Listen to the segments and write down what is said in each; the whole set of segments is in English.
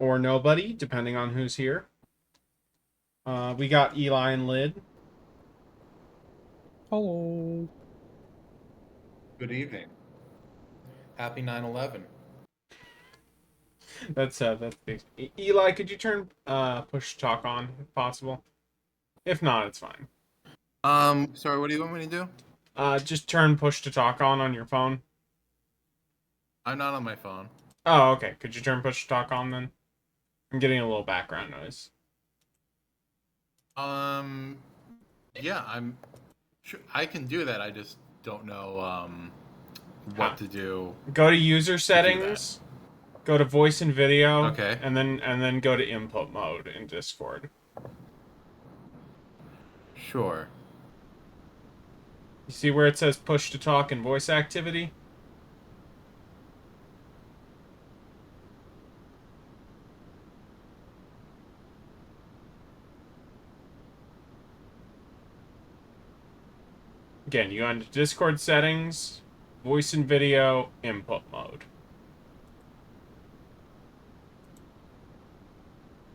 or nobody, depending on who's here. We got Eli and Lid. Hello. Good evening. Happy 9/11. That's big. Eli, could you turn push talk on if possible? If not, it's fine. Sorry, what do you want me to do? Just turn push to talk on your phone. I'm not on my phone. Oh, okay. Could you turn push to talk on then? I'm getting a little background noise. Yeah, I'm sure I can do that. I just don't know Huh. what to do. Go to user To do that. settings. Go to voice and video. Okay. And then go to input mode in Discord. Sure. You see where it says push to talk and voice activity? Again, you go into Discord settings, voice and video, input mode.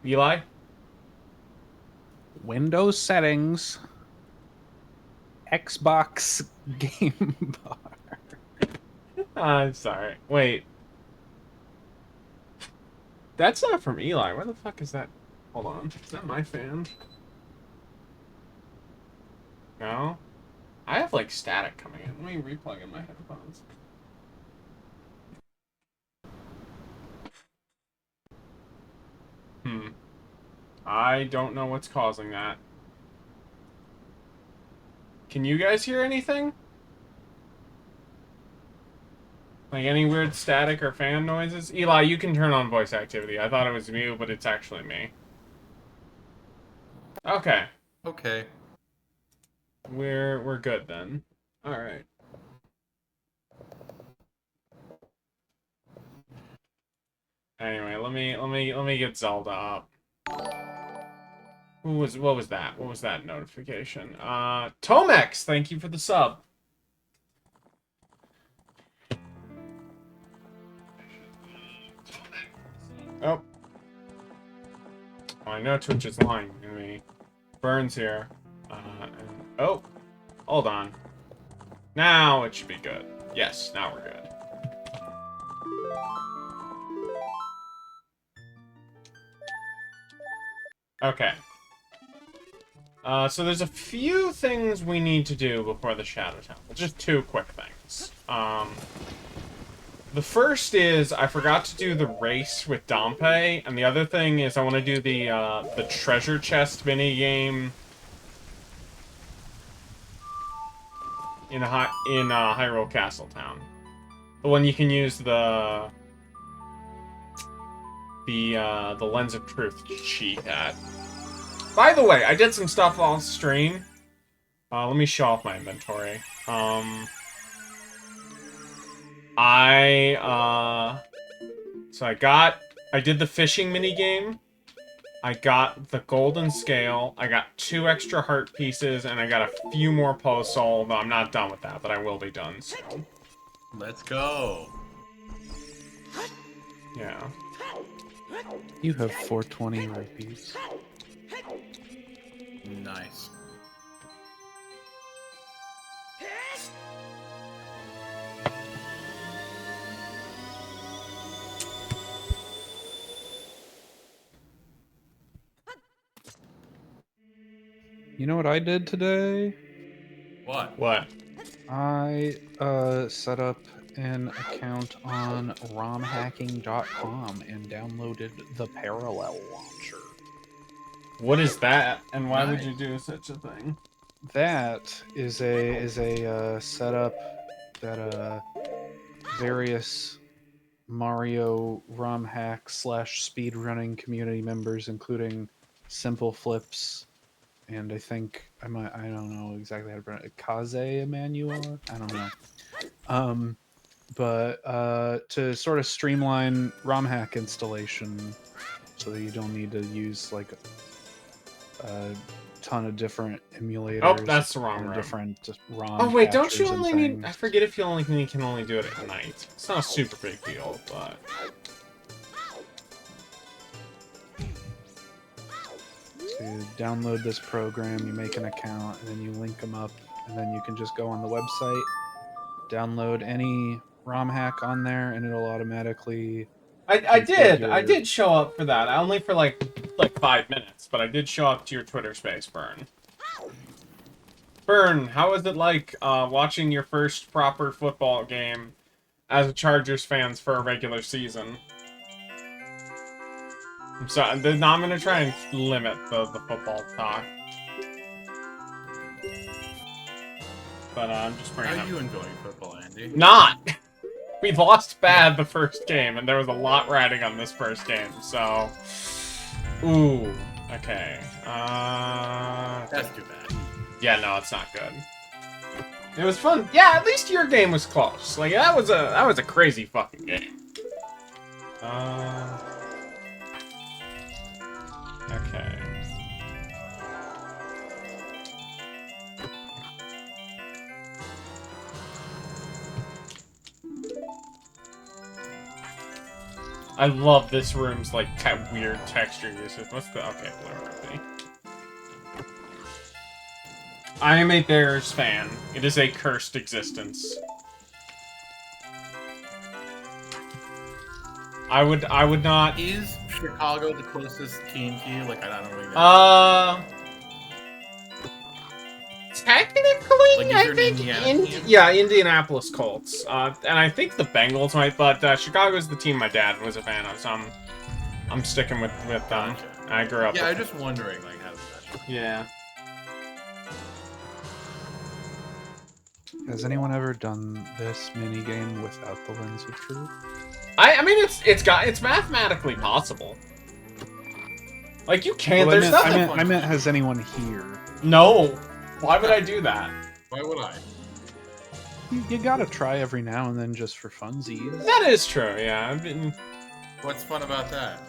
Eli? Windows settings. Xbox game bar. I'm sorry. Wait. That's not from Eli. Where the fuck is that? Hold on. Is that my fan? No? I have, like, static coming in. Let me replug in my headphones. I don't know what's causing that. Can you guys hear anything? Like any weird static or fan noises? Eli, you can turn on voice activity. I thought it was you, but it's actually me. Okay. Okay. We're good then. Alright. Anyway, let me get Zelda up. What was that? What was that notification? Tomex, thank you for the sub. Oh. I know Twitch is lying to me. Burns here. Oh, hold on. Now it should be good. Yes, now we're good. Okay. So there's a few things we need to do before the Shadow Temple. Just two quick things. The first is I forgot to do the race with Dompe, and the other thing is I want to do the treasure chest mini game in Hyrule Castle Town. The one you can use the Lens of Truth to cheat at. By the way, I did some stuff off stream. Let me show off my inventory. So I did the fishing mini game. I got the golden scale. I got 2 extra heart pieces, and I got a few more post soul. Though I'm not done with that, but I will be done soon. Let's go. Yeah. You have 420 rupees. Nice. You know what I did today? What? What? I set up an account on romhacking.com and downloaded the Parallel Launcher. What is that? And why would Nice. you do such a thing? That is a setup that various Mario ROM hack / speedrunning community members, including Simple Flips, and I think I don't know exactly how to pronounce it. Kaze Emmanuel? I don't know. But to sort of streamline ROM hack installation so that you don't need to use like a ton of different emulators. Oh, that's the wrong and room. different ROM. Oh wait, don't you captures and only need? things. I forget if you can only do it at night. It's not a super big deal, but So you download this program, you make an account, and then you link them up, and then you can just go on the website, download any ROM hack on there, and it'll automatically I did. I configure. did show up for that. Only for like 5 minutes, but I did show up to your Twitter space, Burn. Burn, how was it like watching your first proper football game as a Chargers fans for a regular season? I'm sorry, I'm gonna try and limit the football talk. But I'm just bringing How up. are you enjoying football, Andy? Not! We lost bad the first game, and there was a lot riding on this first game, so... Ooh, okay. That's too bad. Yeah, no, it's not good. It was fun. Yeah, at least your game was close. Like, that was a crazy fucking game. Okay. I love this room's, like, weird texture uses. What's the... Okay, blue. I am a Bears fan. It is a cursed existence. I would not... Is Chicago the closest team to you? Like, I don't really know. Technically, Like, is I there an think Indiana team? yeah, Indianapolis Colts. And I think the Bengals might, but Chicago's the team my dad was a fan of, so I'm sticking with them. Gotcha. I grew up. Yeah, with I'm just wondering, like, how does that? Yeah. Has anyone ever done this mini game without the lens of truth? I mean, it's mathematically possible. Like you can't. Well, There's nothing. I meant, has anyone here? No. Why would I do that? Why would I? You gotta try every now and then just for funsies. That is true. Yeah. I've been. What's fun about that?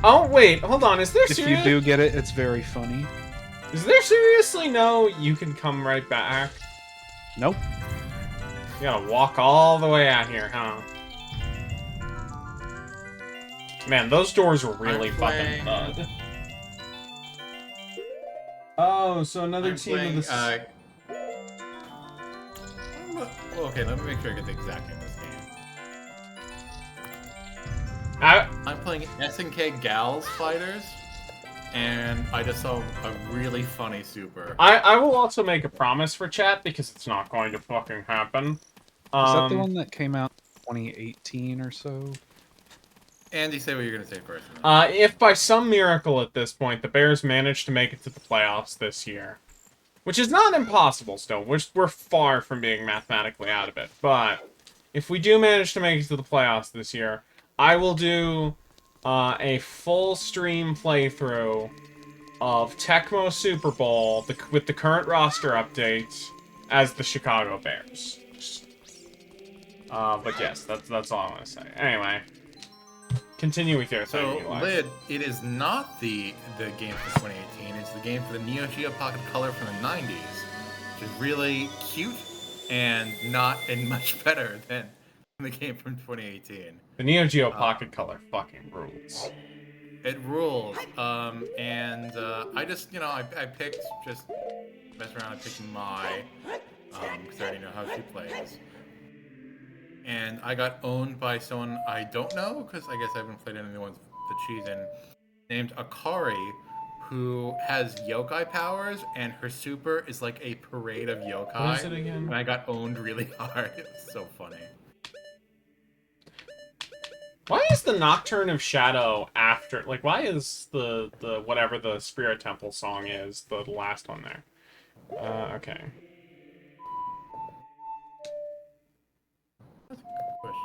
Oh wait, hold on. Is there If you do get it, it's very funny. Is there seriously no? You can come right back. Nope. You gotta walk all the way out here, huh? Man, those doors were really fucking thud. Oh, so another team of the... okay, let me make sure I get the exact name of this game. I'm playing SNK Gals Fighters, and I just saw a really funny super. I will also make a promise for chat, because it's not going to fucking happen. Is that the one that came out in 2018 or so? Andy, say what you're going to say first. If by some miracle at this point, the Bears manage to make it to the playoffs this year, which is not impossible still, we're far from being mathematically out of it, but if we do manage to make it to the playoffs this year, I will do a full stream playthrough of Tecmo Super Bowl with the current roster updates as the Chicago Bears. But yes, that's all I want to say. Anyway. Continue with your thing, So, Lid, it is not the game from 2018. It's the game for the Neo Geo Pocket Color from the 90s, which is really cute and much better than the game from 2018. The Neo Geo Pocket Color fucking rules. It rules. I just, I picked, just mess around, I picked Mai, because I already know how she plays. And I got owned by someone I don't know, because I guess I haven't played any of the ones that she's in, named Akari, who has yokai powers, and her super is like a parade of yokai. What is it again? And I got owned really hard. It was so funny. Why is the Nocturne of Shadow after... Like, why is the whatever the Spirit Temple song is, the last one there? Okay. Push.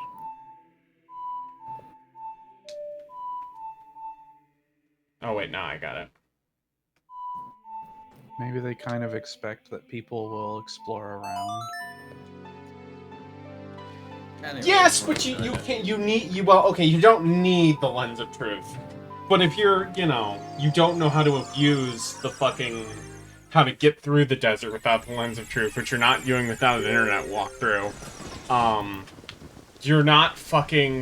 Oh, wait, no, I got it. Maybe they kind of expect that people will explore around. Anyway, Yes, but you don't need the Lens of Truth. But if you're, you don't know how to abuse the fucking... how to get through the desert without the Lens of Truth, which you're not doing without an internet walkthrough, you're not fucking,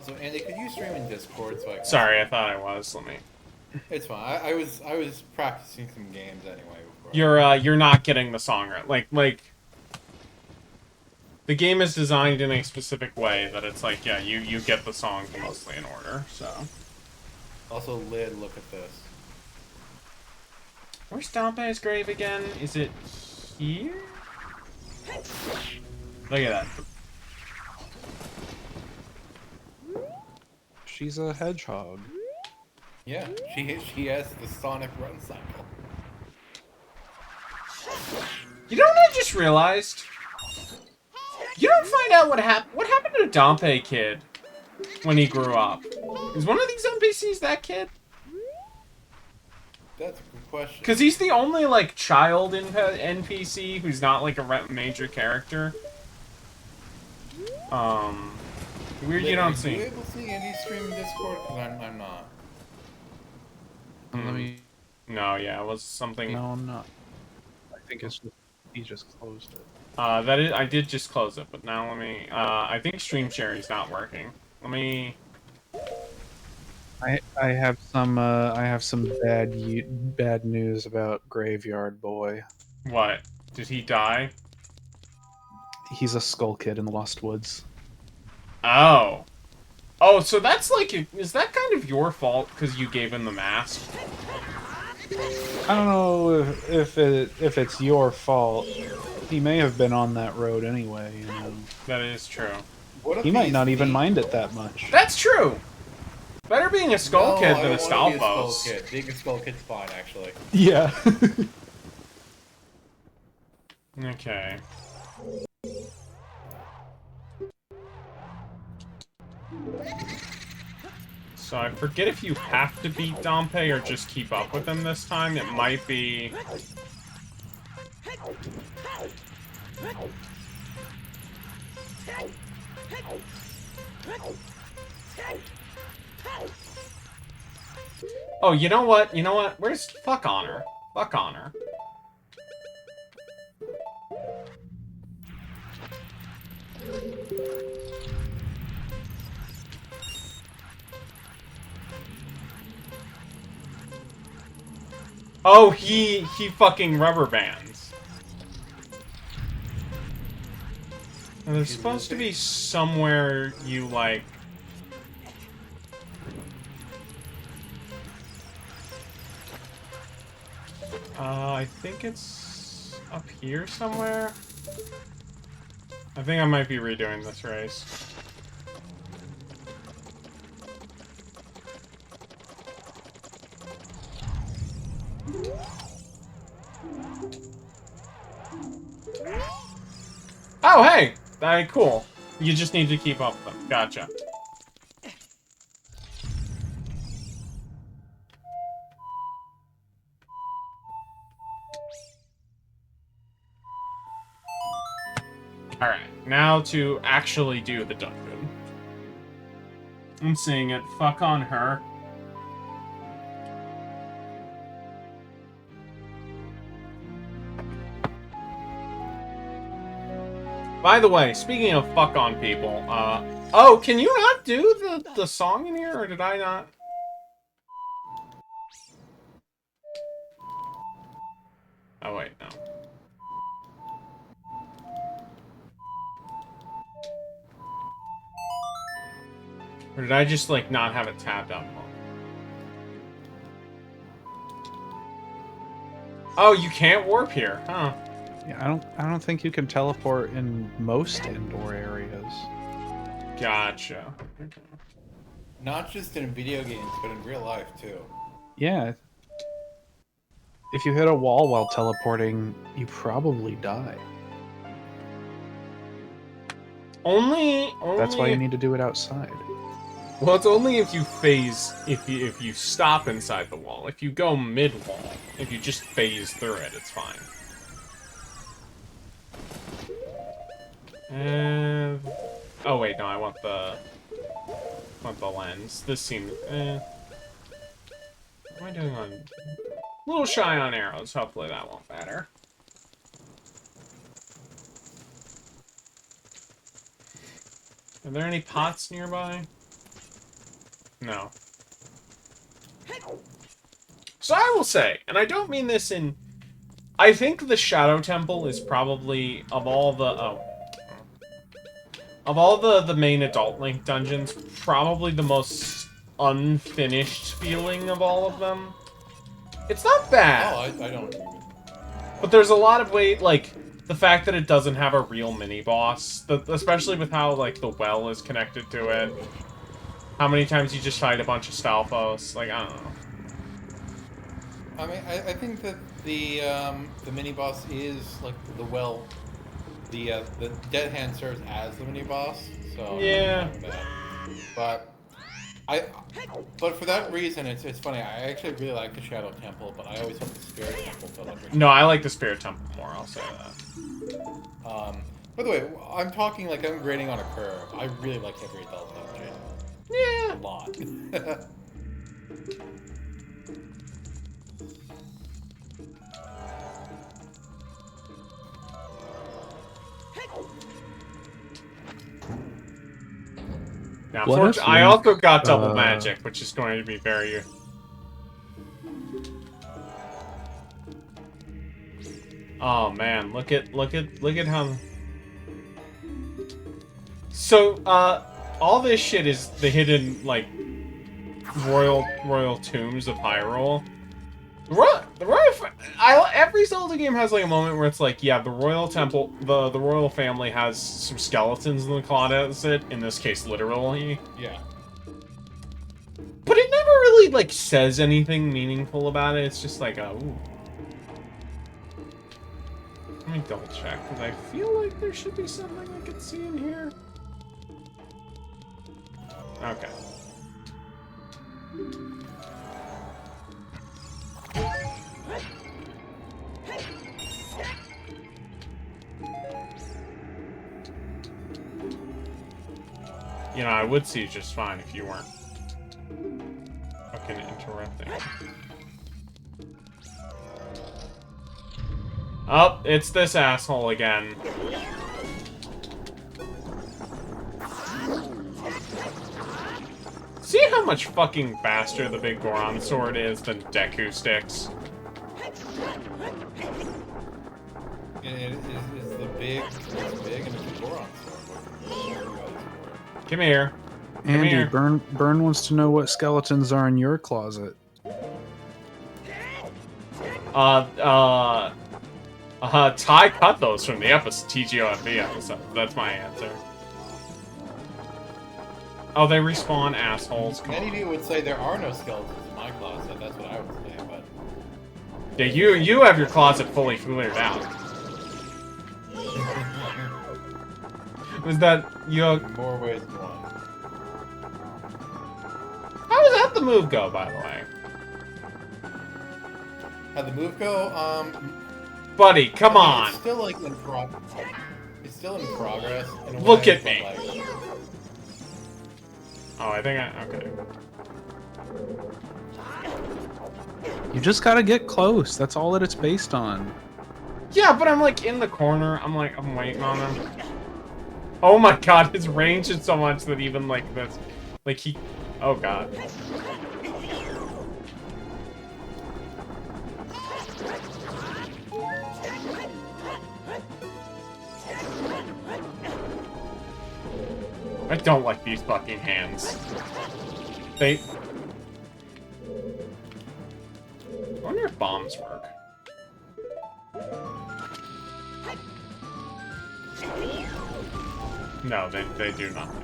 So So Andy, could you stream in Discord so I can? Sorry, I thought I was. Let me. It's fine. I was practicing some games anyway before. You're not getting the song right. Like. The game is designed in a specific way that it's like, yeah, you get the songs mostly in order, so. Also, Lid, look at this. Where's Dompe's grave again? Is it here? Look at that. She's a hedgehog. Yeah, she has the Sonic run cycle. You know what I just realized? You don't find out what happened. What happened to Dompe kid when he grew up? Is one of these NPCs that kid? That's a good question. Because he's the only like child in NPC who's not like a major character. Weird you don't see. Are you able to see Andy stream in Discord? Because I'm not. Let me. No, yeah, it was something. No, I'm not. I think it's just he just closed it. That is, I did just close it, but now let me. I think stream sharing is not working. Let me. I have some bad news about Graveyard Boy. What? Did he die? He's a skull kid in the Lost Woods. Oh. Oh, so that's like, is that kind of your fault because you gave him the mask? I don't know if it's your fault. He may have been on that road anyway. You know. That is true. He might not even mind it that much. That's true. Better being a skull kid than a Skull Stalfos. Kid. Being a Skull Kid's fine, actually. Yeah. Okay. So I forget if you have to beat Dompe or just keep up with him this time. It might be... Oh, you know what? You know what? Where's... Fuck Honor. Fuck Honor. Oh, he fucking rubber bands. And there's supposed to be somewhere you, like... I think it's up here somewhere. I think I might be redoing this race. Oh, hey! Cool. You just need to keep up with them. Gotcha. Alright, now to actually do the dungeon. I'm seeing it. Fuck on her. By the way, speaking of fuck on people, oh, can you not do the song in here, or did I not? Oh, wait, no. Or did I just, like, not have it tabbed up? Oh, you can't warp here, huh? Yeah, I don't think you can teleport in most indoor areas. Gotcha. Not just in video games, but in real life, too. Yeah. If you hit a wall while teleporting, you probably die. Only That's why you need to do it outside. Well, it's only if you phase, if you stop inside the wall. If you go mid-wall, if you just phase through it, it's fine. Oh wait, no, I want the lens. This seems, What am I doing on... A little shy on arrows. Hopefully that won't matter. Are there any pots nearby? No. So I will say, and I don't mean this in... I think the Shadow Temple is probably, of all the... Of all the main Adult Link dungeons, probably the most unfinished feeling of all of them. It's not bad. Oh, I don't agree with But there's a lot of weight, like, the fact that it doesn't have a real mini-boss, especially with how, like, the well is connected to it. How many times you just fight a bunch of Stalfos, like, I don't know. I mean, I think that the mini boss is like the dead hand serves as the mini boss, so Yeah. I'm fine with that. But I but for that reason, it's funny. I actually really like the Shadow Temple, but I always hope the Spirit Temple felt like. No, I like the Spirit Temple more, I'll say that. By the way, I'm talking like I'm grading on a curve. I really like every adult dungeon. Yeah. A lot. Now, What if I also Link, got double magic, which is going to be very... Oh man, look at how... So, all this shit is the hidden, like, royal tombs of Hyrule. Every Zelda game has like a moment where it's like, yeah, the royal temple, the royal family has some skeletons in the closet. In this case, literally. Yeah. But it never really like says anything meaningful about it. It's just like, ooh. Let me double check because I feel like there should be something I could see in here. Okay. You know, I would see just fine if you weren't fucking interrupting. Oh, it's this asshole again. See how much fucking faster the big Goron sword is than Deku sticks? It's the big and it's a Goron sword. Come here. Come Andy, here. Burn wants to know what skeletons are in your closet. Ty cut those from the TGOFV episode. That's my answer. Oh, they respawn, assholes. Come Many on. of you would say there are no skeletons in my closet. That's what I would say, but Yeah, you have your closet fully cleared out. Was that you? more ways than one. How does that the move go, by the way? How'd the move go? Buddy, come I mean, on. It's still like in progress. It's still in progress. In a Look way, at but, me. like, Oh, I think okay. You just gotta get close. That's all that it's based on. Yeah, but I'm like in the corner. I'm waiting on him. Oh my god, his range is so much that even like this, like he, oh god. I don't like these fucking hands. I wonder if bombs work. No, they do nothing.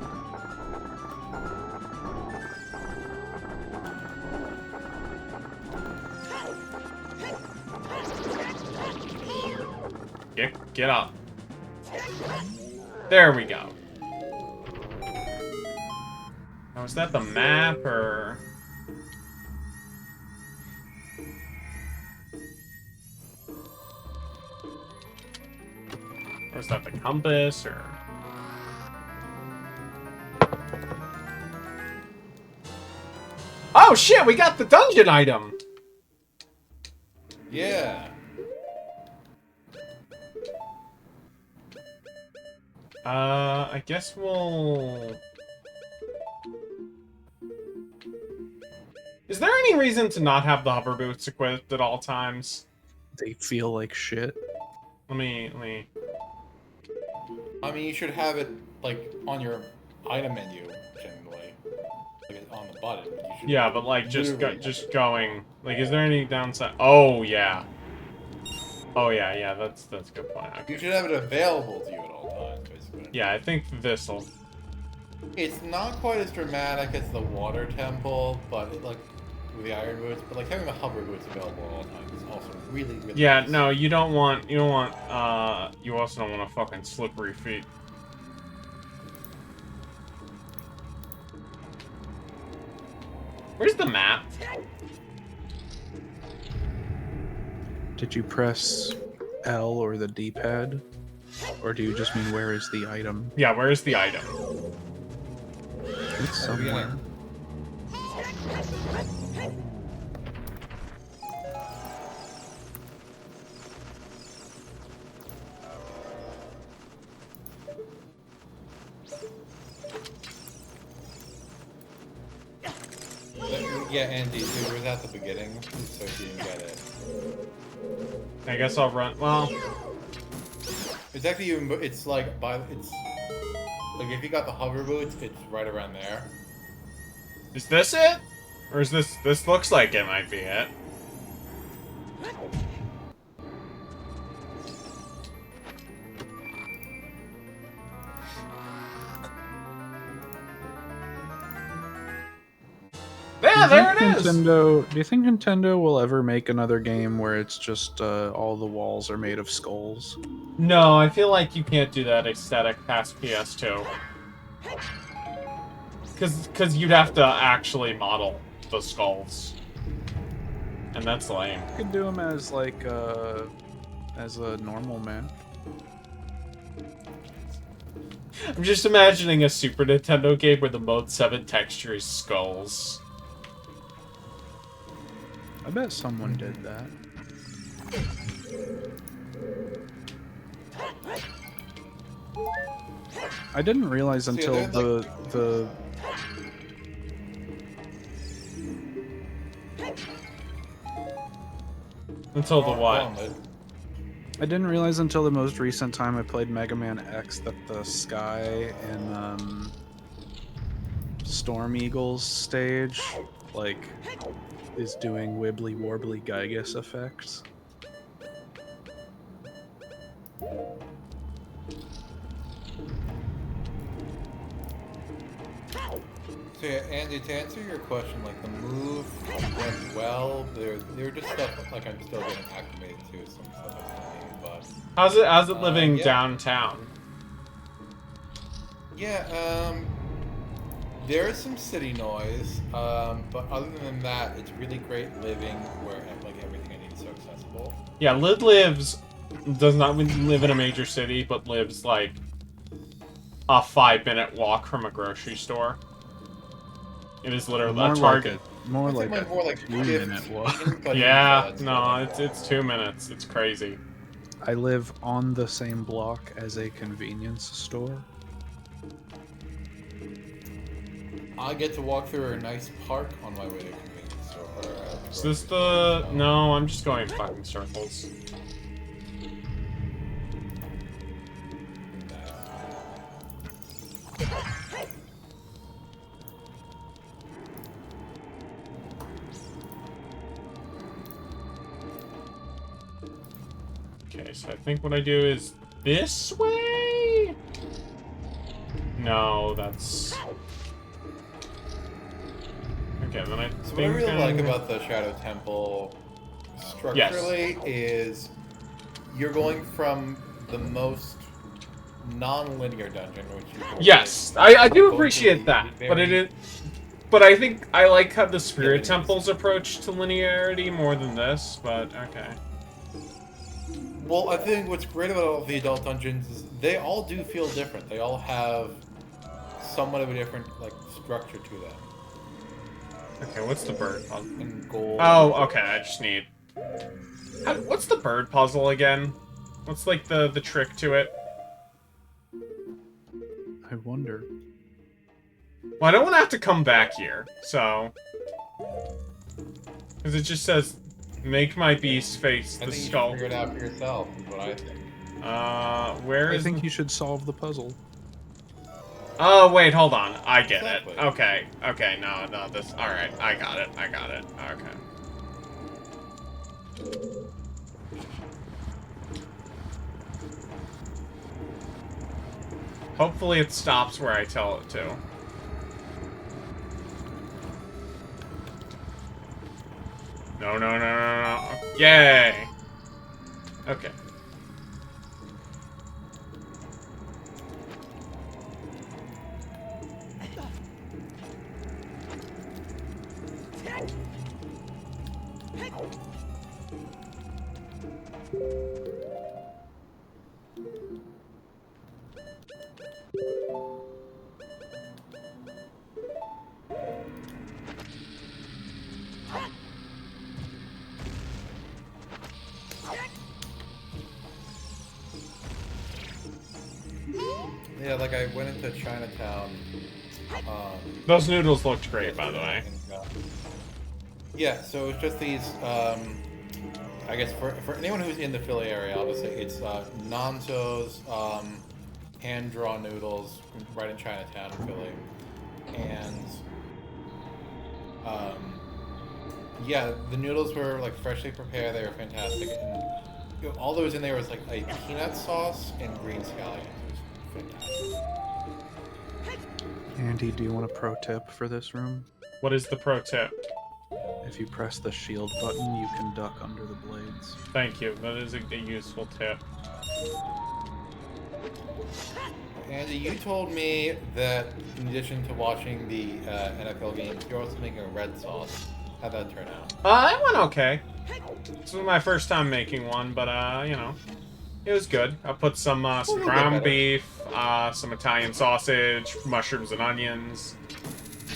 Get up. There we go. Now, is that the map, or... Or is that the compass, or... Oh shit, we got the dungeon item! yeah. I guess we'll... Is there any reason to not have the hover boots equipped at all times? They feel like shit. Let me... I mean, you should have it like on your item menu generally, like on the button. You should Yeah, but like literally- just going. Like, is there any downside? Oh yeah. Oh yeah, that's a good point. You Okay. should have it available to you at all times, basically. Yeah, I think this'll. It's not quite as dramatic as the water temple, but like with the iron boots, but like having the hover boots available at all times is also really, really Yeah, nice. no, you don't want. You also don't want a fucking slippery feet. Where's the map? Did you press L or the D-pad? Or do you just mean where is the item? Yeah, where's the item? It's somewhere. Yeah, Andy, it was at the beginning, so if you didn't get it. I guess I'll run. Well, It's actually even, it's like, it's, like if you got the hover boots, it's right around there. is this it? Or is this looks like it might be it. Yeah, there it is! Do you think Nintendo will ever make another game where it's just all the walls are made of skulls? No, I feel like you can't do that aesthetic past PS2. Cause you'd have to actually model the skulls. And that's lame. You could do them as like as a normal man. I'm just imagining a Super Nintendo game where the Mode 7 texture is skulls. I bet someone did that. I didn't realize until the Until the what? I didn't realize until the most recent time I played Mega Man X that the sky in Storm Eagle's stage like is doing wibbly warbly Gygus effects. So yeah, Andy, to answer your question, like the move went well. They're just stuff like I'm still getting acclimated to some stuff that's happening, but How's it living yeah. downtown? yeah, there is some city noise, but other than that, it's really great living where like everything I need is so accessible. Yeah, does not live in a major city, but lives like a 5-minute walk from a grocery store. It is literally a Target. More I'd say like mine's more like 2-minute walk. 15, but Yeah, it's no, like- it's 2 minutes. It's crazy. I live on the same block as a convenience store. I get to walk through a nice park on my way to convenience store. Is this the... No, I'm just going in fucking circles. Okay, so I think what I do is this way? No, that's... Okay, then I So what I think really like about the Shadow Temple structurally is you're going from the most non-linear dungeon, which you Yes, I do going to appreciate the that, but very- it is... But I think I like how the Spirit it is. Temple's approach to linearity more than this, but okay. Well, I think what's great about all the adult dungeons is they all do feel different. They all have somewhat of a different like structure to them. Okay, what's the bird puzzle? And gold. Oh, okay, I just need... what's the bird puzzle again? What's like the trick to it? I wonder. Well, I don't want to have to come back here, so... Because it just says, make my beast face I the think you skull. should figure it out for yourself, is what I think. Where I is... think you should solve the puzzle. Oh, wait, hold on. I get Exactly. it. Okay. Okay, no, this... Alright, I got it. Okay. Hopefully it stops where I tell it to. No. Yay! Okay. Yeah, like I went into Chinatown. Those noodles looked great, by the way. Yeah, so it's just these. I guess for anyone who's in the Philly area, obviously it's Nanzo's hand-drawn noodles right in Chinatown in Philly, and yeah, the noodles were like freshly prepared. They were fantastic, and all that was in there was like a peanut sauce and green scallions. It was fantastic. Andy, do you want a pro tip for this room? What is the pro tip? If you press the shield button, you can duck under the blades. Thank you. That is a useful tip. Andy, you told me that in addition to watching the NFL games, you're also making a red sauce. How'd that turn out? It went okay. This was my first time making one, but, you know, it was good. I put some ground beef, some Italian sausage, mushrooms and onions,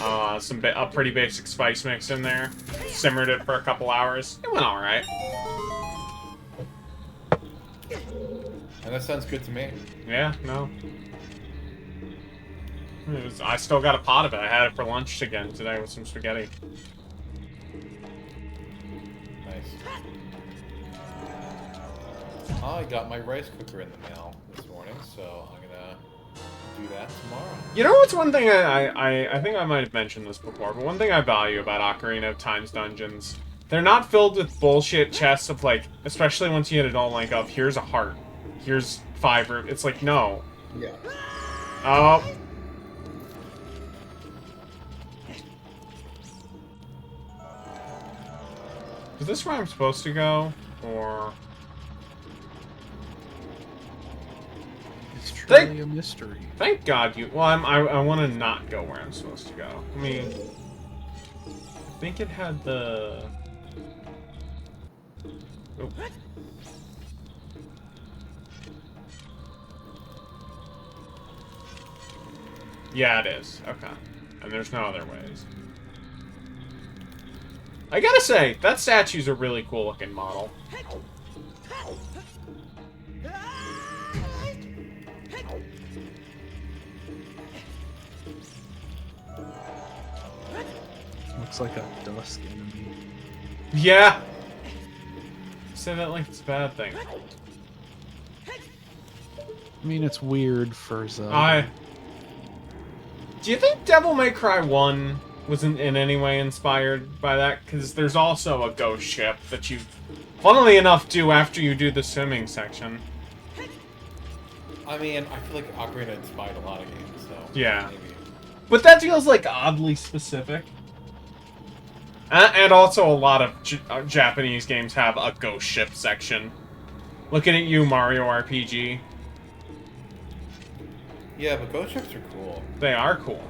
a pretty basic spice mix in there. Simmered it for a couple hours. It went alright. And that sounds good to me. Yeah, no. I still got a pot of it. I had it for lunch again today with some spaghetti. Nice. I got my rice cooker in the mail this morning, so I'm gonna do that tomorrow. You know what's one thing I think I might have mentioned this before, but one thing I value about Ocarina of Time's dungeons, they're not filled with bullshit chests of like, especially once you hit adult link of, here's a heart, here's 5 rupees. It's like, no. Yeah. Oh. Is this where I'm supposed to go? Or... It's truly a mystery. Thank God you... Well, I want to not go where I'm supposed to go. I mean... I think it had the... Oh. Yeah, it is. Okay. And there's no other ways. I gotta say, that statue's a really cool looking model. Looks like a dusk enemy. Yeah! Say that like it's a bad thing. I mean, it's weird for Zelda. Do you think Devil May Cry 1 was in any way inspired by that? Because there's also a ghost ship that you, funnily enough, do after you do the swimming section. I mean, I feel like Ocarina inspired a lot of games, so... Yeah. Maybe. But that feels, like, oddly specific. And also a lot of Japanese games have a ghost ship section. Looking at you, Mario RPG. Yeah, but ghost ships are cool. They are cool.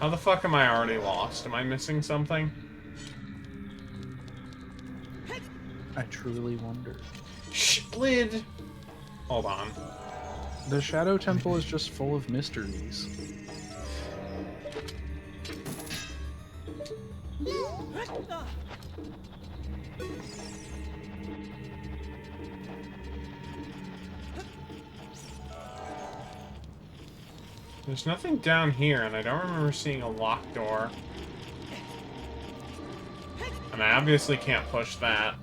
How the fuck am I already lost? Am I missing something? I truly wonder. Lid! Hold on. The Shadow Temple is just full of mysteries. There's nothing down here, and I don't remember seeing a locked door. And I obviously can't push that.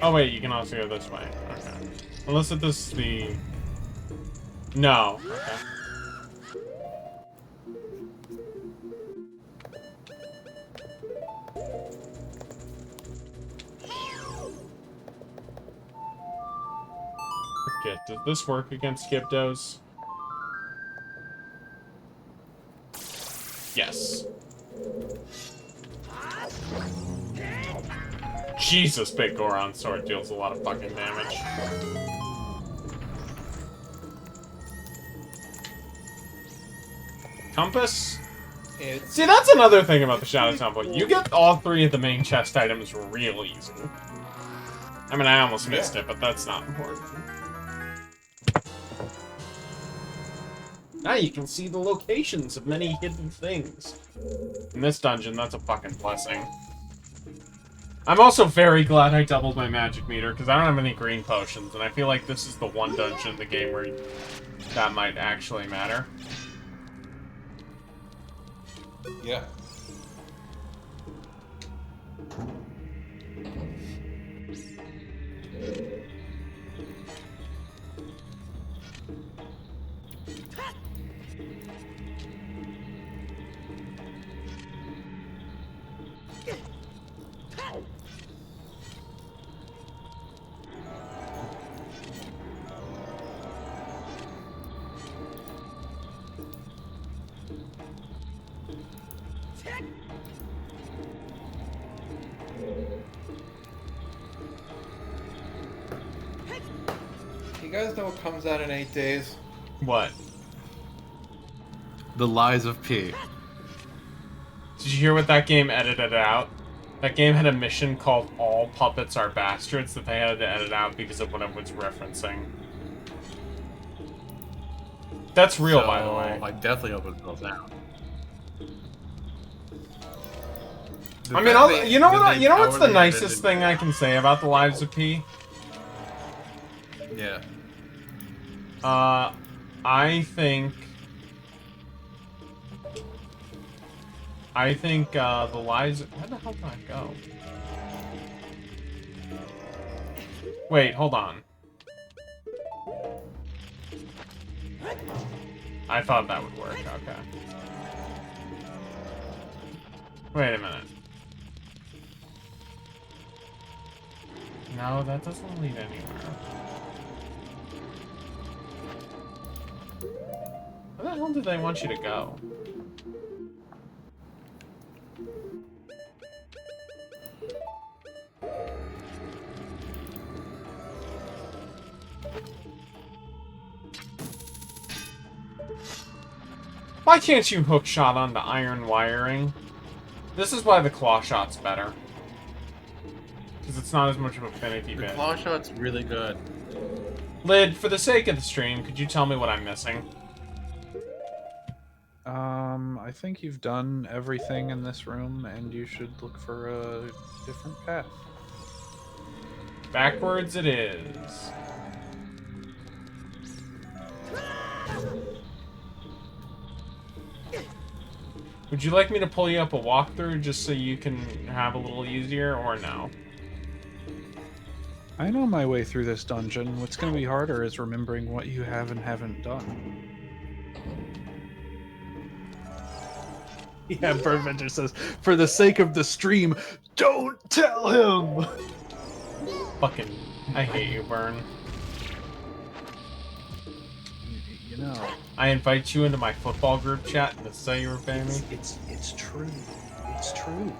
Oh wait, you can also go this way. Okay. Unless it is the... No. Okay. Okay, does this work against Gibdos? Yes. Jesus, Big Goron sword deals a lot of fucking damage. Compass? See, that's another thing about the Shadow Temple. You get all 3 of the main chest items real easy. I mean, I almost missed it, but that's not important. Now you can see the locations of many hidden things. In this dungeon, that's a fucking blessing. I'm also very glad I doubled my magic meter, because I don't have any green potions, and I feel like this is the one dungeon in the game where that might actually matter. Yeah. You guys know what comes out in 8 days? What? The Lies of P. Did you hear what that game edited out? That game had a mission called All Puppets Are Bastards that they had to edit out because of what it was referencing. That's real, So, by the way. I definitely hope it goes out. I mean, you know what's the nicest thing I can say about the Lives of P? Yeah. I think the Lives... Where the hell did I go? Wait, hold on. I thought that would work, okay. Wait a minute. No, that doesn't lead anywhere. Where the hell do they want you to go? Why can't you hook shot onto iron wiring? This is why the claw shot's better. Because it's not as much of a finicky The bit. claw shot's really good. Lid, for the sake of the stream, could you tell me what I'm missing? I think you've done everything in this room, and you should look for a different path. Backwards it is. Would you like me to pull you up a walkthrough just so you can have a little easier, or no? I know my way through this dungeon. What's going to be harder is remembering what you have and haven't done. Yeah, Birdventure says, for the sake of the stream, don't tell him! Fucking, I hate you, Burn. You know, I invite you into my football group chat and to say you repay me. it's true. It's true.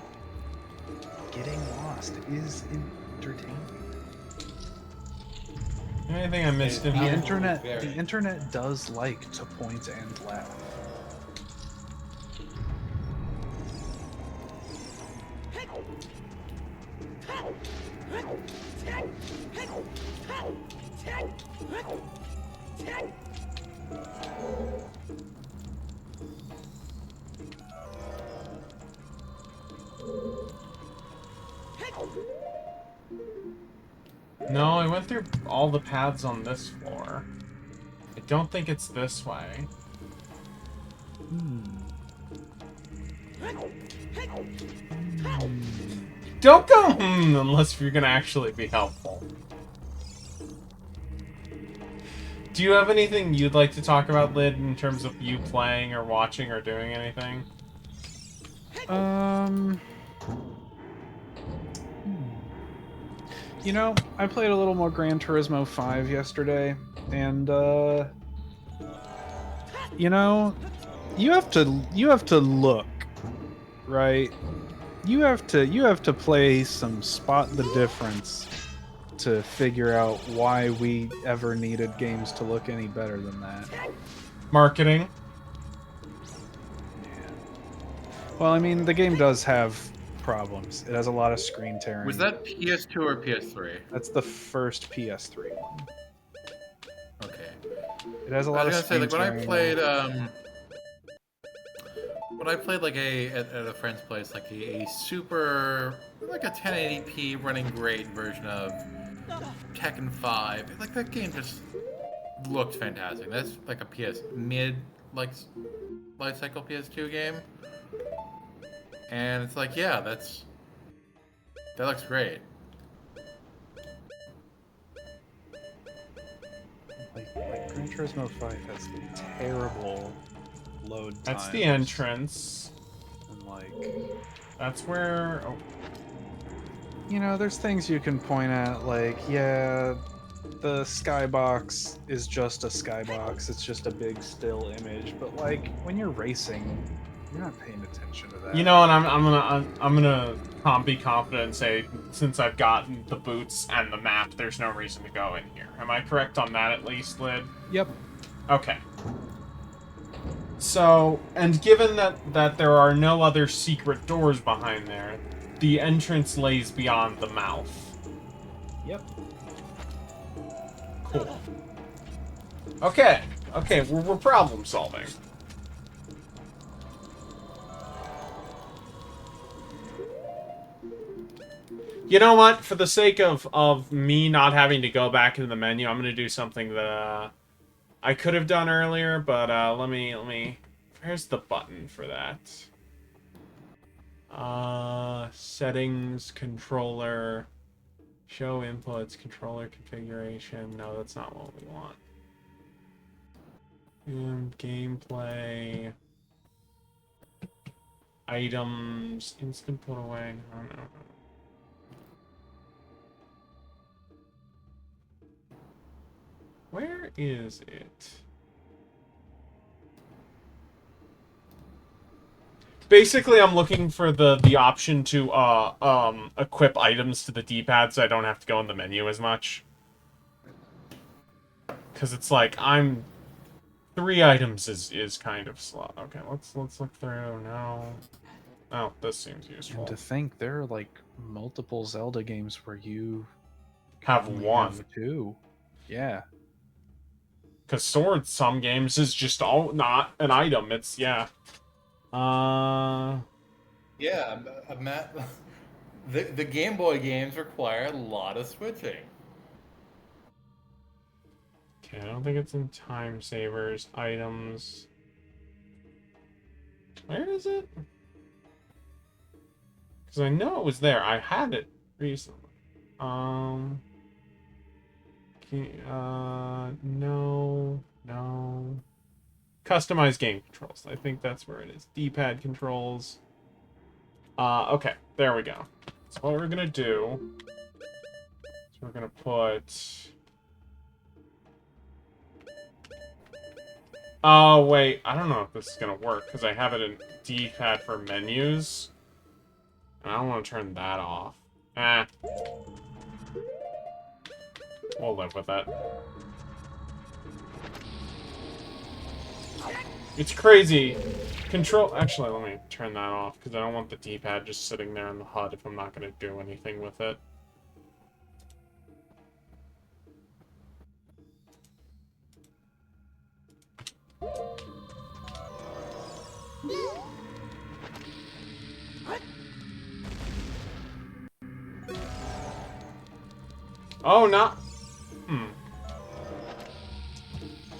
Getting lost is entertaining. Anything I missed in The here? internet does like to point and laugh. No, I went through all the paths on this floor. I don't think it's this way. Don't go unless you're gonna actually be helpful. Do you have anything you'd like to talk about, Lid, in terms of you playing or watching or doing anything? You know, I played a little more Gran Turismo 5 yesterday, and you know, you have to look, right? You have to play some Spot the Difference to figure out why we ever needed games to look any better than that. Marketing. Yeah. Well, I mean, the game does have problems. It has a lot of screen tearing. Was that PS2 or PS3? That's the first PS3 one. Okay. It has a I lot was of gonna say, screen like tearing. when I played like at a friend's place, like a super like a 1080p running great version of Tekken 5, like that game just looked fantastic. That's like a PS mid like life cycle PS2 game, and it's like, yeah, that looks great. Like Gran Turismo 5 has terrible load times. That's the entrance. And like, That's where... Oh. you know, there's things you can point at, like, yeah, the skybox is just a skybox. It's just a big still image. But like, when you're racing, you're not paying attention to that. You know, and I'm gonna be confident and say, since I've gotten the boots and the map, there's no reason to go in here. Am I correct on that at least, Lid? Yep. Okay. So, and given that there are no other secret doors behind there, the entrance lays beyond the mouth. Yep. Cool. Okay. Okay, we're problem solving. You know what? For the sake of me not having to go back into the menu, I'm gonna do something that I could have done earlier, but let me. Where's the button for that? Settings, controller, show inputs, controller configuration. No, that's not what we want. Gameplay, items, instant put away. No. Where is it? Basically, I'm looking for the option to equip items to the D-pad so I don't have to go in the menu as much. Cause it's like 3 items is kind of slow. Okay, let's look through. No. Oh, this seems useful. And to think there are like multiple Zelda games where you Have only one. have 2. Yeah. Because Sword, some games, is just not an item. It's, yeah. Yeah, Matt. The Game Boy games require a lot of switching. Okay, I don't think it's in time savers. Items. Where is it? Because I know it was there. I had it recently. No. Customize game controls. I think that's where it is. D-pad controls. Okay, there we go. So what we're gonna do is we're gonna put Oh, wait. I don't know if this is gonna work, because I have it in D-pad for menus. And I don't want to turn that off. Eh. We'll live with it. It's crazy. Control... Actually, let me turn that off, because I don't want the D-pad just sitting there in the HUD if I'm not going to do anything with it. Oh, not... Hmm.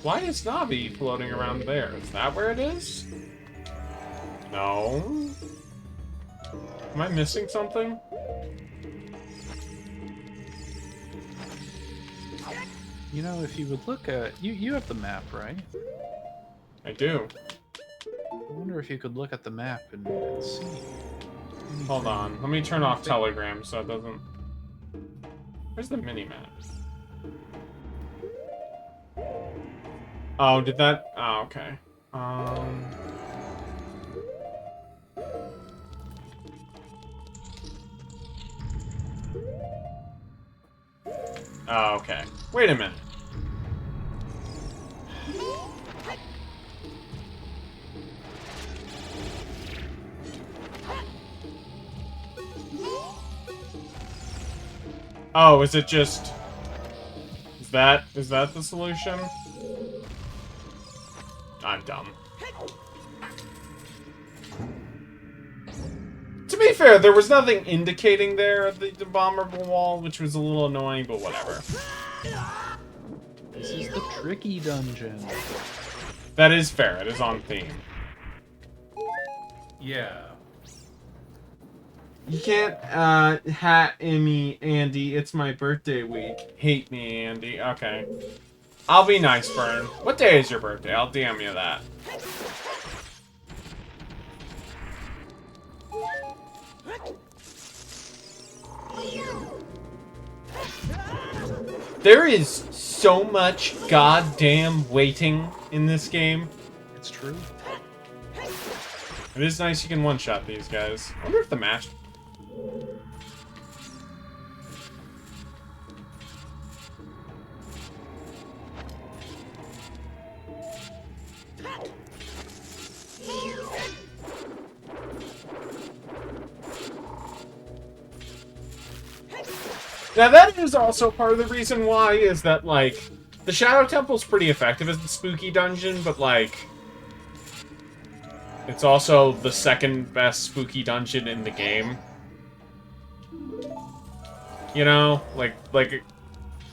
Why is Navi floating around there? Is that where it is? No. Am I missing something? You know, if you would look at... You have the map, right? I do. I wonder if you could look at the map and see. Hold on. Let me turn off Telegram so it doesn't... Where's the mini-map? Oh, did that... Oh, okay. Oh, okay. Wait a minute. Oh, is it just... Is that the solution? I'm dumb. To be fair, there was nothing indicating there the bombable wall, which was a little annoying, but whatever. This is the tricky dungeon. That is fair. It is on theme. Yeah. You can't, hat me, Andy. It's my birthday week. Hate me, Andy. Okay. I'll be nice, Bern. What day is your birthday? I'll DM you that. There is so much goddamn waiting in this game. It's true. It is nice you can one-shot these guys. I wonder if the match... Now that is also part of the reason why, is that, like, the Shadow Temple's pretty effective as the spooky dungeon, but, like, it's also the second best spooky dungeon in the game. You know? Like,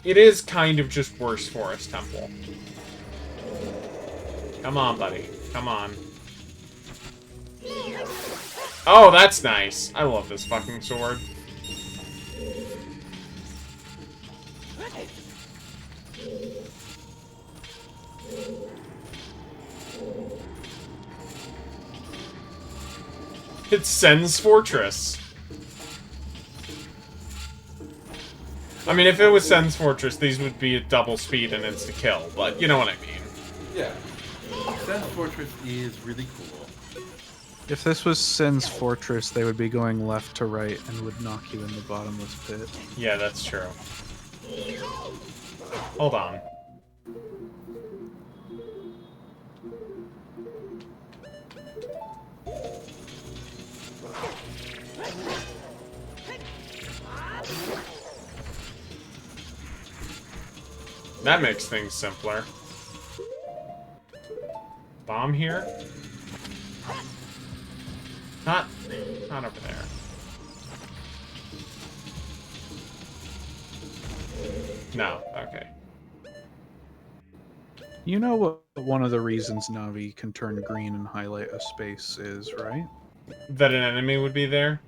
it is kind of just worse Forest Temple. Come on, buddy. Come on. Oh, that's nice. I love this fucking sword. It's Sen's Fortress. I mean, if it was Sen's Fortress, these would be at double speed and insta-kill, but you know what I mean. Yeah. Sen's Fortress is really cool. If this was Sen's Fortress, they would be going left to right and would knock you in the bottomless pit. Yeah, that's true. Hold on. That makes things simpler. Bomb here? Not over there. No, okay. You know what one of the reasons Navi can turn green and highlight a space is, right? That an enemy would be there?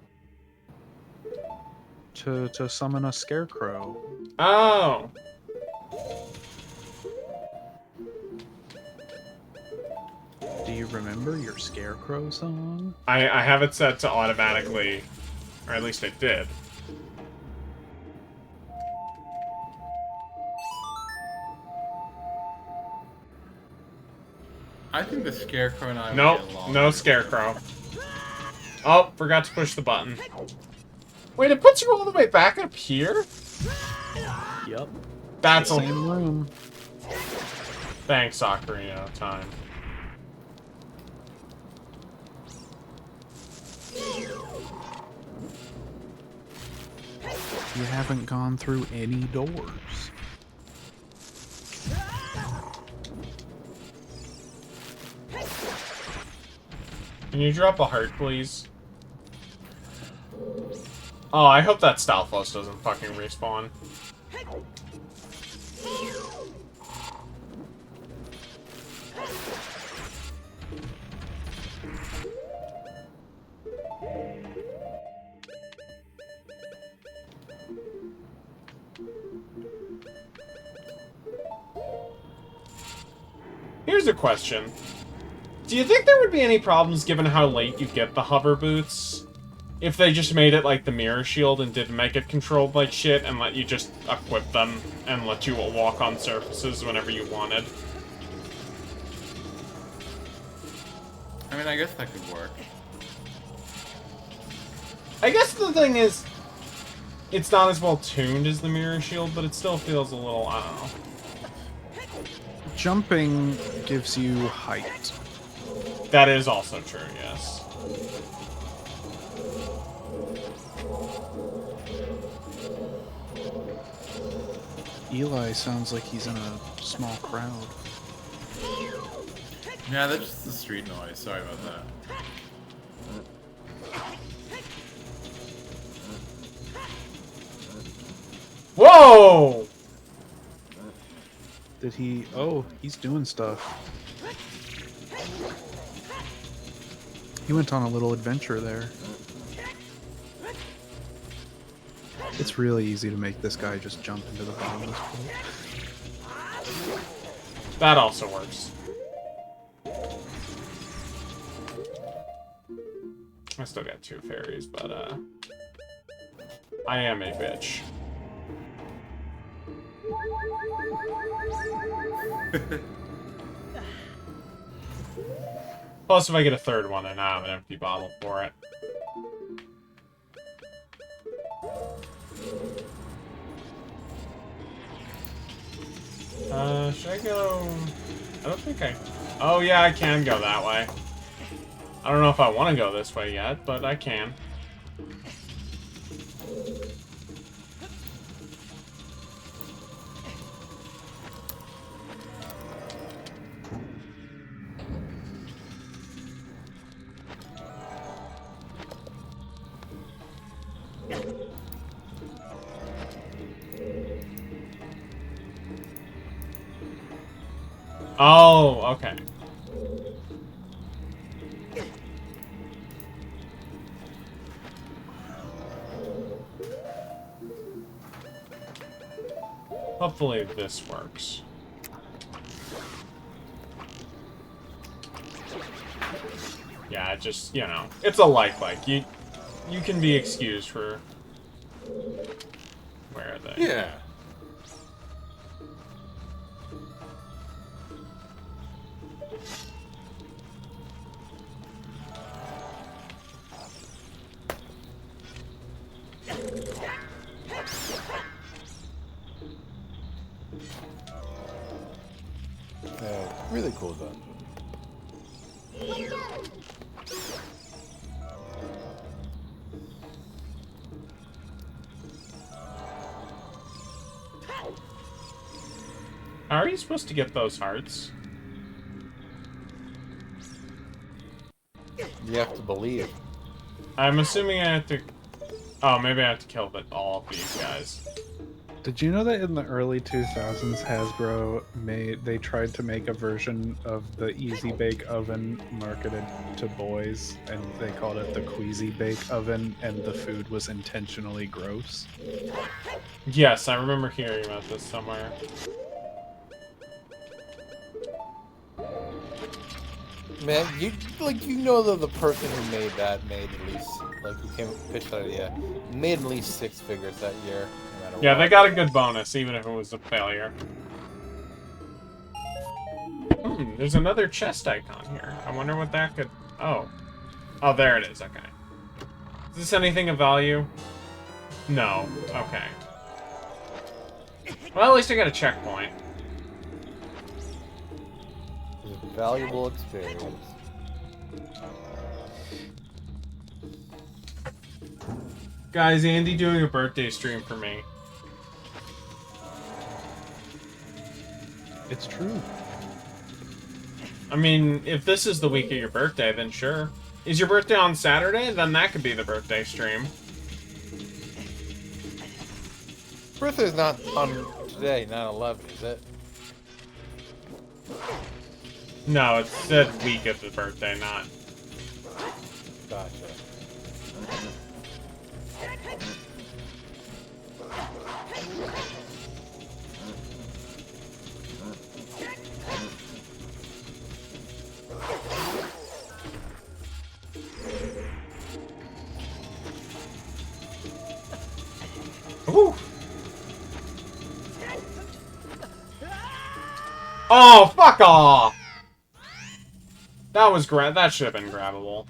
To summon a scarecrow. Oh! Do you remember your scarecrow song? I have it set to automatically, or at least it did. I think the scarecrow and I would Nope, get along no really scarecrow. Oh, forgot to push the button. Wait, it puts you all the way back up here? Yep. That's a... Same room. Thanks, Ocarina of Time. You haven't gone through any doors. Can you drop a heart, please? Oh, I hope that Stalfos doesn't fucking respawn. Here's a question. Do you think there would be any problems given how late you get the hover boots? If they just made it like the mirror shield and didn't make it controlled like shit and let you just equip them and let you walk on surfaces whenever you wanted? I mean, I guess that could work. I guess the thing is, it's not as well tuned as the mirror shield, but it still feels a little, I don't know. Jumping gives you height. That is also true, yes. Eli sounds like he's in a small crowd. Yeah, that's just the street noise. Sorry about that. Whoa! Did he... Oh, he's doing stuff. He went on a little adventure there. It's really easy to make this guy just jump into the bottomless pit. That also works. I still got 2 fairies, but, I am a bitch. Plus, if I get a 3rd one, I now have an empty bottle for it. Should I go... I don't think I... Oh, yeah, I can go that way. I don't know if I want to go this way yet, but I can. Oh, okay. Hopefully this works. Yeah, just, you know, it's a like. You can be excused for... Where are they? Yeah. Really cool dungeon. How are you supposed to get those hearts? You have to believe. I'm assuming I have to... Oh, maybe I have to kill all of these guys. Did you know that in the early 2000s, Hasbro they tried to make a version of the Easy Bake Oven marketed to boys, and they called it the Queasy Bake Oven, and the food was intentionally gross? Yes, I remember hearing about this somewhere. Man, you know that the person who made that made at least who came pitched that idea made at least 6 figures that year. No matter Yeah, what. they got a good bonus, even if it was a failure. There's another chest icon here. I wonder what that could... Oh. Oh, there it is. Okay. Is this anything of value? No. Okay. Well, at least I got a checkpoint. It's a valuable experience. Guys, Andy doing a birthday stream for me. It's true. I mean, if this is the week of your birthday, then sure. Is your birthday on Saturday? Then that could be the birthday stream. Birthday's not on today, 9/11, is it? No, it's the week of the birthday, not... Gotcha. Ooh. Oh, fuck off! That was that should have been grabbable.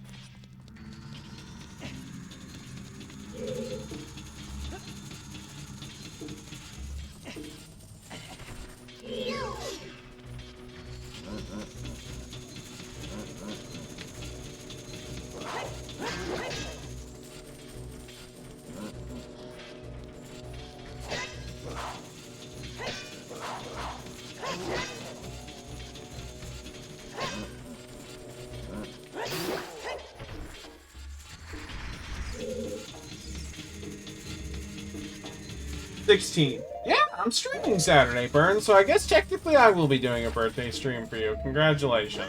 Yeah, I'm streaming Saturday, Burn, so I guess technically I will be doing a birthday stream for you. Congratulations.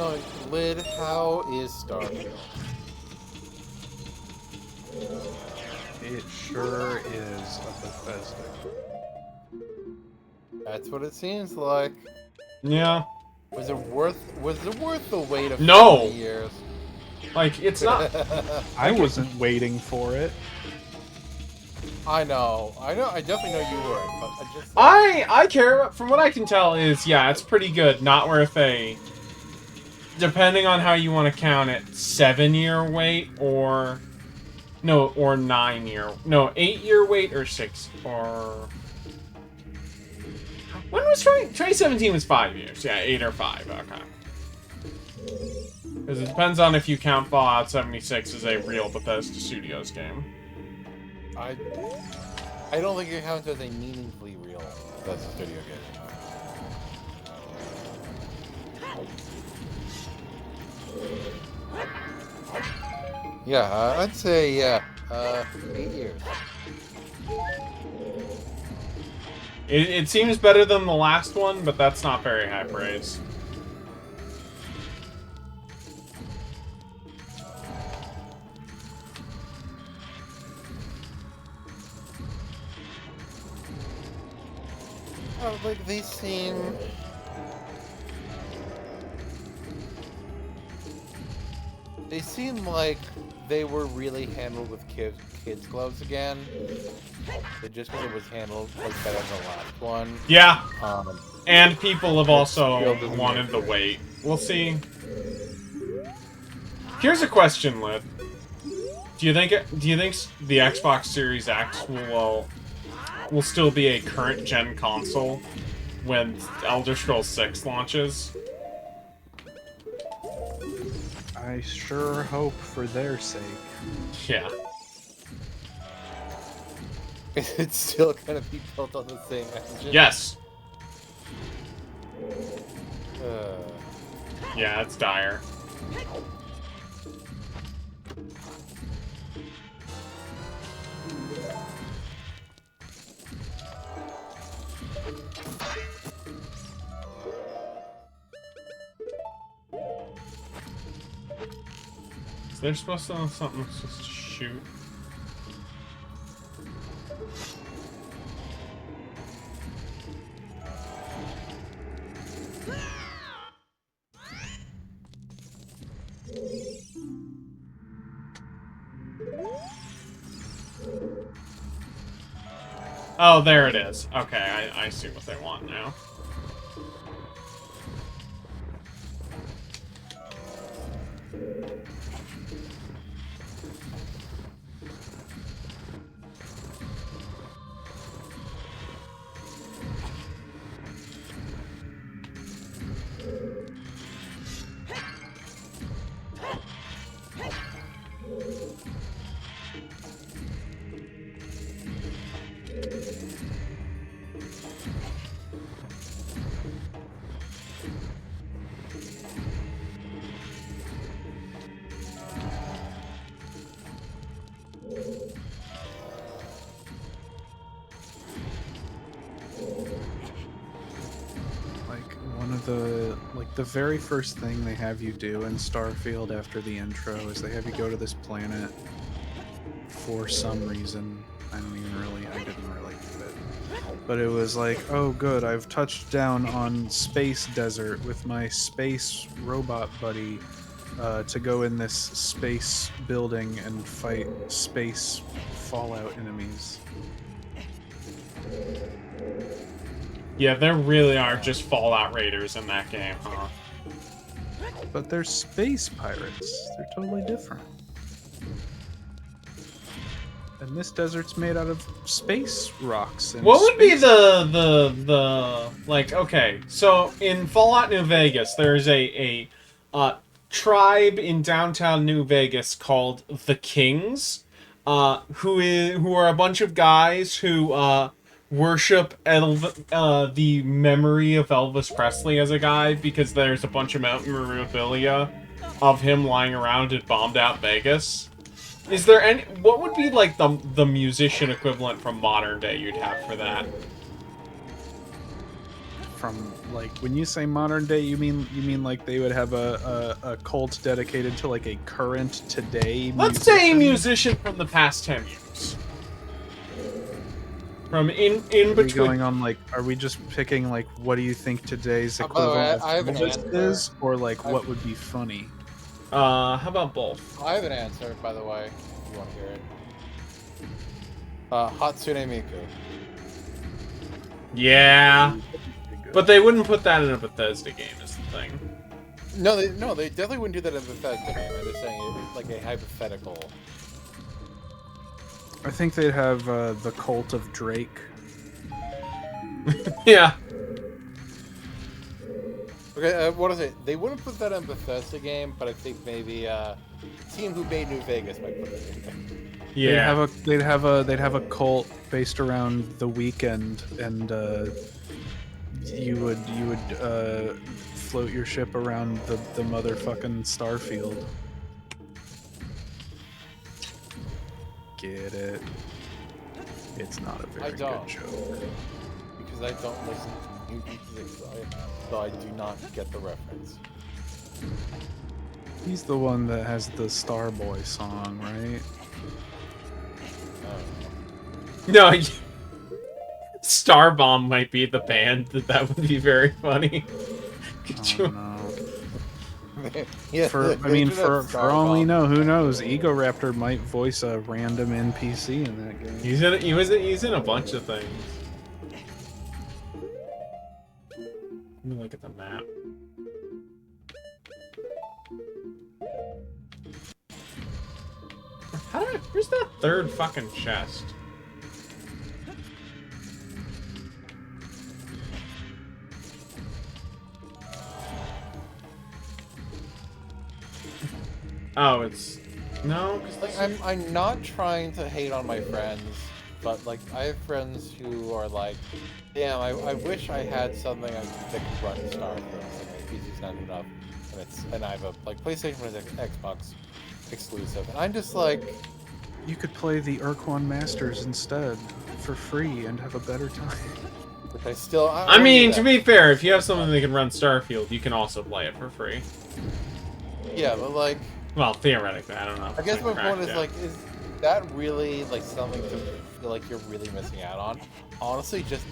No, Lid, how is Starfield? It sure is a Bethesda. That's what it seems like. Yeah. Was it worth the wait of No! 50 years? Like, it's not... I wasn't waiting for it. I know, I definitely know you were, but I just... I care, from what I can tell is, yeah, it's pretty good. Not worth a... Depending on how you want to count it, 7-year wait, or... No, or 9-year... No, 8-year wait, or 6, or... When was 2017 was 5 years. Yeah, 8 or 5, okay. Because it depends on if you count Fallout 76 as a real Bethesda Studios game. I don't think it counts as a meaningfully real Bethesda video game. Yeah, I'd say, yeah, 8 years. It seems better than the last one, but that's not very high praise. Oh, like, they seem... They seem like they were really handled with kids gloves again. But just because it was handled like better than the last one. Yeah, Um, and people have also Starfield wanted isn't the wait. We'll see. Here's a question, Lid. Do you think the Xbox Series X will still be a current gen console when Elder Scrolls 6 launches? I sure hope for their sake. Yeah. it's still gonna be built on the same engine. Yes. Uh, Yeah, it's dire. They're supposed to have something supposed to shoot. Oh, there it is. Okay, I see what they want now. The very first thing they have you do in Starfield after the intro is they have you go to this planet for some reason. I didn't really get it. But it was like, oh good, I've touched down on Space Desert with my space robot buddy to go in this space building and fight space Fallout enemies. Yeah, there really are just Fallout Raiders in that game, huh? But they're space pirates. They're totally different. And this desert's made out of space rocks. And what would be the like? Okay, so in Fallout New Vegas, there's a tribe in downtown New Vegas called the Kings, who are a bunch of guys who worship the memory of Elvis Presley as a guy because there's a bunch of memorabilia of him lying around in bombed out Vegas. Is there any? What would be like the musician equivalent from modern day you'd have for that? From like when you say modern day, you mean like they would have a cult dedicated to like a current today. Let's say a musician from the past 10 years. From in between. Are we going on like? Are we just picking like? What do you think today's equivalent I have an of this answer. is, or like what would be funny? How about both? I have an answer, by the way, if you want to hear it. Hatsune Miku. Yeah, but they wouldn't put that in a Bethesda game, is the thing. No, they definitely wouldn't do that in a Bethesda game. I'm just saying it's like a hypothetical. I think they'd have the cult of Drake. Yeah. Okay, what is it? They wouldn't put that in a Bethesda game, but I think maybe team who made New Vegas might put it in. Yeah. They'd have a cult based around The Weeknd, and you would float your ship around the motherfucking Starfield. Get it? It's not a very good joke. Because I don't listen to new music, so I do not get the reference. He's the one that has the Starboy song, right? No. Starbomb might be the band. That would be very funny. Could you? No. Yeah, For all we know, who knows? Ego Raptor might voice a random NPC in that game. He's in a bunch of things. Let me look at the map. Where's that third fucking chest? Oh, it's no. Like I'm not trying to hate on my friends, but like I have friends who are like, damn, I wish I had something that could run Starfield. Like my PC's not enough, and I have a like PlayStation and Xbox exclusive, and I'm just like, you could play the Urquan Masters instead for free and have a better time. But I still. I mean, to be fair, if you have something that can run Starfield, you can also play it for free. Yeah, but like. Well, theoretically, I don't know. I guess my point is like, that really like something to feel like you're really missing out on? Honestly, just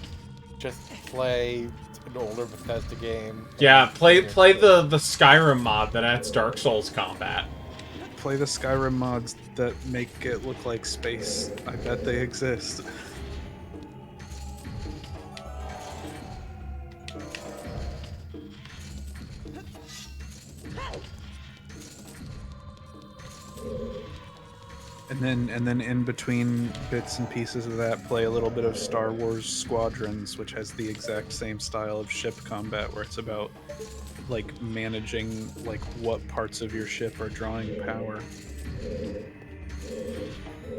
play an older Bethesda game. Yeah, and play you're the Skyrim mod that adds Dark Souls combat. Play the Skyrim mods that make it look like space. I bet they exist. And then in between bits and pieces of that, play a little bit of Star Wars Squadrons, which has the exact same style of ship combat, where it's about like managing like what parts of your ship are drawing power.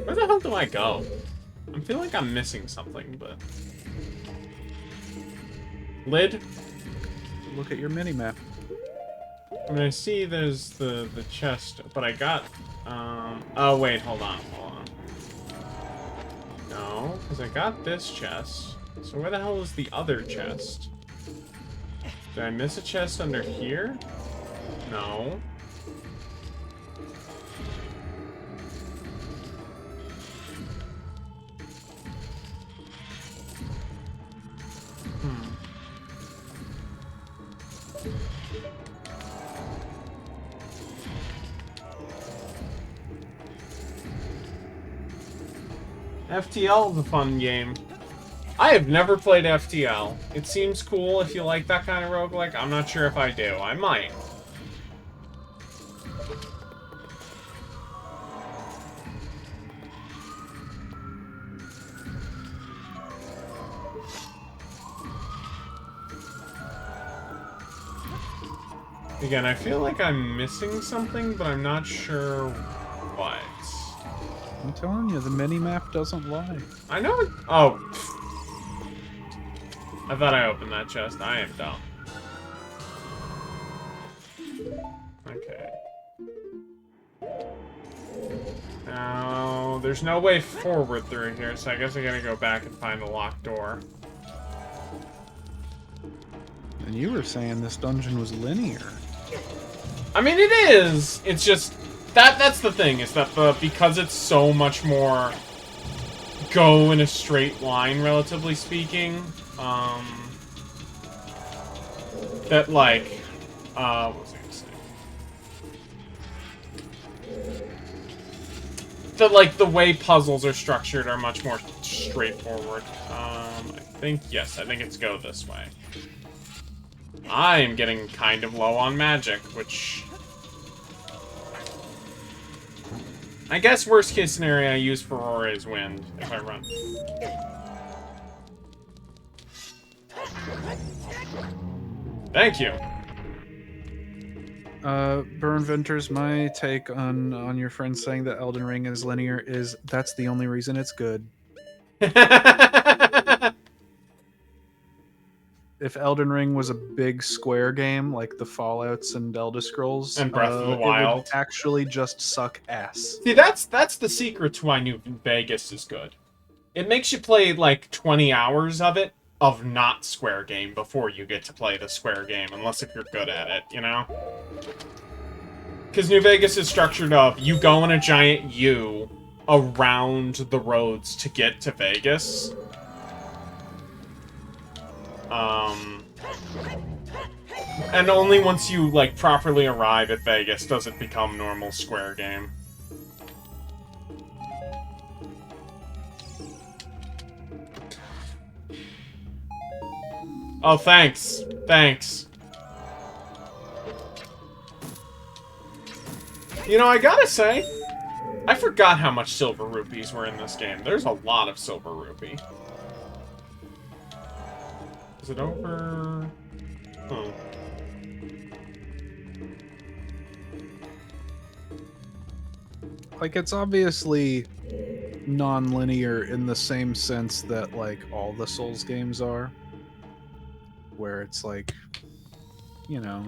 Where the hell do I go? I feel like I'm missing something, but... Lid? Look at your mini map. I mean, I see there's the chest, but I got... Oh, wait, hold on. No, because I got this chest. So where the hell is the other chest? Did I miss a chest under here? No. FTL is a fun game. I have never played FTL. It seems cool if you like that kind of roguelike. I'm not sure if I do. I might. Again, I feel like I'm missing something, but I'm not sure what. I'm telling you, the mini map doesn't lie. I know it. Oh. I thought I opened that chest. I am dumb. Okay. Now, there's no way forward through here, so I guess I gotta go back and find the locked door. And you were saying this dungeon was linear. I mean, it is. It's just that's the thing, is that because it's so much more go in a straight line, relatively speaking, that like what was I gonna say? That like the way puzzles are structured are much more straightforward. I think it's go this way. I am getting kind of low on magic, which... I guess worst case scenario I use Ferrore's Wind if I run. Thank you. Burn Venters, my take on your friend saying that Elden Ring is linear is that's the only reason it's good. If Elden Ring was a big square game like the Fallouts and Elder Scrolls, And Breath of the it Wild, would actually just suck ass. See, that's the secret to why New Vegas is good. It makes you play like 20 hours of it, of not square game, before you get to play the square game, unless if you're good at it, you know? Because New Vegas is structured up, you go in a giant U around the roads to get to Vegas. And only once you, like, properly arrive at Vegas does it become normal square game. Oh, thanks. Thanks. You know, I gotta say, I forgot how much silver rupees were in this game. There's a lot of silver rupee. Is it over? Oh. Like, it's obviously non-linear in the same sense that, like, all the Souls games are. Where it's like, you know,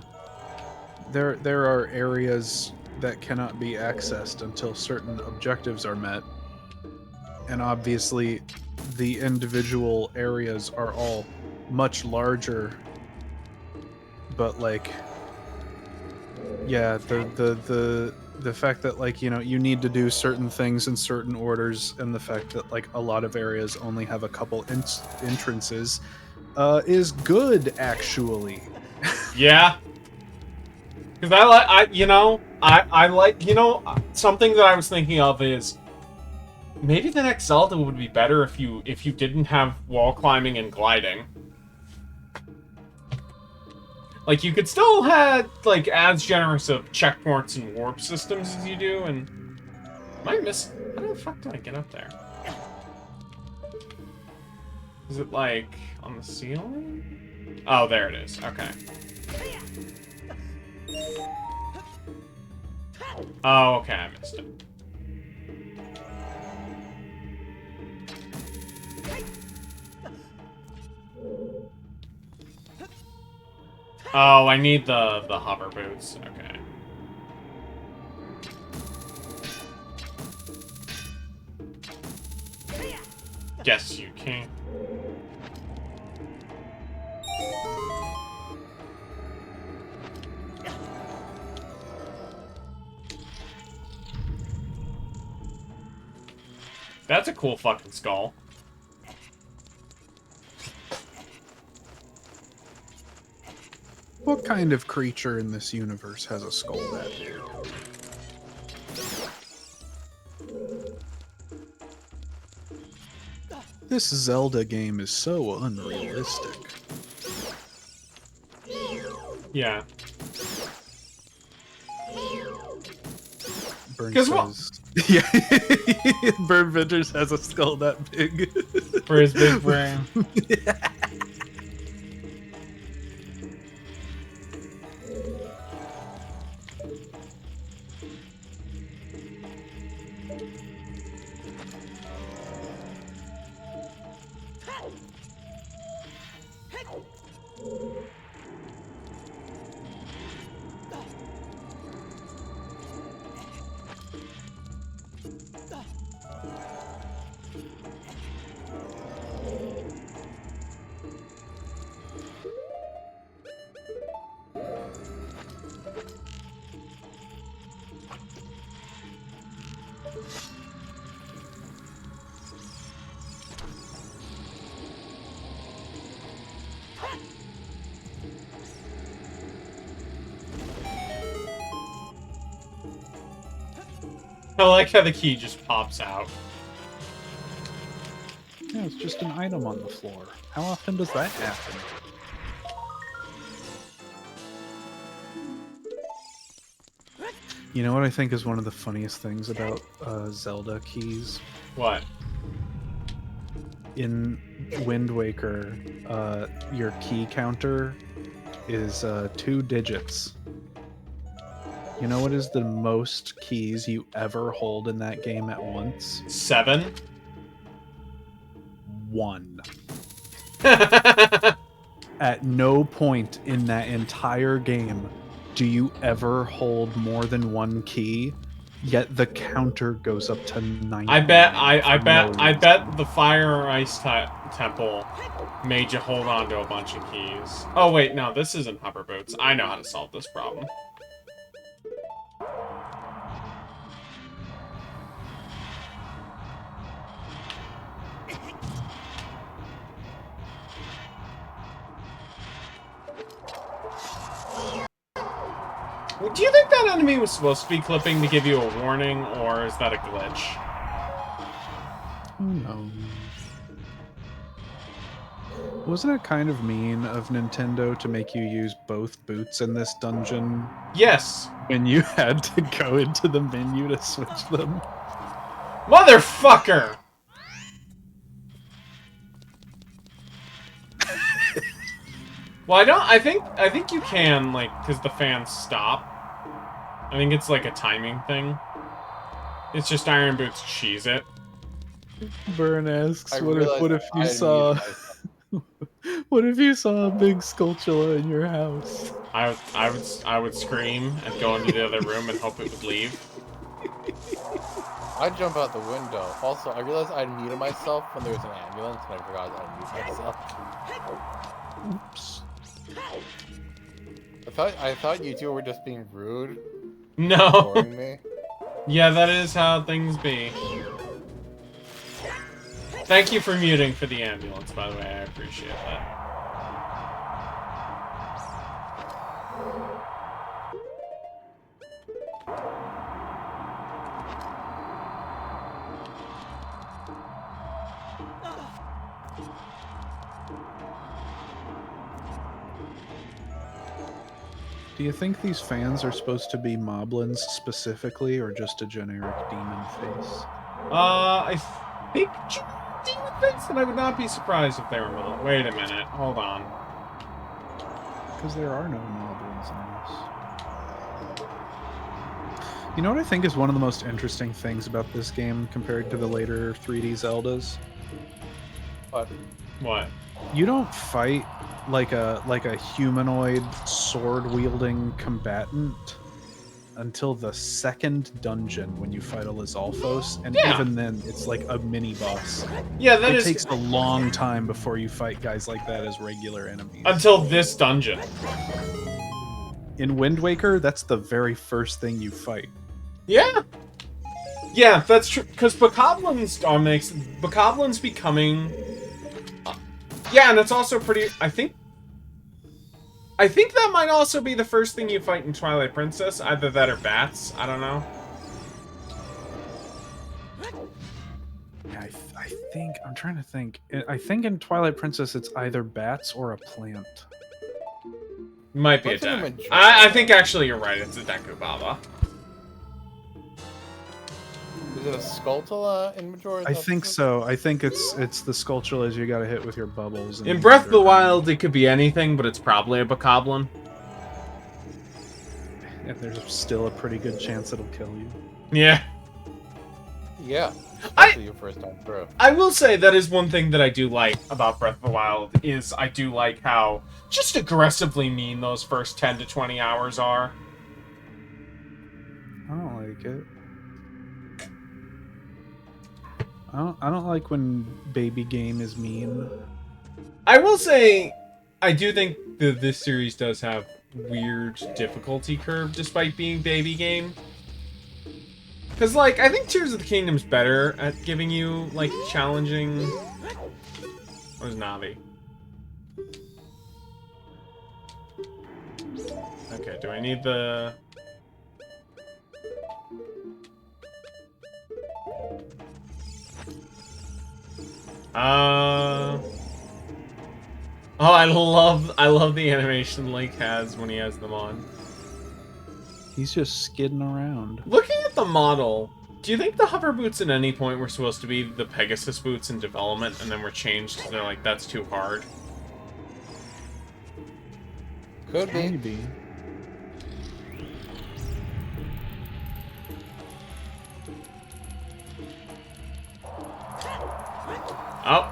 there are areas that cannot be accessed until certain objectives are met. And obviously, the individual areas are all much larger. But, like, yeah, the The fact that like you need to do certain things in certain orders, and the fact that like a lot of areas only have a couple entrances is good actually. Yeah. Because I like, something that I was thinking of is maybe the next Zelda would be better if you didn't have wall climbing and gliding. Like, you could still have, like, as generous of checkpoints and warp systems as you do, and... How the fuck do I get up there? Is it, like, on the ceiling? Oh, there it is. Okay. Oh, okay, I missed it. Oh, I need the hover boots. Okay. Guess you can. That's a cool fucking skull. What kind of creature in this universe has a skull that big? This Zelda game is so unrealistic. Yeah. Burn 'Cause what- says, yeah, Burn Ventures has a skull that big. For his big brain. I like how the key just pops out. Yeah, it's just an item on the floor. How often does that happen? You know what I think is one of the funniest things about Zelda keys? What? In Wind Waker, your key counter is 2 digits. You know what is the most keys you ever hold in that game at once? 7? 1. At no point in that entire game do you ever hold more than 1 key, yet the counter goes up to 9. I bet the Fire or Ice Temple made you hold on to a bunch of keys. Oh wait, no, this isn't hover boots. I know how to solve this problem. Do you think that enemy was supposed to be clipping to give you a warning, or is that a glitch? Who knows? Wasn't it kind of mean of Nintendo to make you use both boots in this dungeon Yes. when you had to go into the menu to switch them? Motherfucker! Well, I think you can, like, because the fans stop. I think it's like a timing thing. It's just Iron Boots cheese it. Burn asks, I what realized if you I saw muted myself. what if you saw a big Skulltula in your house? I would scream and go into the other room and hope it would leave. I'd jump out the window. Also, I realized I muted myself when there was an ambulance, and I forgot to unmute myself. Oops. I thought you two were just being rude, No. ignoring me. Yeah, that is how things be. Thank you for muting for the ambulance, by the way. I appreciate that. Do you think these fans are supposed to be moblins specifically, or just a generic demon face? I think Demon Face, and I would not be surprised if they were not. Wait a minute. Hold on. Because there are no moblins in this. You know what I think is one of the most interesting things about this game compared to the later 3D Zeldas? But What? You don't fight like a humanoid sword wielding combatant until the second dungeon when you fight a Lizalfos, and Yeah. even then it's like a mini boss. Yeah, that It is takes a long time before you fight guys like that as regular enemies. until this dungeon. In Wind Waker, that's the very first thing you fight. Yeah. Yeah, that's true. Because Bokoblin's becoming. Yeah, and it's also pretty. I think that might also be the first thing you fight in Twilight Princess. Either that or bats. I don't know. Yeah, I think I'm trying to think. I think in Twilight Princess it's either bats or a plant. Might be What's a an deck. image? I think actually you're right. It's a Deku Baba. Is it a Skulltula in Majora? I think so. I think it's the Skulltulas you gotta hit with your bubbles. And In Breath of the Wild, it could be anything, but it's probably a Bokoblin. and there's still a pretty good chance it'll kill you. Yeah. Yeah. Especially your first time through. I will say that is one thing that I do like about Breath of the Wild is I do like how just aggressively mean those first 10 to 20 hours are. I don't like it. I don't like when baby game is mean. I will say I do think that this series does have weird difficulty curve despite being baby game. Because, like, I think Tears of the Kingdom's better at giving you, like, challenging... Where's Navi? Okay, do I need the... Oh, I love the animation Link has when he has them on. He's just skidding around. Looking at the model, do you think the hover boots at any point were supposed to be the Pegasus boots in development and then were changed because they're like, that's too hard? Could be. Maybe. Oh.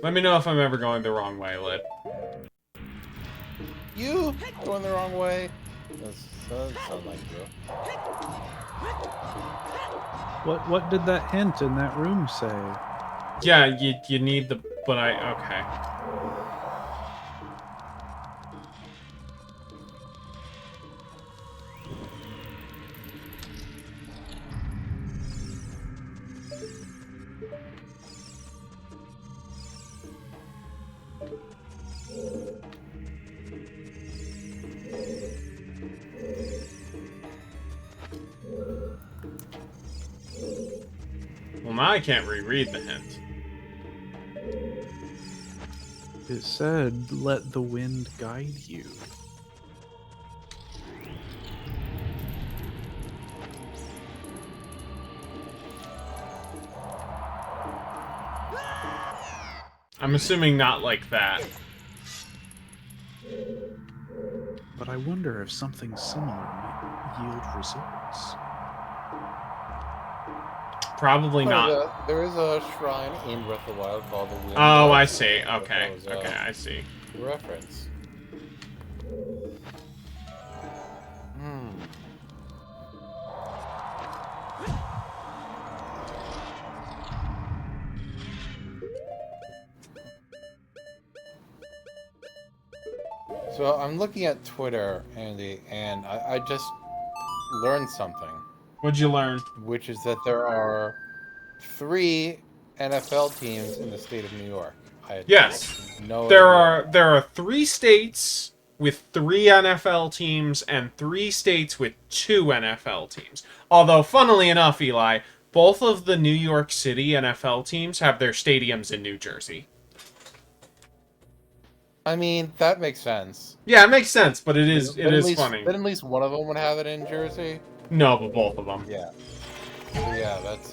Let me know if I'm ever going the wrong way, Lid. You going the wrong way? Doesn't sound like you. What did that hint in that room say? Yeah, you need the... But okay. Well, now I can't reread the hint. It said, "Let the wind guide you." I'm assuming not like that. But I wonder if something similar might yield results. Probably not. There is a shrine in Breath of the Wild called the Wind. Oh, I Guide. see. That Okay. was, Okay, I see. Reference. Hmm. So I'm looking at Twitter, Andy, and I just learned something, What'd you learn? which is that there are 3 NFL teams in the state of New York. I had Yes. no There idea. are 3 states with 3 NFL teams and 3 states with 2 NFL teams. Although, funnily enough, Eli, both of the New York City NFL teams have their stadiums in New Jersey. I mean, that makes sense. Yeah, it makes sense, but it is funny. Then at least one of them would have it in Jersey. No, but both of them. Yeah. So yeah, that's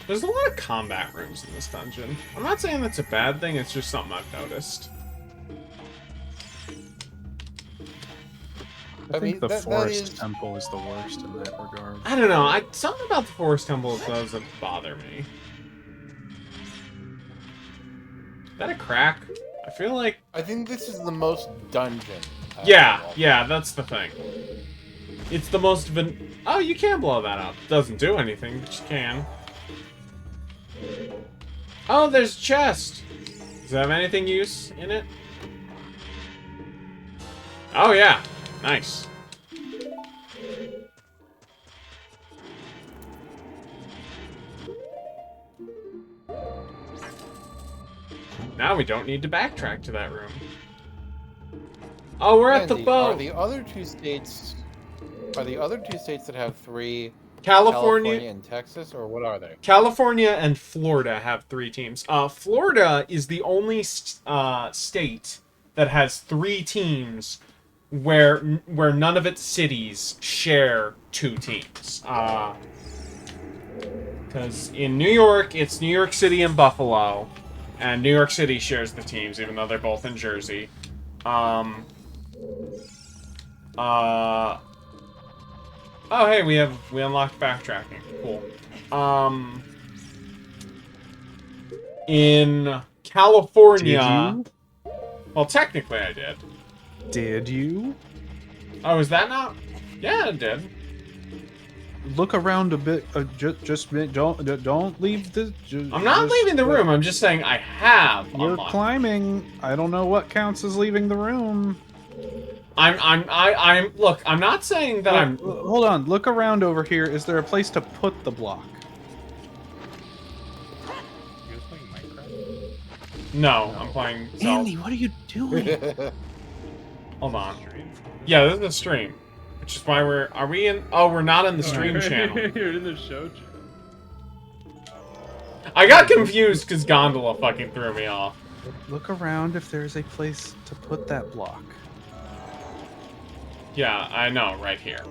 There's a lot of combat rooms in this dungeon. I'm not saying that's a bad thing, it's just something I've noticed. I think mean, the that forest is- temple is the worst in that regard. I don't know, something about the forest temple doesn't bother me. Is that a crack? I feel like... I think this is the most dungeon. Yeah, that's the thing. It's the most Oh, you can blow that up. Doesn't do anything, but you can. Oh, there's a chest. Does it have anything use in it? Oh, yeah. Nice. Now we don't need to backtrack to that room. Oh, we're at the Andy, boat. Are the other 2 states that have 3 California and Texas, or what are they? California and Florida have 3 teams. Florida is the only state that has 3 teams where none of its cities share 2 teams. Because in New York, it's New York City and Buffalo, and New York City shares the teams, even though they're both in Jersey. Oh, hey, we unlocked backtracking. Cool. In California... Did Well, technically I did. Did you? Oh, is that not... Yeah, it did. Look around a bit. Don't leave the. I'm not leaving the room, I'm just saying I have You're unlocked. climbing. I don't know what counts as leaving the room. Look, I'm not saying that I'm... Hold on. Look around over here. Is there a place to put the block? You guys playing Minecraft? No, I'm playing Zelda. Andy, what are you doing? Hold on. Yeah, this is a stream. Which is why are we in... Oh, we're not in the stream channel. You're in the show channel. I got confused because Gondola fucking threw me off. Look around if there's a place to put that block. Yeah, I know, right here.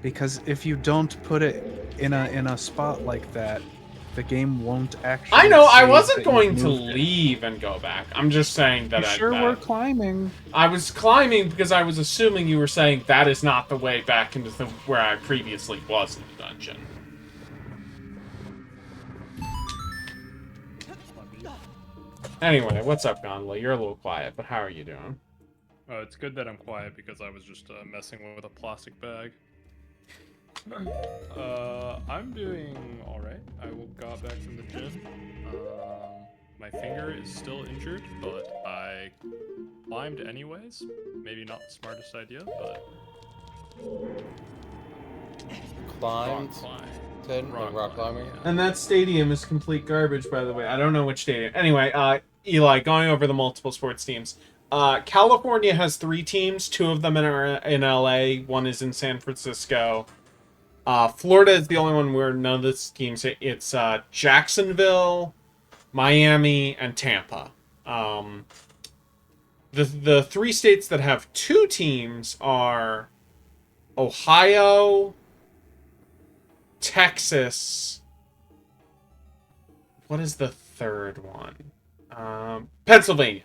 Because if you don't put it in a spot like that, the game won't actually. I know, I save wasn't that going you've to moved it. leave and go back. I'm just saying that You sure that were climbing. I was climbing because I was assuming you were saying that is not the way back into where I previously was in the dungeon. Anyway, what's up, Gondola? You're a little quiet, but how are you doing? It's good that I'm quiet because I was just messing with a plastic bag. I'm doing alright. I got back from the gym. My finger is still injured, but I climbed anyways. Maybe not the smartest idea, but... Climbed. Climb. Said, Rock like rock climbing, climbing. yeah. And that stadium is complete garbage, by the way. I don't know which stadium. Anyway, Eli, going over the multiple sports teams. California has 3 teams. 2 of them are in LA. 1 is in San Francisco. Florida is the only one where none of the teams. It's Jacksonville, Miami, and Tampa. The 3 states that have 2 teams are Ohio, Texas. What is the third one? Pennsylvania.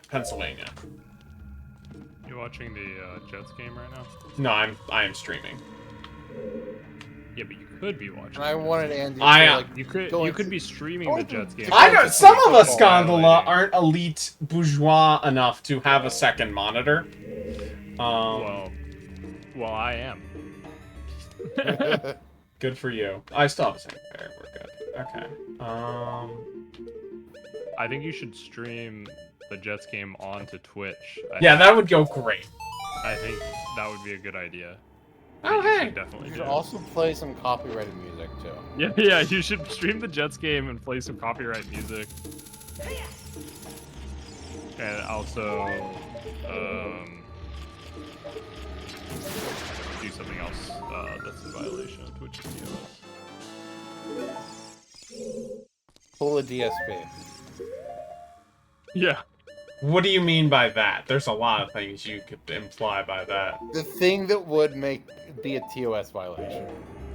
You watching the Jets game right now? No, I am streaming. Yeah, but you could be watching. And I wanted Andy to I, like You could Going be streaming going the to- Jets game. I don't. Some of us, Football Gondola, highlighting. aren't elite bourgeois enough to have a second monitor. Well, I am. Good for you. I still have the same pair. We're good. Okay. I think you should stream the Jets game onto Twitch. Yeah, that would go great. I think that would be a good idea. Oh, You hey. should definitely You do. should also play some copyrighted music too. Yeah, you should stream the Jets game and play some copyright music. And also, do something else that's in violation of Twitch TOS. Pull a DSP. Yeah. What do you mean by that? There's a lot of things you could imply by that. The thing that would be a TOS violation.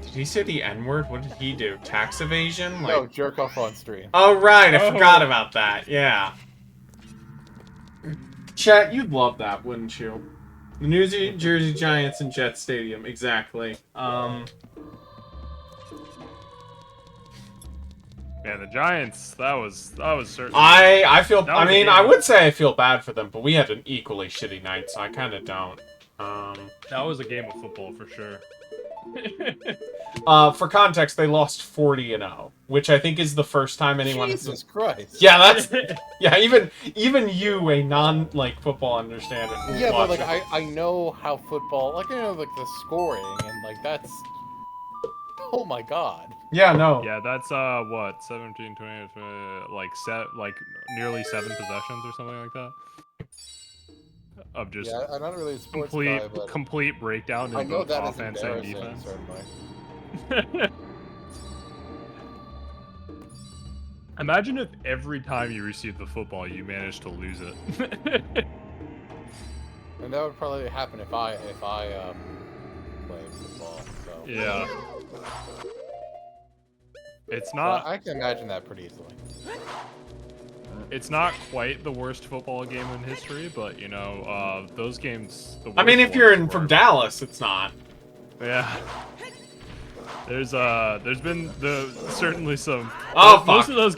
Did he say the N-word? What did he do? Tax evasion? No, jerk off on stream. Oh, right. I Oh. forgot about that. Yeah. Chat, you'd love that, wouldn't you? The New Jersey Giants and Jets Stadium. Exactly. Man, the Giants, that was certainly... I feel... That I was a mean, game. I would say I feel bad for them, but we had an equally shitty night, so I kind of don't. That was a game of football for sure. For context, they lost 40-0, which I think is the first time anyone has... Jesus Christ. Yeah, that's... Yeah, even you, a football understander. who Yeah, but watched like it. I know how football, like I know like the scoring and like that's. Oh my god. Yeah, no. Yeah, that's what 17, 20, nearly 7 possessions or something like that. Of just Yeah, I'm not really a sports complete guy, but complete breakdown I in know both that is offense and embarrassing, defense. certainly. Imagine if every time you received the football, you managed to lose it. And that would probably happen if I played football. So Yeah. It's So not. I can imagine that pretty easily. It's not quite the worst football game in history, but you know, those games. The I mean, worst if you're ones from were- Dallas, it's not. Yeah. There's been certainly some. Oh, most fuck. of those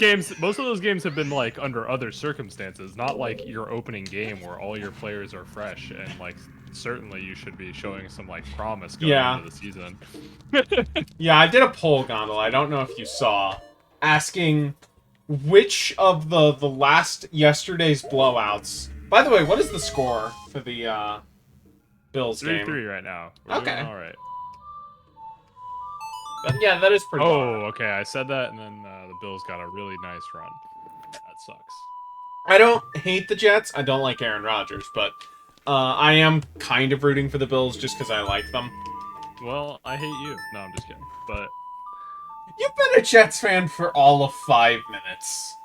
games have been like under other circumstances, not like your opening game where all your players are fresh and like certainly you should be showing some like promise going Yeah. into the season. Yeah, I did a poll, Gondola. I don't know if you saw, asking which of the yesterday's blowouts. By the way, what is the score for the Bills game? 3-3 right now. We're Okay. doing all right. Yeah, that is pretty. Oh, okay. I said that, and then the Bills got a really nice run. That sucks. I don't hate the Jets. I don't like Aaron Rodgers, but I am kind of rooting for the Bills just because I like them. Well, I hate you. No, I'm just kidding. But You've been a Jets fan for all of 5 minutes.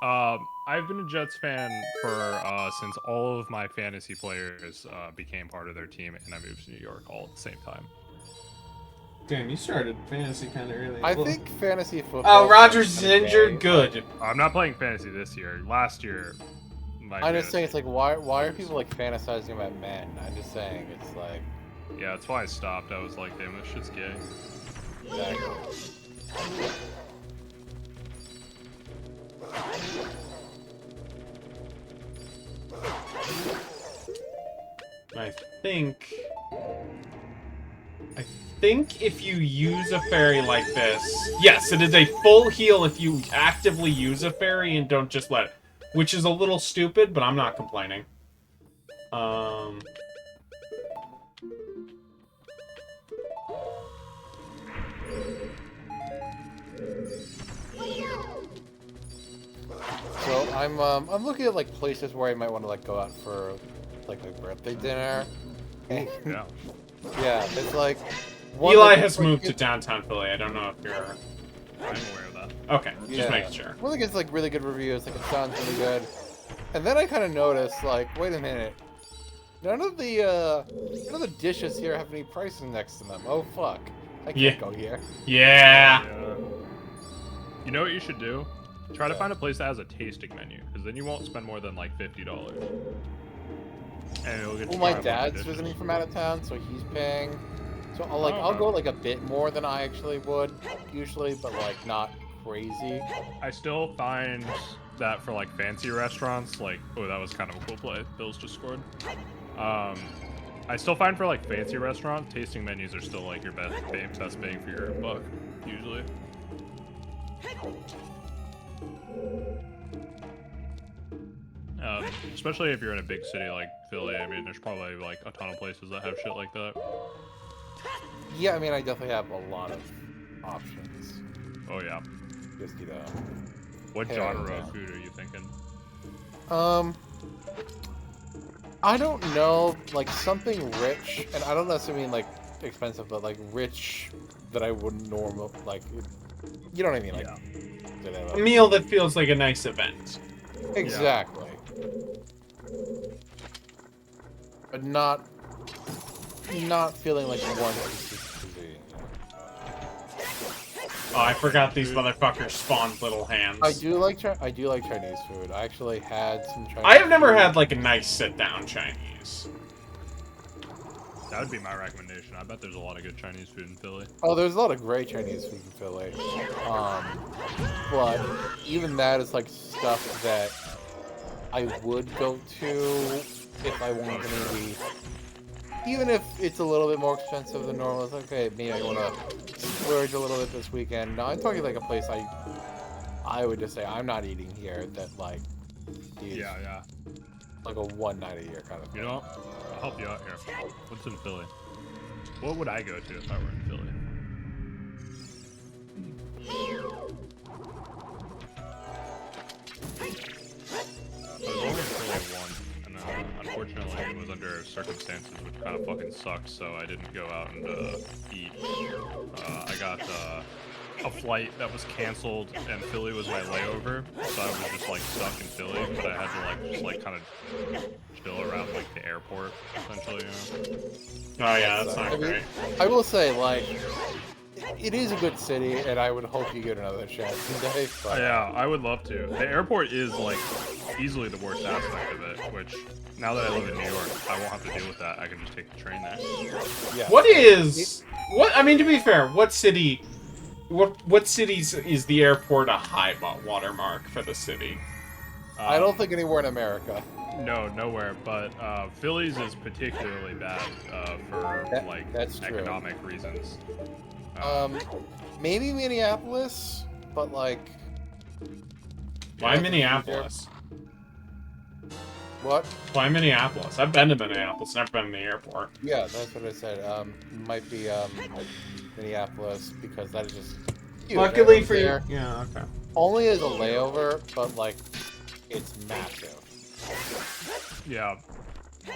I've been a Jets fan for since all of my fantasy players became part of their team, and I moved to New York all at the same time. Damn, you started fantasy kind of early. I think fantasy football. Oh, Rodgers is kinda gay. injured. Good. I'm not playing fantasy this year. Last year, I'm just saying, it's like, why are people like fantasizing about men? I'm just saying, it's like, Yeah, that's why I stopped. I was like, damn, this shit's gay. exactly. I think if you use a fairy like this, yes, it is a full heal if you actively use a fairy and don't just let it, which is a little stupid, but I'm not complaining. So I'm looking at like places where I might want to like go out for like my birthday dinner. And, Yeah. yeah, it's like one Eli like, has like, moved to it's- downtown Philly. I don't know if you're... I'm aware of that. Okay, just Yeah. making sure. One that gets like really good reviews, like it sounds really good. And then I kind of noticed, like, wait a minute, none of the dishes here have any pricing next to them. Oh fuck, I can't Yeah. go here. Yeah. You know what you should do? Try to find a place that has a tasting menu, because then you won't spend more than like $50. And it'll get Well, to my try one dad's dishes. visiting from out of town, so he's paying. So I'll Oh, I'll okay. go like a bit more than I actually would usually, but like not crazy. I still find that for like fancy restaurants, like, oh, that was kind of a cool play. Bills just scored. I still find for like fancy restaurants, tasting menus are still like your best bang for your buck, usually. Especially if you're in a big city like Philly. I mean, there's probably like a ton of places that have shit like that. Yeah, I mean, I definitely have a lot of options. Oh yeah. Just, you know. What Hell genre yeah. of food are you thinking? I don't know, like something rich, and I don't necessarily mean like expensive, but like rich that I wouldn't normally like. You know what I mean? Like, A meal that feels like a nice event. exactly. But not feeling like one piece of cuisine. Oh, I forgot these motherfuckers spawned little hands. I do like Chinese food. I actually had some Chinese. I have never food. had like a nice sit-down Chinese. That would be my recommendation. I bet there's a lot of good Chinese food in Philly. Oh, there's a lot of great Chinese food in Philly. But even that is like stuff that I would go to if I wanted to maybe. Even if it's a little bit more expensive than normal, it's okay. Maybe I want to splurge a little bit this weekend. No, I'm talking like a place I would just say I'm not eating here. That like, is Yeah. like a one night a year kind of thing. You know, I'll help you out here. What's in Philly? What would I go to if I were in Philly? I was only in Philly once, and unfortunately it was under circumstances which kind of fucking sucked, so I didn't go out and eat. I got a flight that was canceled, and Philly was my layover, so I was just like stuck in Philly, but I had to like just like kind of chill around like the airport, essentially, you know? Oh yeah, that's not great. I will say, like, it is a good city, and I would hope you get another chance someday. But Yeah, I would love to. The airport is like easily the worst aspect of it, which now that I live in New York, I won't have to deal with that. I can just take the train there. yeah. What I mean, to be fair, what cities is the airport a high watermark for the city? I don't think anywhere in America. No, nowhere. But Philly's is particularly bad for That's true. economic reasons. Maybe Minneapolis, but like. Why Minneapolis? What? Why Minneapolis? I've been to Minneapolis, never been to the airport. Yeah, that's what I said. Might be Minneapolis because that is just. huge. Luckily for you. There. Yeah, okay. Only as a layover, but like, it's massive. Yeah.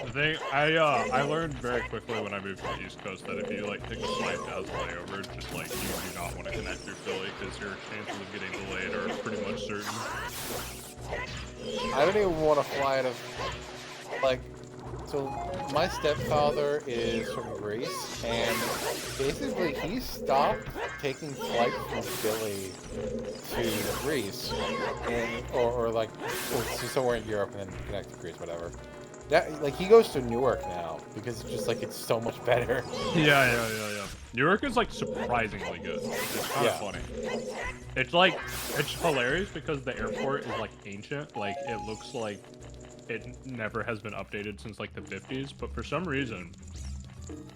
The thing I learned very quickly when I moved to the East Coast that if you like take a flight as a layover, just like you do not want to connect through Philly because your chances of getting delayed are pretty much certain. I don't even want to fly out of, like, so my stepfather is from Greece, and basically he stopped taking flights from Philly to Greece, and or like, or to somewhere in Europe and then connect to Greece, whatever. That, like, he goes to Newark now, because it's just, like, it's so much better. Yeah. New York is like surprisingly good. It's kind of funny. It's like, it's hilarious because the airport is like ancient. Like, it looks like it never has been updated since like the 50s, but for some reason,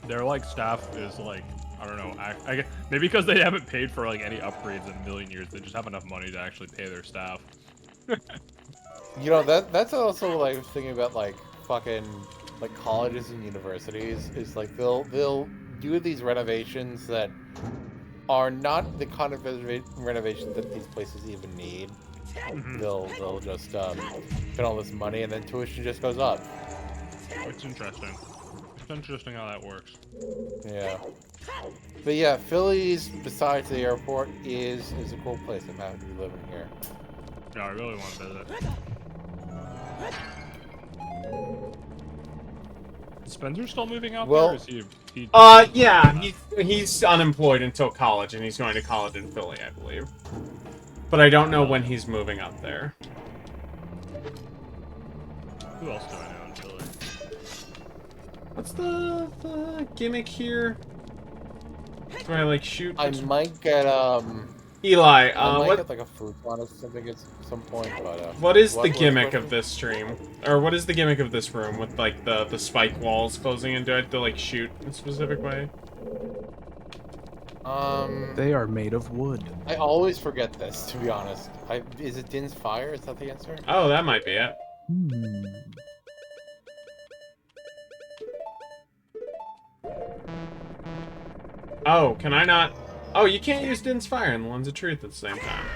their like staff is like, I don't know, I maybe because they haven't paid for like any upgrades in a million years, they just have enough money to actually pay their staff. You know, that's also, like, thinking about, like, fucking, like, colleges and universities, is, like, they'll do these renovations that are not the kind of renovations that these places even need. They'll just spend all this money and then tuition just goes up. It's interesting. It's interesting how that works. Yeah. But yeah, Philly's, besides the airport, is a cool place. I'm happy to be living here. Yeah, I really want to visit. Is Spencer still moving out there? Or is he Yeah, he's unemployed until college, and he's going to college in Philly, I believe. But I don't know when he's moving up there. Who else do I know in Philly? What's the gimmick here? Do I like shoot? I might get Eli, I might what get like a fruit one or something at some point, but what is the what was gimmick question? of this stream? Or what is the gimmick of this room with like the spike walls closing in? Do I have to like shoot a specific way? They are made of wood. I always forget this, to be honest. Is it Din's Fire? Is that the answer? Oh, that might be it. Hmm. Oh, can I not? Oh, you can't use Din's Fire and the Lens of Truth at the same time.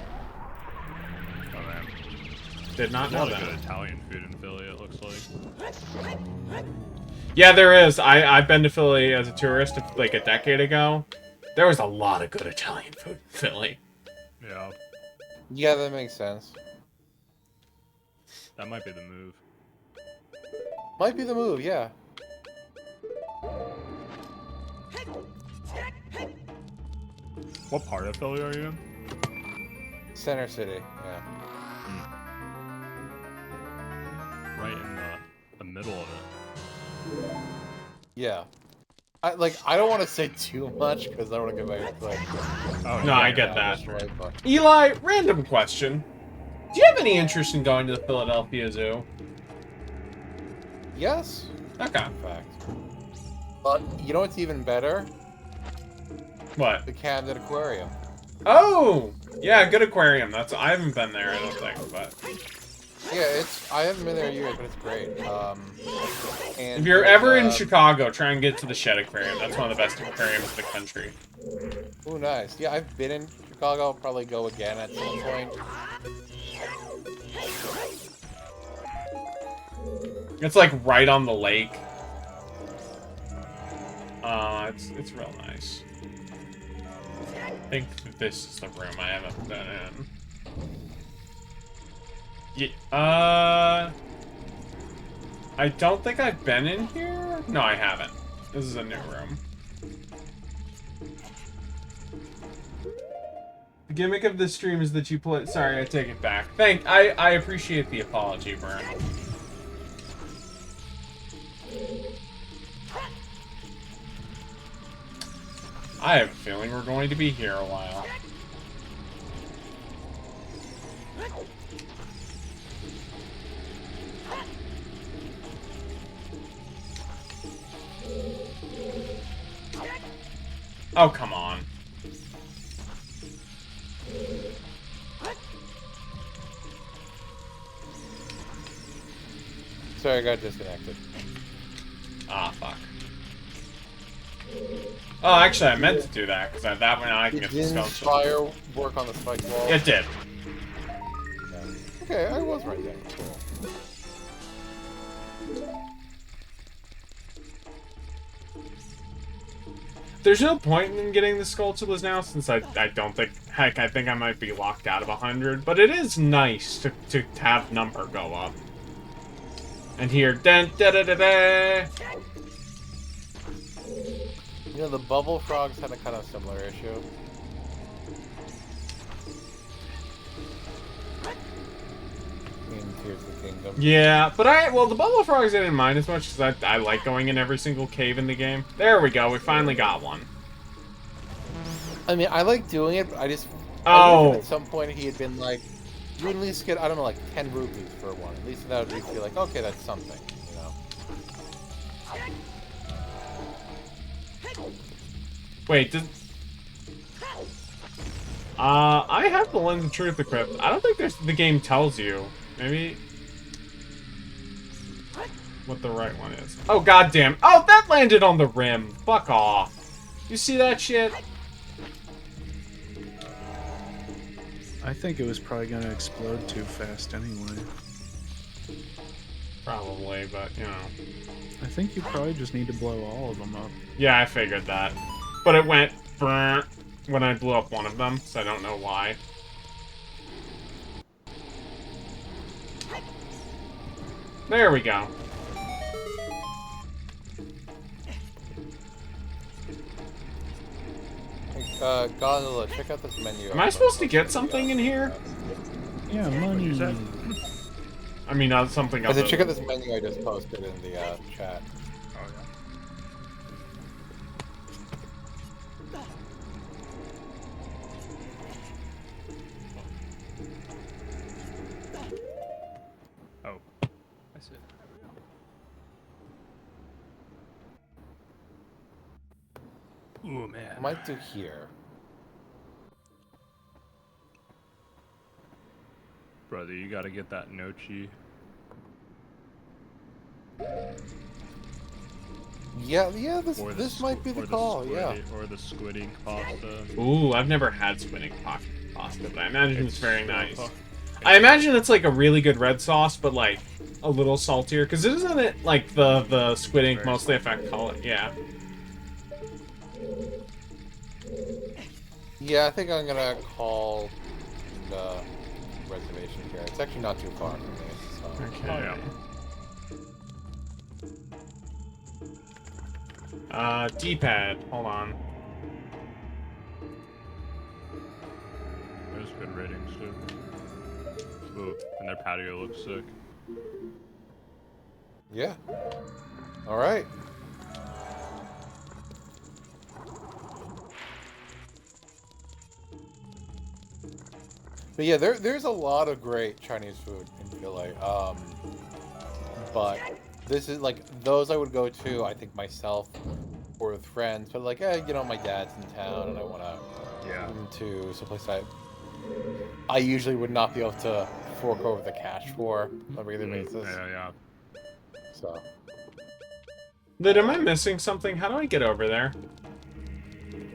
Oh man. Did not There's a know lot of that. good Italian food in Philly, it looks like. Yeah, there is. I've been to Philly as a tourist like a decade ago. There was a lot of good Italian food in Philly. Yeah, Yeah, that makes sense. that might be the move. Might be the move, yeah. What part of Philly are you in? Center City, yeah. Right in the middle of it. Yeah. I don't want to say too much because I don't want to get my Oh, No, I get that. destroyed, but Eli, random question. Do you have any interest in going to the Philadelphia Zoo? yes, Okay. in fact. But you know what's even better? What? The Camden Aquarium. Oh! Yeah, good aquarium. I haven't been there, I don't think, but... Yeah, I haven't been there in years, but it's great. And If you're there's, ever in Chicago, try and get to the Shed Aquarium. That's one of the best aquariums in the country. Ooh, nice. Yeah, I've been in Chicago. I'll probably go again at some point. It's like right on the lake. It's real nice. I think this is the room I haven't been in. Yeah, I don't think I've been in here. No, I haven't. This is a new room. The gimmick of this stream is that you play. Sorry, I take it back. I appreciate the apology, Burn. I have a feeling we're going to be here a while. Oh, come on. Sorry, I got disconnected. Ah, fuck. Oh, actually, I meant to do that, because that way I can Did get the Din's skull. Fire work on the spike wall? It did. Okay, I was right there. Cool. There's no point in getting the Skulltulas now, since I don't think... Heck, I think I might be locked out of 100, but it is nice to have number go up. And here, dun, da da da da. You know, the Bubble Frogs had a kind of similar issue. In Tears of the Kingdom. Yeah, but well, the Bubble Frogs I didn't mind as much, because I like going in every single cave in the game. There we go, we finally got one. I mean, I like doing it, but I just... Oh. I wish at some point he had been like, you would at least get, I don't know, like 10 rupees for one. At least that would be like, okay, that's something, you know? Wait, did... I have the Lens of Truth equipped. I don't think the game tells you. Maybe... what the right one is. Oh, goddamn. Oh, that landed on the rim. Fuck off. You see that shit? I think it was probably going to explode too fast anyway. Probably, but, you know. I think you probably just need to blow all of them up. Yeah, I figured that. But it went brrr when I blew up one of them, so I don't know why. There we go. Gondola, check out this menu. Am I supposed to get something in here? Yeah, money. I mean, something I else. said, check out this menu I just posted in the chat. Oh yeah. that's it. Ooh, man. I might do here. Brother, you gotta get that nochi. Yeah. Or This might be the or call. squid, Yeah. Or the squid ink pasta. Ooh, I've never had squid ink pasta, but I imagine it's very so nice. fu- I imagine it's like a really good red sauce, but like a little saltier. Because isn't it like the squid ink Very mostly salty. affect color? Yeah. Yeah, I think I'm gonna call the reservation here. It's actually not too far from me. So. Okay. Oh, yeah. D-pad. Hold on. There's good ratings too. Ooh, and their patio looks sick. Yeah. All right. But yeah, there's a lot of great Chinese food in Philly. But this is like those I would go to. I think myself or with friends. But like, my dad's in town, and I want to Yeah. into someplace I usually would not be able to fork over the cash for on a regular basis. Yeah. So Lid, am I missing something? How do I get over there?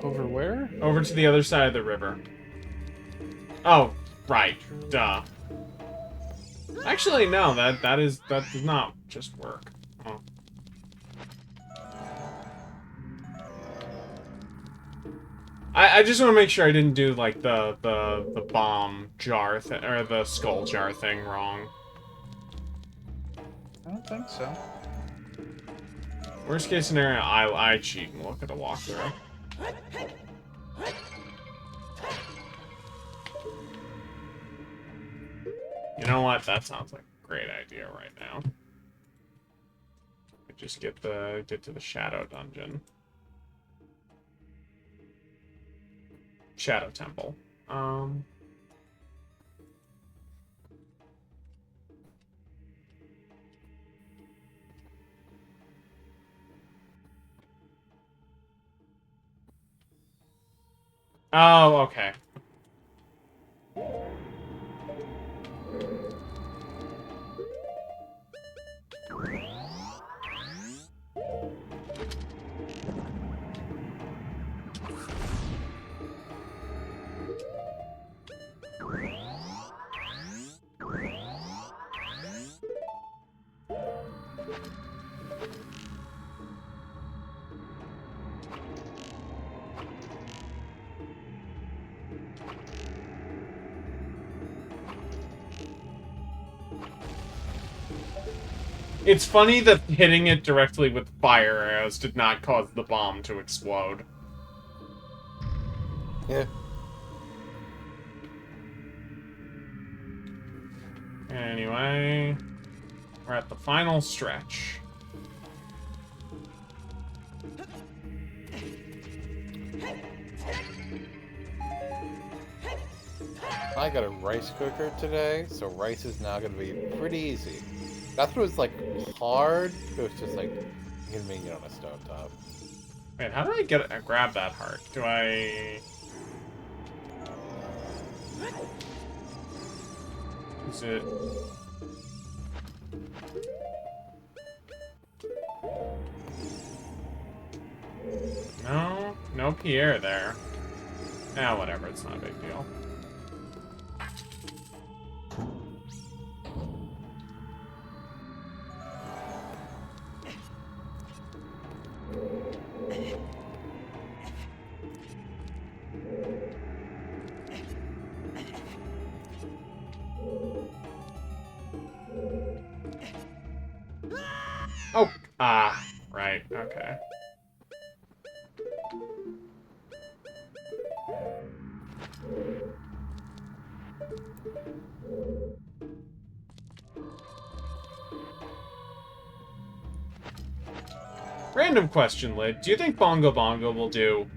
Over where? Over to the other side of the river. Oh, right. Duh. Actually, no. That does not just work. Oh. I just want to make sure I didn't do like the bomb jar or the skull jar thing wrong. I don't think so. Worst case scenario, I cheat and look at a walkthrough. You know what? That sounds like a great idea right now. Just get to the Shadow Dungeon. Shadow Temple. Oh, okay. It's funny that hitting it directly with fire arrows did not cause the bomb to explode. yeah. Anyway, we're at the final stretch. I got a rice cooker today, so rice is now gonna be pretty easy. That's what was like hard. It was just like convenient on a stovetop. Wait, how do I grab that heart? Do I... Is it... No Pierre there. Ah, whatever, it's not a big deal. Oh, right, okay. Random question, Lid. Do you think Bongo Bongo will do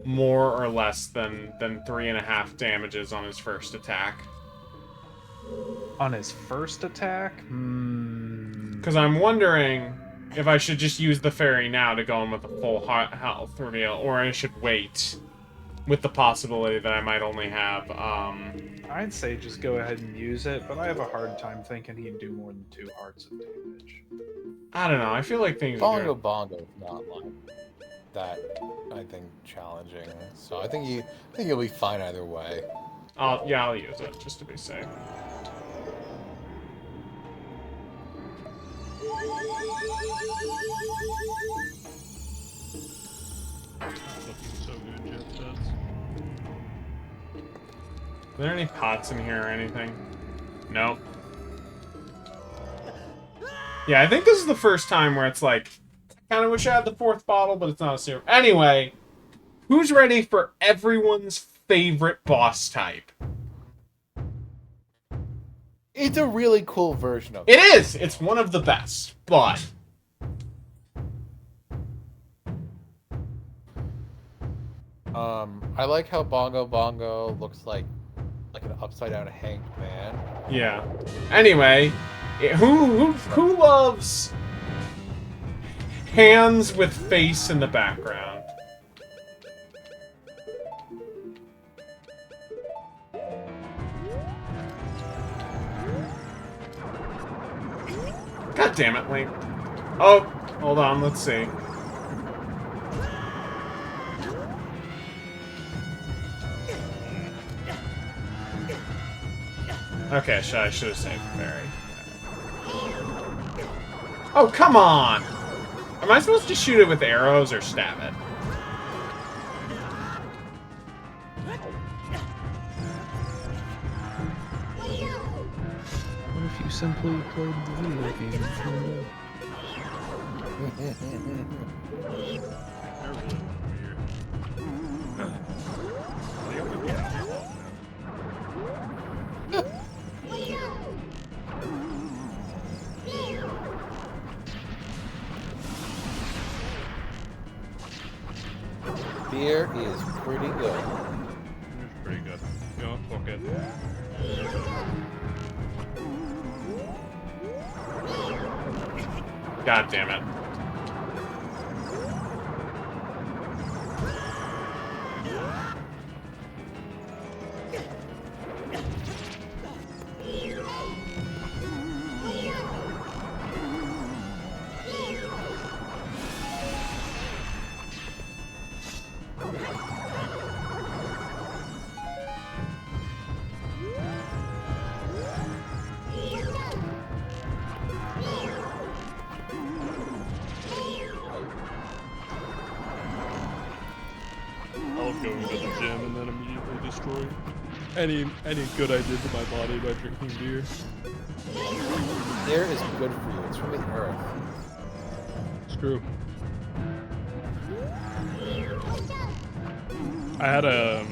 more or less than 3.5 damages on his first attack? On his first attack? Because I'm wondering if I should just use the fairy now to go in with a full health reveal, or I should wait with the possibility that I might only have, I'd say just go ahead and use it, but I have a hard time thinking he'd do more than 2 hearts of damage. I don't know, I feel like things are Bongo good. Bongo is not like that. I think challenging. So I think you'll be fine either way. I'll use it, just to be safe. Looking so good, Jet Sets. Are there any pots in here or anything? Nope. Yeah, I think this is the first time where it's like, I kind of wish I had the 4th bottle, but it's not a serum. Anyway, who's ready for everyone's favorite boss type? It's a really cool version of It is! It's one of the best, but... I like how Bongo Bongo looks like an upside down hanged man. Yeah. Anyway, who loves hands with face in the background? God damn it, Link. Oh, hold on, let's see. Okay, I should have saved the fairy. Oh, come on! Am I supposed to shoot it with arrows or stab it? What if you simply played the video game? Beer is pretty good. It's pretty good. You know, okay. God damn it. I love going to the gym and then immediately destroy any good I did to my body by drinking beer. Beer is good for you. It's from the earth. It's true. I had a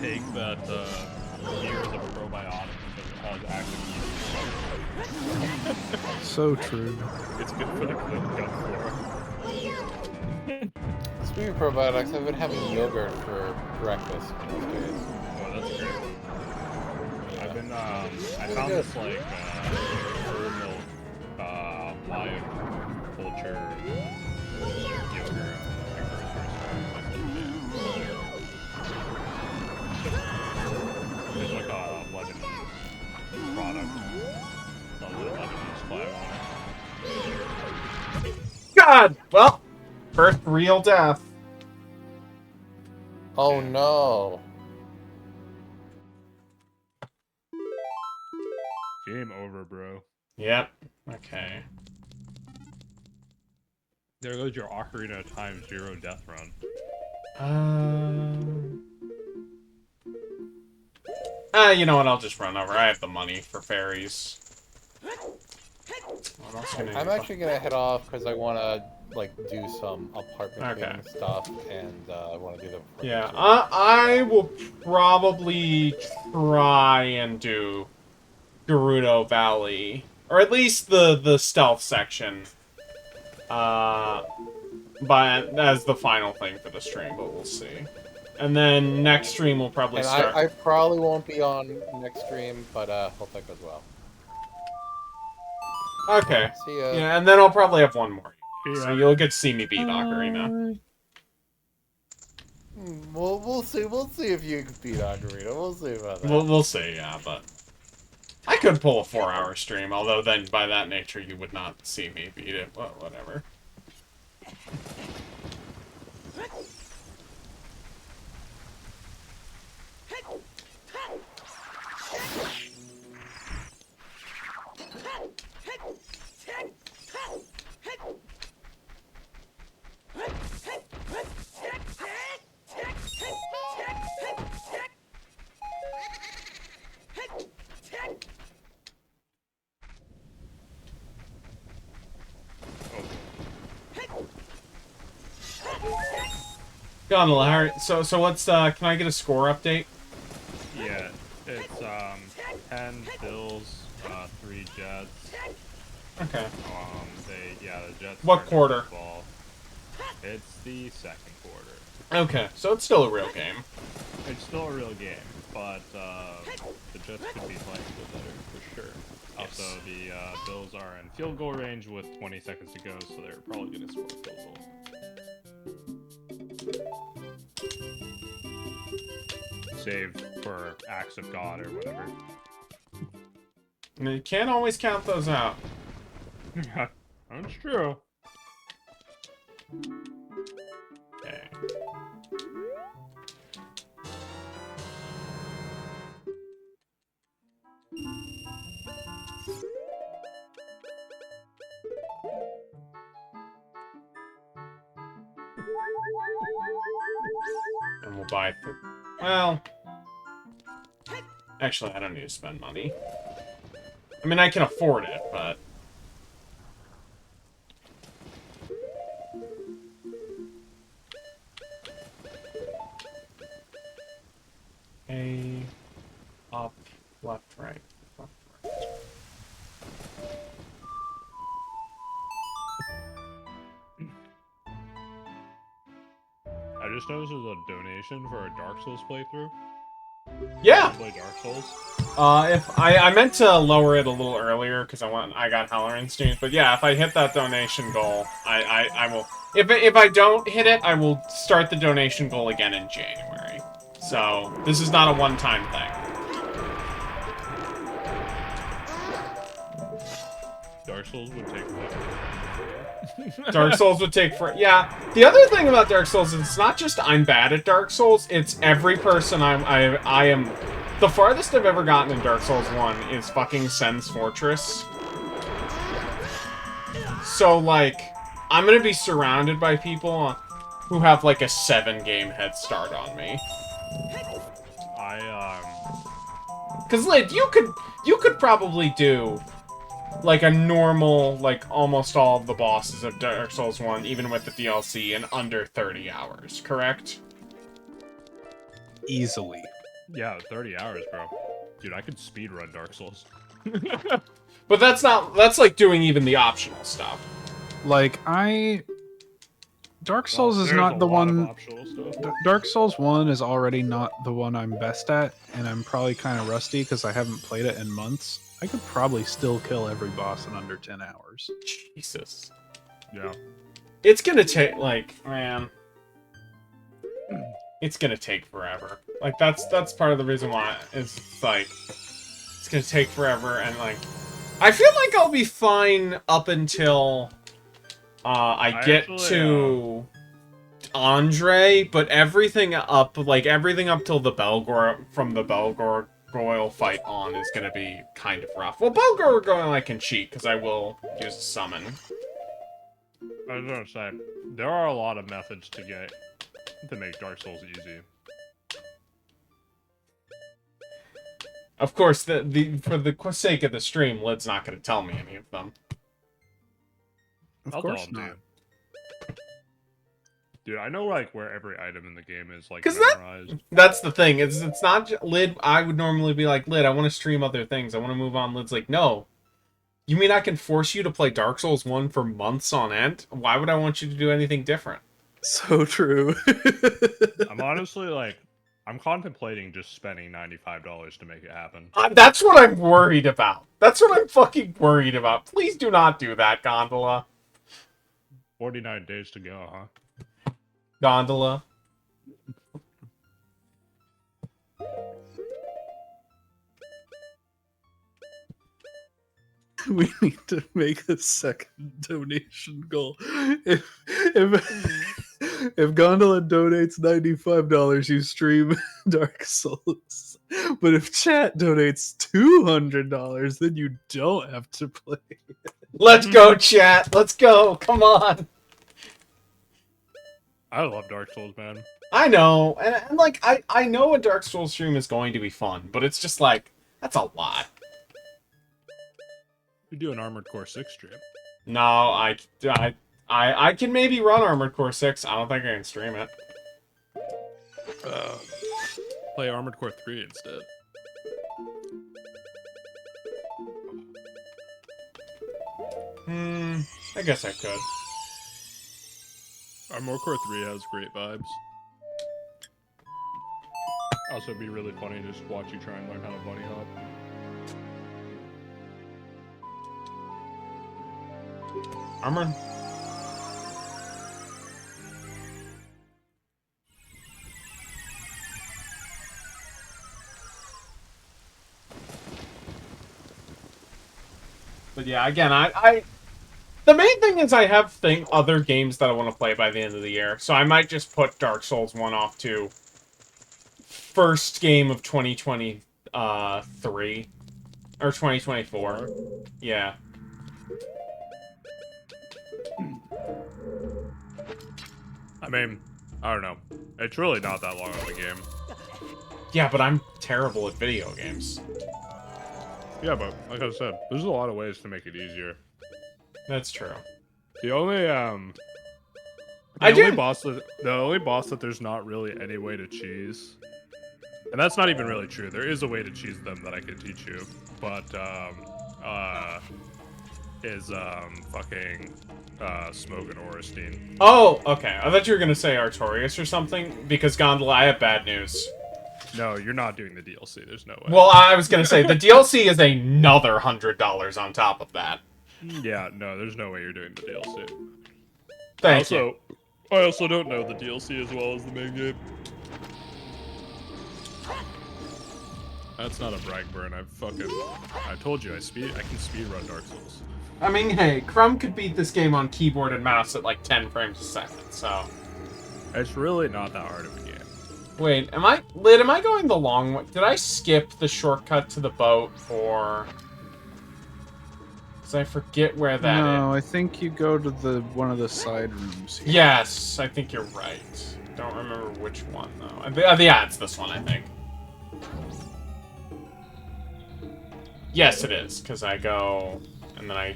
take that beer is a probiotic because it has active yeast. So true. It's good for the gut flora. Speaking of probiotics, I've been having yogurt for breakfast these days. Oh, that's great. I've been, I found good. this, like, whole milk, live culture yogurt. It's like a Lebanese product. A little Lebanese flag on it. God! Well, first real death. Oh no. Game over, bro. Yep. Okay. There goes your Ocarina of Time 0 death run. You know what? I'll just run over. I have the money for fairies. What else can I I'm do? actually gonna head off because I want to like do some apartment Okay. building stuff, and I want to do the. Yeah, I will probably try and do Gerudo Valley, or at least the stealth section, but as the final thing for the stream. But we'll see. And then next stream we'll probably And start. I probably won't be on next stream, but hope that goes well. Okay. See ya. Yeah, and then I'll probably have one more. So Yeah. you'll get to see me beat Ocarina. We'll see. We'll see if you can beat Ocarina. We'll see about that. We'll see, yeah, but I could pull a 4-hour stream, although then by that nature you would not see me beat it. Well, whatever. Got a Larry. So what's can I get a score update? Yeah, it's 10 bills, 3 jets. Okay. The jets. What are quarter? ball. It's the second quarter. Okay, so it's still a real game. It's still a real game, but the Jets could be playing a bit better for sure. Yes. Also, the Bills are in field goal range with 20 seconds to go, so they're probably going to score a field goal. Saved for acts of God or whatever. And you can't always count those out. That's true. Okay. And we'll buy well, actually, I don't need to spend money. I mean, I can afford it, but A, up, left, right. Left, right. I just noticed there's a donation for a Dark Souls playthrough. Yeah. Play Dark Souls. If I meant to lower it a little earlier because I got Halloran streams, but yeah, if I hit that donation goal, I will. If I don't hit it, I will start the donation goal again in January. So this is not a one-time thing. Dark Souls would take Dark Souls would take for yeah. The other thing about Dark Souls is it's not just I'm bad at Dark Souls. It's every person I am. The farthest I've ever gotten in Dark Souls 1 is fucking Sen's Fortress. So like, I'm gonna be surrounded by people who have like a 7-game head start on me. Cause Lid, you could probably do like a normal, like almost all of the bosses of Dark Souls 1, even with the DLC, in under 30 hours, correct? Easily. Yeah, 30 hours, bro. Dude, I could speedrun Dark Souls. But that's like doing even the optional stuff. Like, Dark Souls is not the one. Dark Souls 1 is already not the one I'm best at, and I'm probably kind of rusty because I haven't played it in months. I could probably still kill every boss in under 10 hours. Jesus. Yeah. It's gonna take, like, man. It's gonna take forever. Like, that's part of the reason why it's like, it's gonna take forever, and like, I feel like I'll be fine up until I get to Andre, but everything up till the Belgor Royal fight on is gonna be kind of rough. Well, Belgor I can cheat, because I will use a summon. I was gonna say, there are a lot of methods to make Dark Souls easy. Of course, for the sake of the stream, Lid's not going to tell me any of them. Of course not. Dude, I know like where every item in the game is like 'Cause memorized. That's the thing. It's not Lid. I would normally be like, Lid, I want to stream other things. I want to move on. Lid's like, no. You mean I can force you to play Dark Souls 1 for months on end? Why would I want you to do anything different? So true. I'm honestly like, I'm contemplating just spending $95 to make it happen. That's what I'm worried about. That's what I'm fucking worried about. Please do not do that, Gondola. 49 days to go, huh? Gondola. We need to make a second donation goal. If Gondola donates $95, you stream Dark Souls. But if chat donates $200, then you don't have to play. Let's go, chat. Let's go. Come on. I love Dark Souls, man. I know. And like, I know a Dark Souls stream is going to be fun, but it's just like, that's a lot. We do an Armored Core 6 stream. No, I can maybe run Armored Core 6. I don't think I can stream it. Play Armored Core 3 instead. I guess I could. Armored Core 3 has great vibes. Also, it'd be really funny to just watch you try and learn how to bunny hop. Armored. But yeah, again, the main thing is I have other games that I want to play by the end of the year, so I might just put Dark Souls 1 off to first game of 2023 or 2024. Yeah. I mean, I don't know. It's really not that long of a game. Yeah, but I'm terrible at video games. Yeah, but like I said, there's a lot of ways to make it easier. That's true. The only boss that there's not really any way to cheese, and that's not even really true. There is a way to cheese them that I could teach you, but fucking Smoke and Oristine. Oh, okay. I thought you were gonna say Artorias or something, because Gondola, I have bad news. No, you're not doing the DLC. There's no way. Well, I was gonna say, the DLC is another $100 on top of that. Yeah, no, there's no way you're doing the DLC. Thank you. I also don't know the DLC as well as the main game. That's not a brag burn. I told you I can speedrun Dark Souls. I mean, hey, Crumb could beat this game on keyboard and mouse at like 10 frames a second, so... It's really not that hard of a game. Wait, am I going the long way? Did I skip the shortcut to the boat, or... Because I forget where that is. No, I think you go to one of the side rooms here. Yes, I think you're right. Don't remember which one, though. Yeah, it's this one, I think. Yes, it is, because I go... And then I...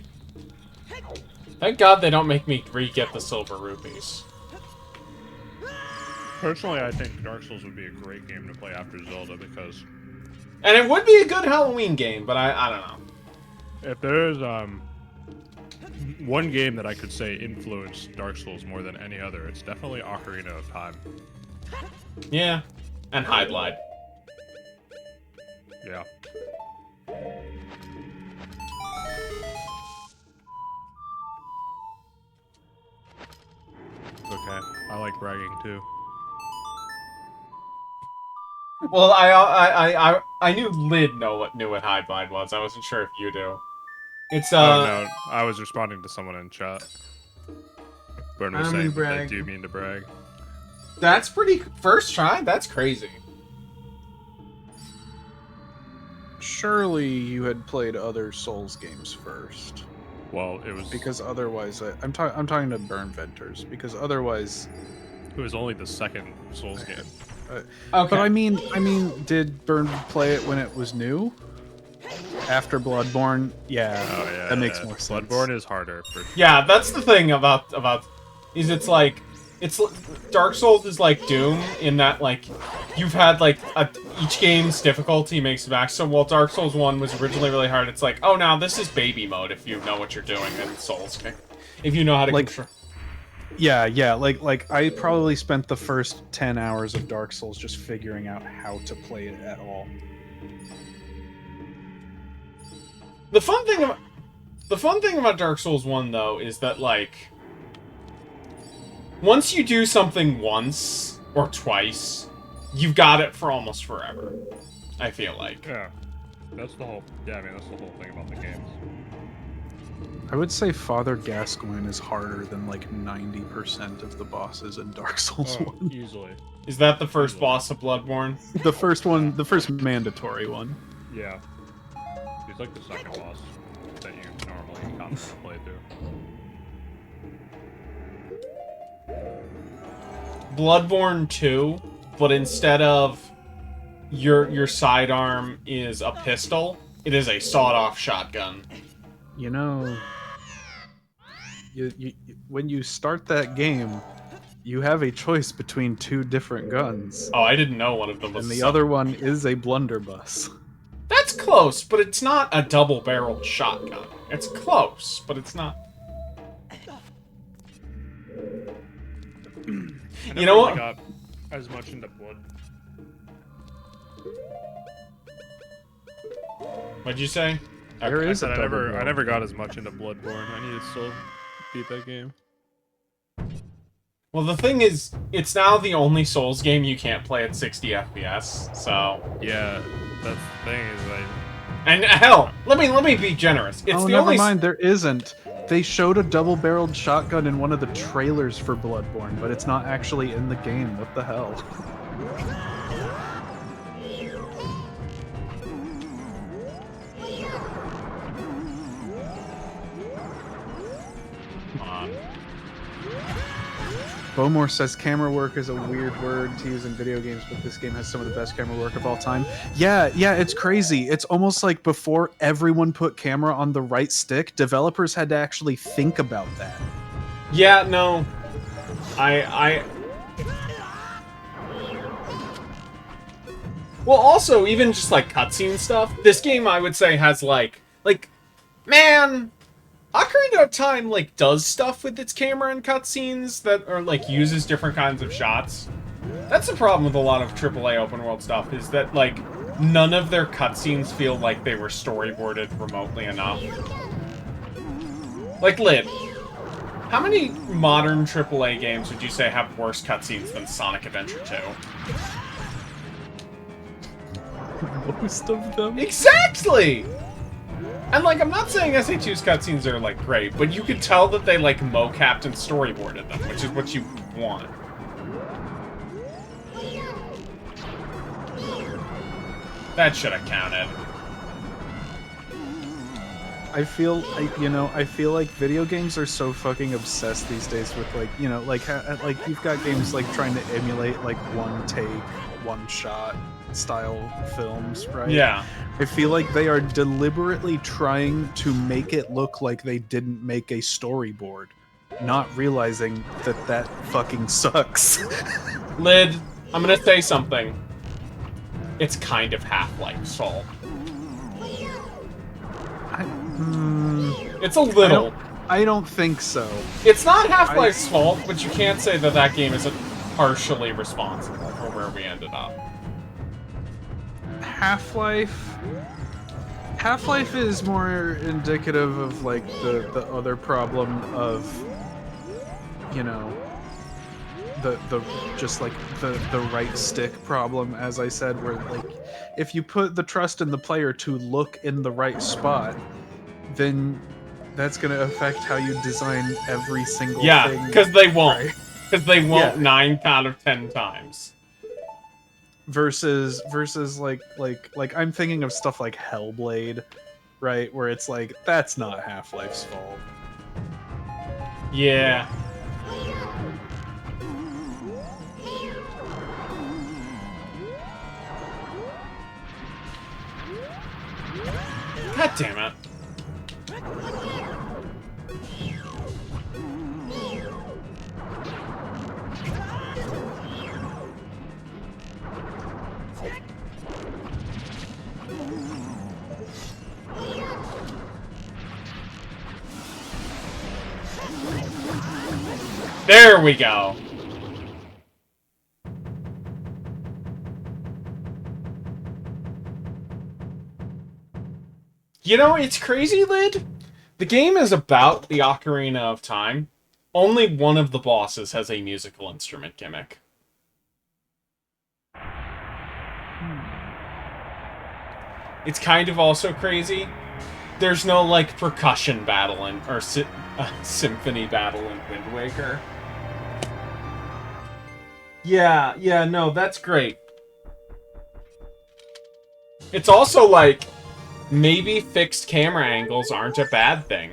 Thank God they don't make me re-get the silver rupees. Personally, I think Dark Souls would be a great game to play after Zelda because... And it would be a good Halloween game, but I don't know. If there's one game that I could say influenced Dark Souls more than any other, it's definitely Ocarina of Time. Yeah. And High Glide. Yeah. Okay, I like bragging too. Well, I knew Lid knew what High Glide was. I wasn't sure if you do. It's Oh no, I was responding to someone in chat. Burn was saying, brag. do you mean to brag? That's pretty first try. That's crazy. Surely you had played other Souls games first. Well, it was Because otherwise, I'm talking to Burn Venters. Because otherwise, it was only the second Souls game. Okay. but I mean, did Burn play it when it was new? After Bloodborne, yeah, Oh yeah, that makes more sense. Bloodborne is harder for Yeah, that's the thing about is it's like Dark Souls is like Doom in that like you've had like each game's difficulty makes max. So while Dark Souls 1 was originally really hard, it's like, oh, now this is baby mode if you know what you're doing in Souls. If you know how to Like- control. Yeah. Like I probably spent the first 10 hours of Dark Souls just figuring out how to play it at all. The fun thing about Dark Souls 1 though is that like once you do something once or twice, you've got it for almost forever. I feel like. Yeah. That's the whole that's the whole thing about the games. I would say Father Gascoigne is harder than like 90% of the bosses in Dark Souls 1. Easily. Is that the first boss of Bloodborne? The first one, the first mandatory one. Yeah. He's like the second boss that you normally come to play through. Bloodborne 2, but instead of your sidearm is a pistol, it is a sawed-off shotgun. You know, you when you start that game, you have a choice between two different guns, Oh, I didn't know one of them was and the other one is a blunderbuss. That's close, but it's not a double-barreled shotgun. It's close, but it's not. You know what? Got as much into Blood. What'd you say? There I is said a I never got as much into Bloodborne. I need to still beat that game. Well, the thing is, it's now the only Souls game you can't play at 60 FPS, so... Yeah, that's the thing is And hell, let me be generous. It's Oh, the never only... mind, there isn't. They showed a double-barreled shotgun in one of the trailers for Bloodborne, but it's not actually in the game. What the hell? Come on. Bowmore says camera work is a weird word to use in video games, but this game has some of the best camera work of all time. Yeah, it's crazy. It's almost like before everyone put camera on the right stick, developers had to actually think about that. Yeah, no. Well, also, even just, like, cutscene stuff, this game, I would say, has, man... Ocarina of Time, like, does stuff with its camera and cutscenes that are, like, uses different kinds of shots. That's the problem with a lot of AAA open world stuff, is that, like, none of their cutscenes feel like they were storyboarded remotely enough. Like, Lid, how many modern AAA games would you say have worse cutscenes than Sonic Adventure 2? Most of them? Exactly! And, like, I'm not saying SA2's cutscenes are, like, great, but you could tell that they, like, mocapped and storyboarded them, which is what you want. That should have counted. I feel like video games are so fucking obsessed these days with, like, like you've got games, like, trying to emulate, like, one take, one shot style films, right? Yeah. I feel like they are deliberately trying to make it look like they didn't make a storyboard, not realizing that that fucking sucks. Lid, I'm gonna say something. It's kind of Half-Life's fault. It's a little. I don't think so. It's not Half-Life's fault, but you can't say that that game isn't partially responsible for where we ended up. Half-Life is more indicative of, like, the other problem of, the right stick problem, as I said, where, like, if you put the trust in the player to look in the right spot, then that's going to affect how you design every single thing. Yeah, because they won't. Right? Because they won't Yeah. 9 out of 10 times. Versus like I'm thinking of stuff like Hellblade, right, where it's like that's not Half-Life's fault. Yeah. God damn it. There we go. You know, it's crazy, Lid. The game is about the Ocarina of Time. Only one of the bosses has a musical instrument gimmick. It's kind of also crazy. There's no, like, percussion battle in, or symphony battle in Wind Waker. Yeah, no, that's great. It's also, like, maybe fixed camera angles aren't a bad thing.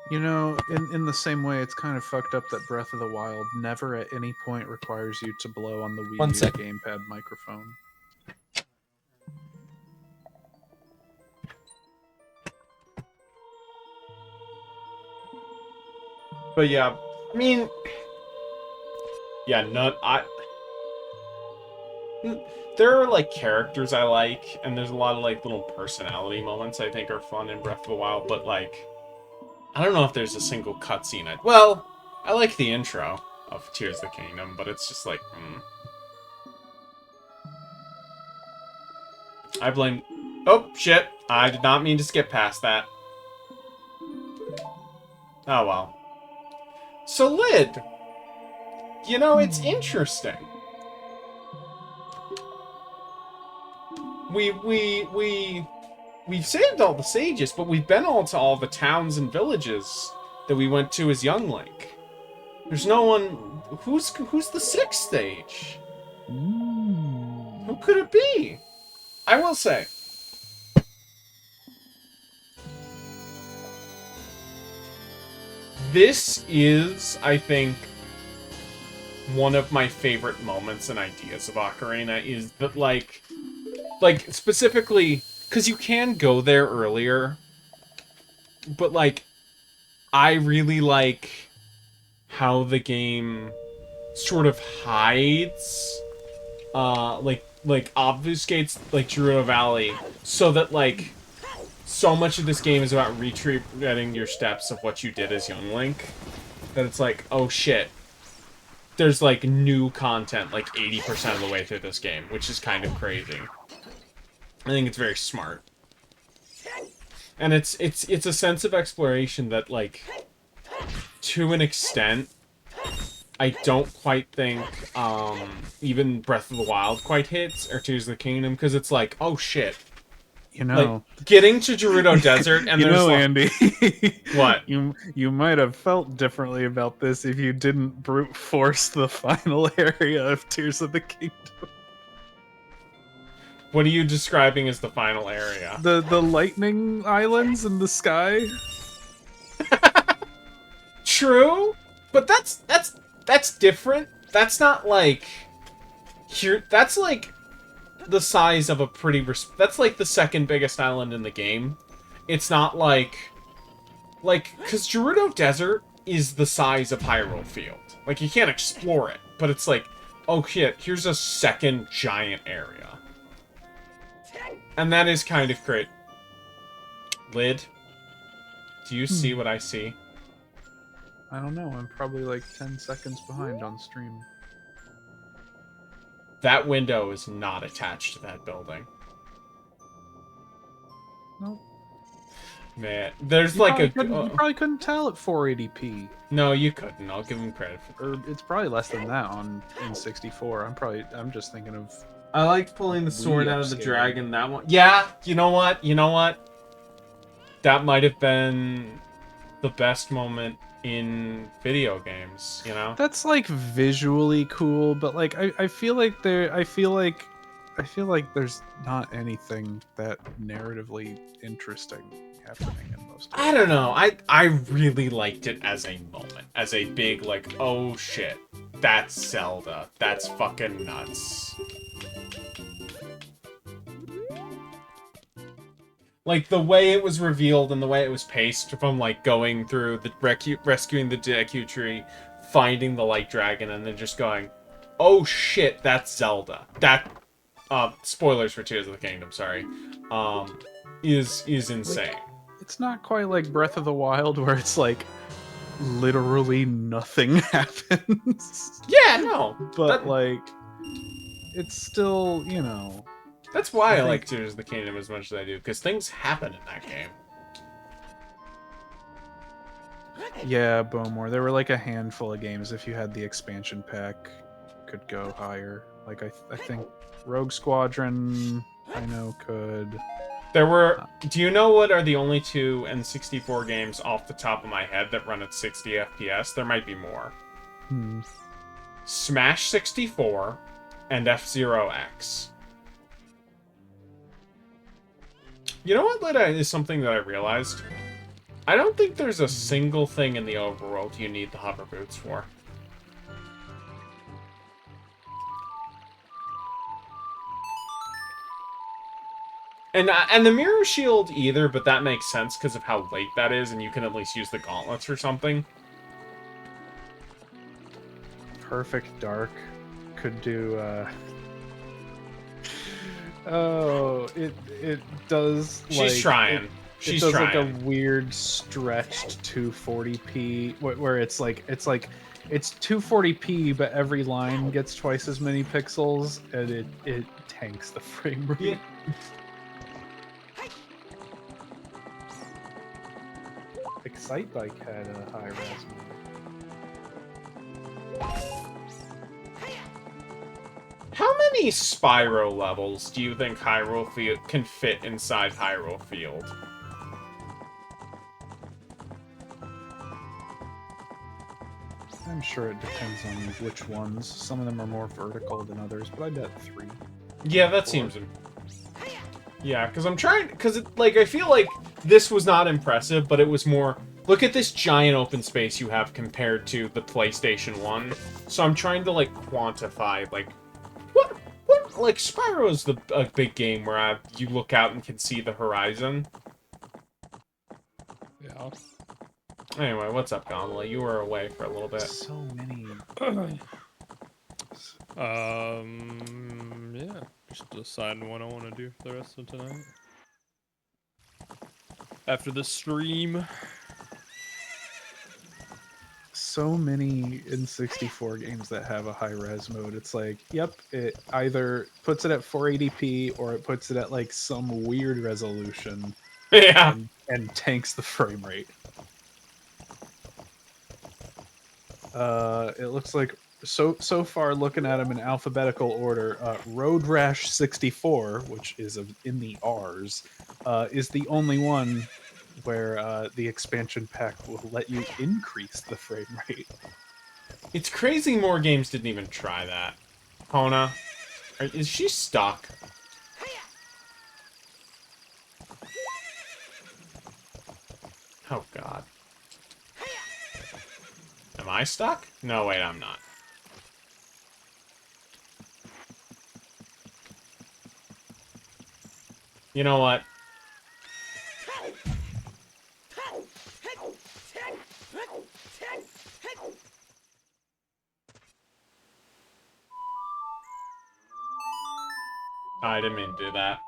You know, in the same way, it's kind of fucked up that Breath of the Wild never at any point requires you to blow on the Wii One U sec. gamepad microphone. But yeah, I mean, yeah, there are, like, characters I like, and there's a lot of, like, little personality moments I think are fun in Breath of the Wild, but, like, I don't know if there's a single cutscene well, I like the intro of Tears of the Kingdom, but it's just like, I blame... Oh, shit. I did not mean to skip past that. Oh, well. So, Lid, you know, it's interesting. We've saved all the sages, but we've been to all the towns and villages that we went to as young Link. There's no one... Who's the sixth stage? Who could it be? I will say. This is, I think, one of my favorite moments and ideas of Ocarina is that, like specifically, because you can go there earlier, but, like, I really like how the game sort of hides, obfuscates, like, Gerudo Valley, so that, like, so much of this game is about retreading your steps of what you did as young Link, that it's like, oh shit, there's, like, new content, like, 80% of the way through this game, which is kind of crazy. I think it's very smart. And it's a sense of exploration that, like, to an extent, I don't quite think, even Breath of the Wild quite hits, or Tears of the Kingdom, because it's like, oh shit. You know, like, getting to Gerudo Desert, and you there's know, like, Andy. What? You might have felt differently about this if you didn't brute force the final area of Tears of the Kingdom. What are you describing as the final area? The lightning islands in the sky. True, but that's different. That's not like here. That's like the size of a pretty. That's like the second biggest island in the game. It's not like because Gerudo Desert is the size of Hyrule Field. Like, you can't explore it, but it's like, oh shit, here's a second giant area. And that is kind of great. Lid, do you see what I see? I don't know. I'm probably like 10 seconds behind on stream. That window is not attached to that building. Nope. Man, there's You like probably you probably couldn't tell at 480p. No, you couldn't. I'll give him credit for Or it's probably less than that on in 64. I'm just thinking of. I liked pulling the sword out of the upscaling. dragon, that one. Yeah, you know what? That might have been the best moment in video games, you know? That's like visually cool, but like I feel like there's not anything that narratively interesting happening in most of I don't know. I really liked it as a moment. As a big, like, oh shit. That's Zelda. That's fucking nuts. Like, the way it was revealed and the way it was paced from, like, going through the rescuing the Deku Tree, finding the Light Dragon, and then just going, oh shit, that's Zelda. That, spoilers for Tears of the Kingdom, sorry, is insane. It's not quite like Breath of the Wild, where it's like, literally nothing happens. Yeah, no. But That- like, it's still, you know. That's why I think- like Tears of the Kingdom as much as I do, because things happen in that game. Yeah, Bowmore. There were like a handful of games. If you had the expansion pack, could go higher. Like I think Rogue Squadron, I know could. There were... Do you know what are the only two N64 games off the top of my head that run at 60 FPS? There might be more. Smash 64 and F-Zero X. You know what is something that I realized? I don't think there's a single thing in the overworld you need the hover boots for. And the mirror shield either, but that makes sense because of how late that is, and you can at least use the gauntlets or something. Perfect Dark could do. Oh, it does. She's trying. It does like a weird stretched 240p where it's 240p, but every line gets twice as many pixels, and it tanks the frame rate. Yeah. Excitebike had a high res mode. How many Spyro levels do you think Hyrule Field can fit inside Hyrule Field? I'm sure it depends on which ones. Some of them are more vertical than others, but I bet 3. Yeah, that seems... Yeah, because I'm trying... Because, like, I feel like this was not impressive, but it was more... Look at this giant open space you have compared to the PlayStation 1. So I'm trying to, like, quantify, like... What like, Spyro's a big game where you look out and can see the horizon. Yeah. Anyway, what's up, Gondola? You were away for a little bit. So many. Yeah. Just deciding what I want to do for the rest of tonight. After the stream. So many N64 games that have a high res mode. It's like, yep, it either puts it at 480p or it puts it at like some weird resolution. Yeah. And tanks the frame rate. It looks like so far, looking at them in alphabetical order, Road Rash 64, which is in the R's, is the only one where the expansion pack will let you increase the frame rate. It's crazy more games didn't even try that. Hona, is she stuck? Oh, God. Am I stuck? No, wait, I'm not. You know what? I didn't mean to do that.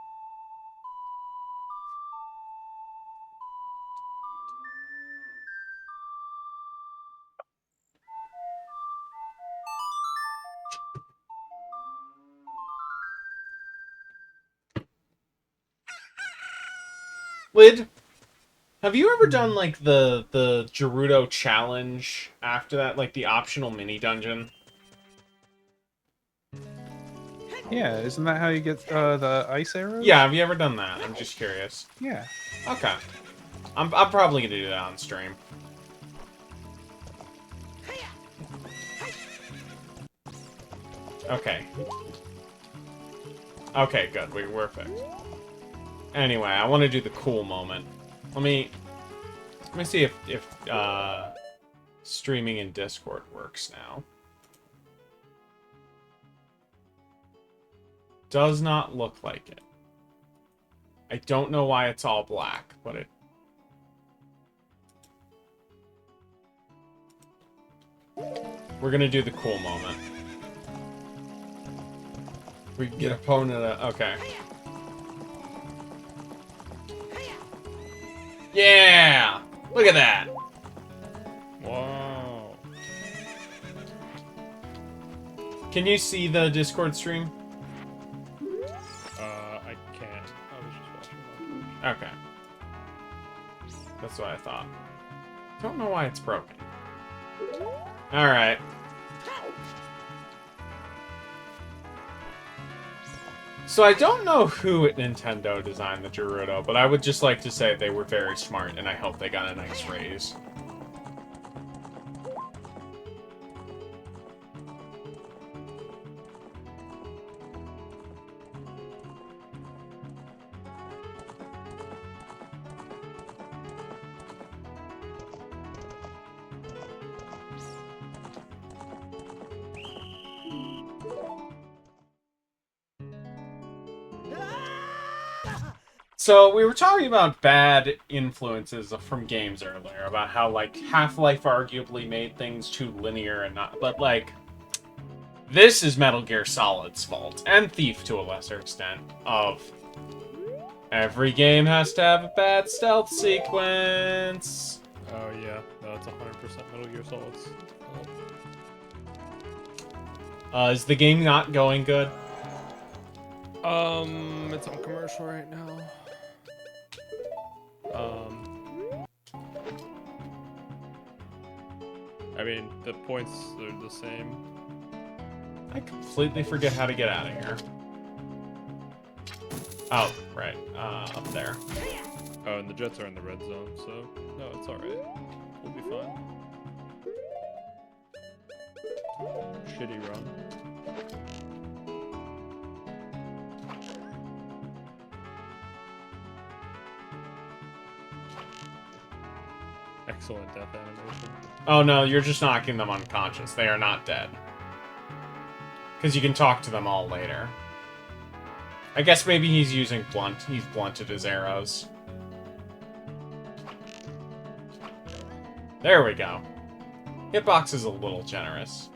Lid, have you ever done, like, the Gerudo challenge after that? Like, the optional mini-dungeon? Yeah, isn't that how you get the ice arrows? Yeah, have you ever done that? I'm just curious. Yeah. Okay. I'm probably gonna do that on stream. Okay. Okay, good. We're fixed. Anyway, I want to do the cool moment. Let me see if streaming in Discord works now. Does not look like it. I don't know why it's all black, but it... We're gonna do the cool moment. We can get opponent... Okay. Yeah! Look at that! 1, Can you see the Discord stream? I can't. I was just watching on Twitch. Okay. That's what I thought. Don't know why it's broken. Alright. So I don't know who at Nintendo designed the Gerudo, but I would just like to say they were very smart, and I hope they got a nice raise. So, we were talking about bad influences from games earlier, about how, like, Half-Life arguably made things too linear and not... But, like, this is Metal Gear Solid's fault, and Thief to a lesser extent, of... Every game has to have a bad stealth sequence. Oh yeah, no, it's 100% Metal Gear Solid's fault. Is the game not going good? It's on commercial right now. I mean, the points are the same. I completely forget how to get out of here. Oh, right. Up there. Oh, and the Jets are in the red zone, so no, it's alright. We'll be fine. Shitty run. Excellent death animation. Oh no, you're just knocking them unconscious. They are not dead. Because you can talk to them all later. I guess maybe he's using blunt. He's blunted his arrows. There we go. Hitbox is a little generous.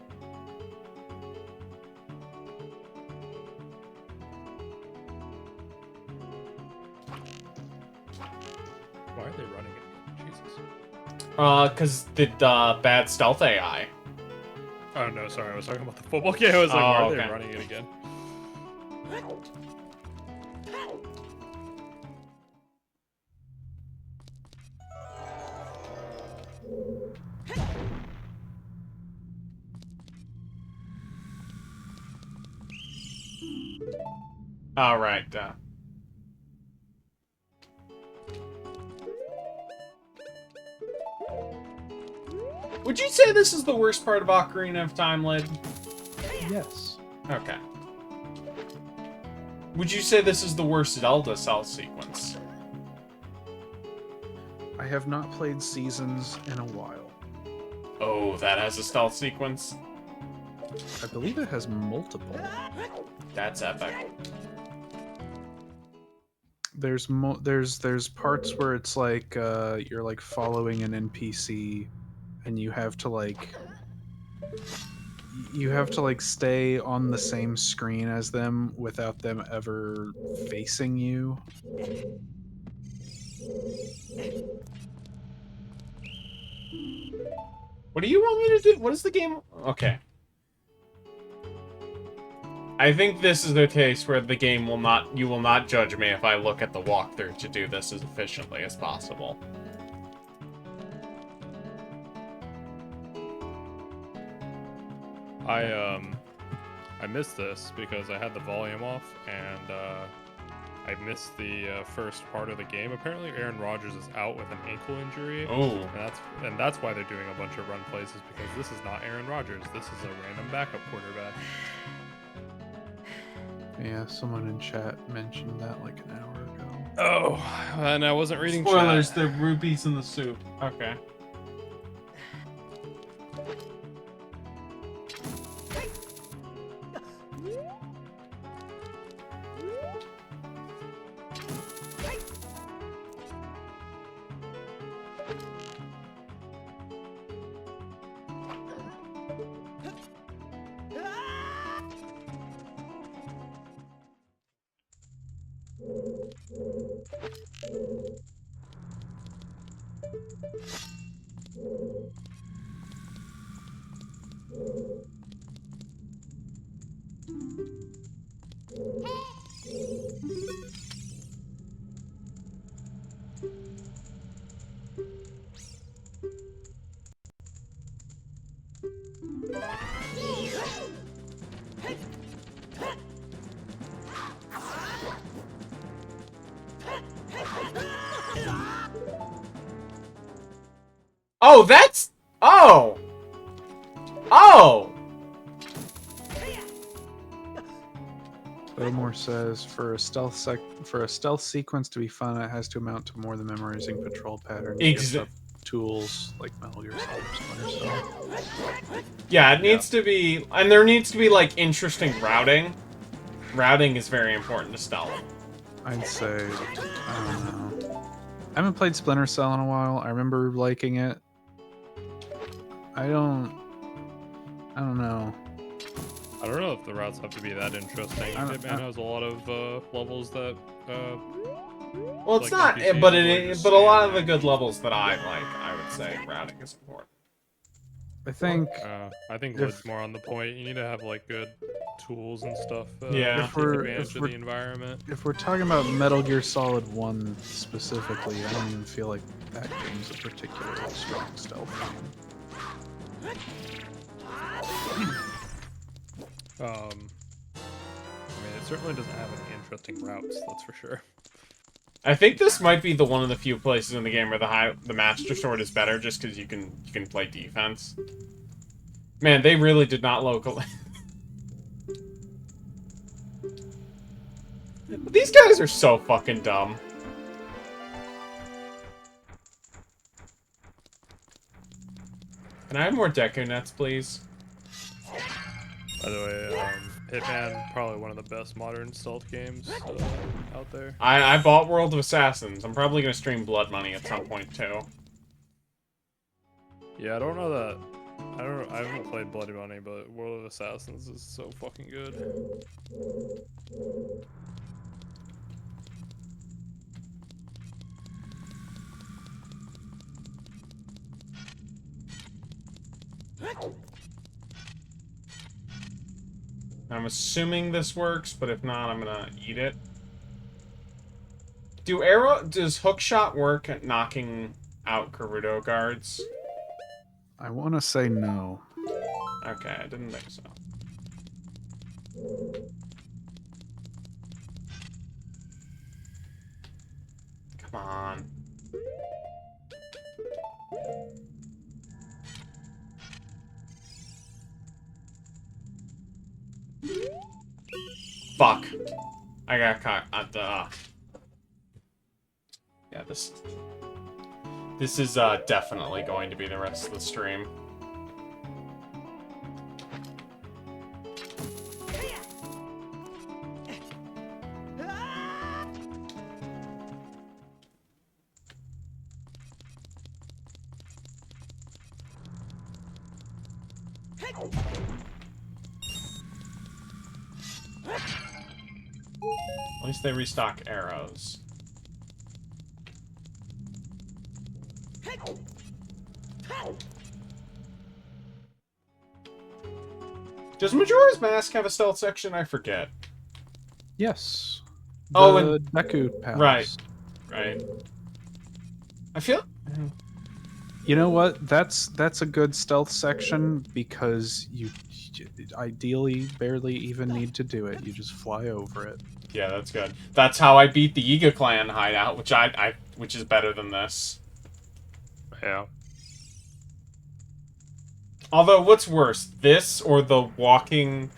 Why are they running it? Jesus. Because the bad stealth AI. Oh no, sorry, I was talking about the football game. I was like, why are they running it again? All right. Would you say this is the worst part of Ocarina of Time, Lid? Yes. Okay. Would you say this is the worst Zelda cell sequence? I have not played Seasons in a while. Oh, that has a stealth sequence? I believe it has multiple. That's epic. There's parts where it's like you're like following an NPC, and you have to like stay on the same screen as them without them ever facing you. What do you want me to do? What is the game? Okay. I think this is the case where the game will not... You will not judge me if I look at the walkthrough to do this as efficiently as possible. I missed this because I had the volume off and I missed the first part of the game. Apparently, Aaron Rodgers is out with an ankle injury. Oh. And that's why they're doing a bunch of run plays, is because this is not Aaron Rodgers. This is a random backup quarterback. Yeah, someone in chat mentioned that like an hour ago. Oh, and I wasn't reading Spoilers, chat. the rupees in the soup. Okay. Oh, that's... Oh! Oh! Bowmore says for a stealth sequence to be fun, it has to amount to more than memorizing patrol patterns. Gives up tools like Metal Gear Solid or Splinter Cell. Yeah, it needs to be... And there needs to be, like, interesting routing. Routing is very important to stealth. I'd say, I don't know. I haven't played Splinter Cell in a while. I remember liking it. I don't know. I don't know if the routes have to be that interesting. Hitman has a lot of levels that. Well, it's like not, NPCs but avoid but a lot of the scanning. good levels that I like, I would say routing is important. I think Wood's more on the point. You need to have like good tools and stuff. Yeah. To take advantage of the environment. If we're talking about Metal Gear Solid 1 specifically, I don't even feel like that game's a particularly strong stealth game. I mean, it certainly doesn't have any interesting routes. That's for sure. I think this might be the one of the few places in the game where the Master Sword is better, just because you can play defense. Man, they really did not localize. These guys are so fucking dumb. Can I have more Deku Nets, please? By the way, Hitman, probably one of the best modern stealth games out there. I bought World of Assassins. I'm probably gonna stream Blood Money at some point too. Yeah, I don't know that. I haven't played Bloody Money, but World of Assassins is so fucking good. I'm assuming this works, but if not, I'm gonna eat it. Does hookshot work at knocking out Gerudo guards? I want to say no. Okay, I didn't think so. Come on. Fuck. I got caught at the... Yeah, this is definitely going to be the rest of the stream. At least they restock arrows. Does Majora's Mask have a stealth section? I forget. Yes. Oh, The and Deku Palace. right. I feel. You know what? That's a good stealth section because you ideally barely even need to do it. You just fly over it. Yeah, that's good. That's how I beat the Yiga Clan hideout, which is better than this. Yeah. Although, what's worse, this or the walking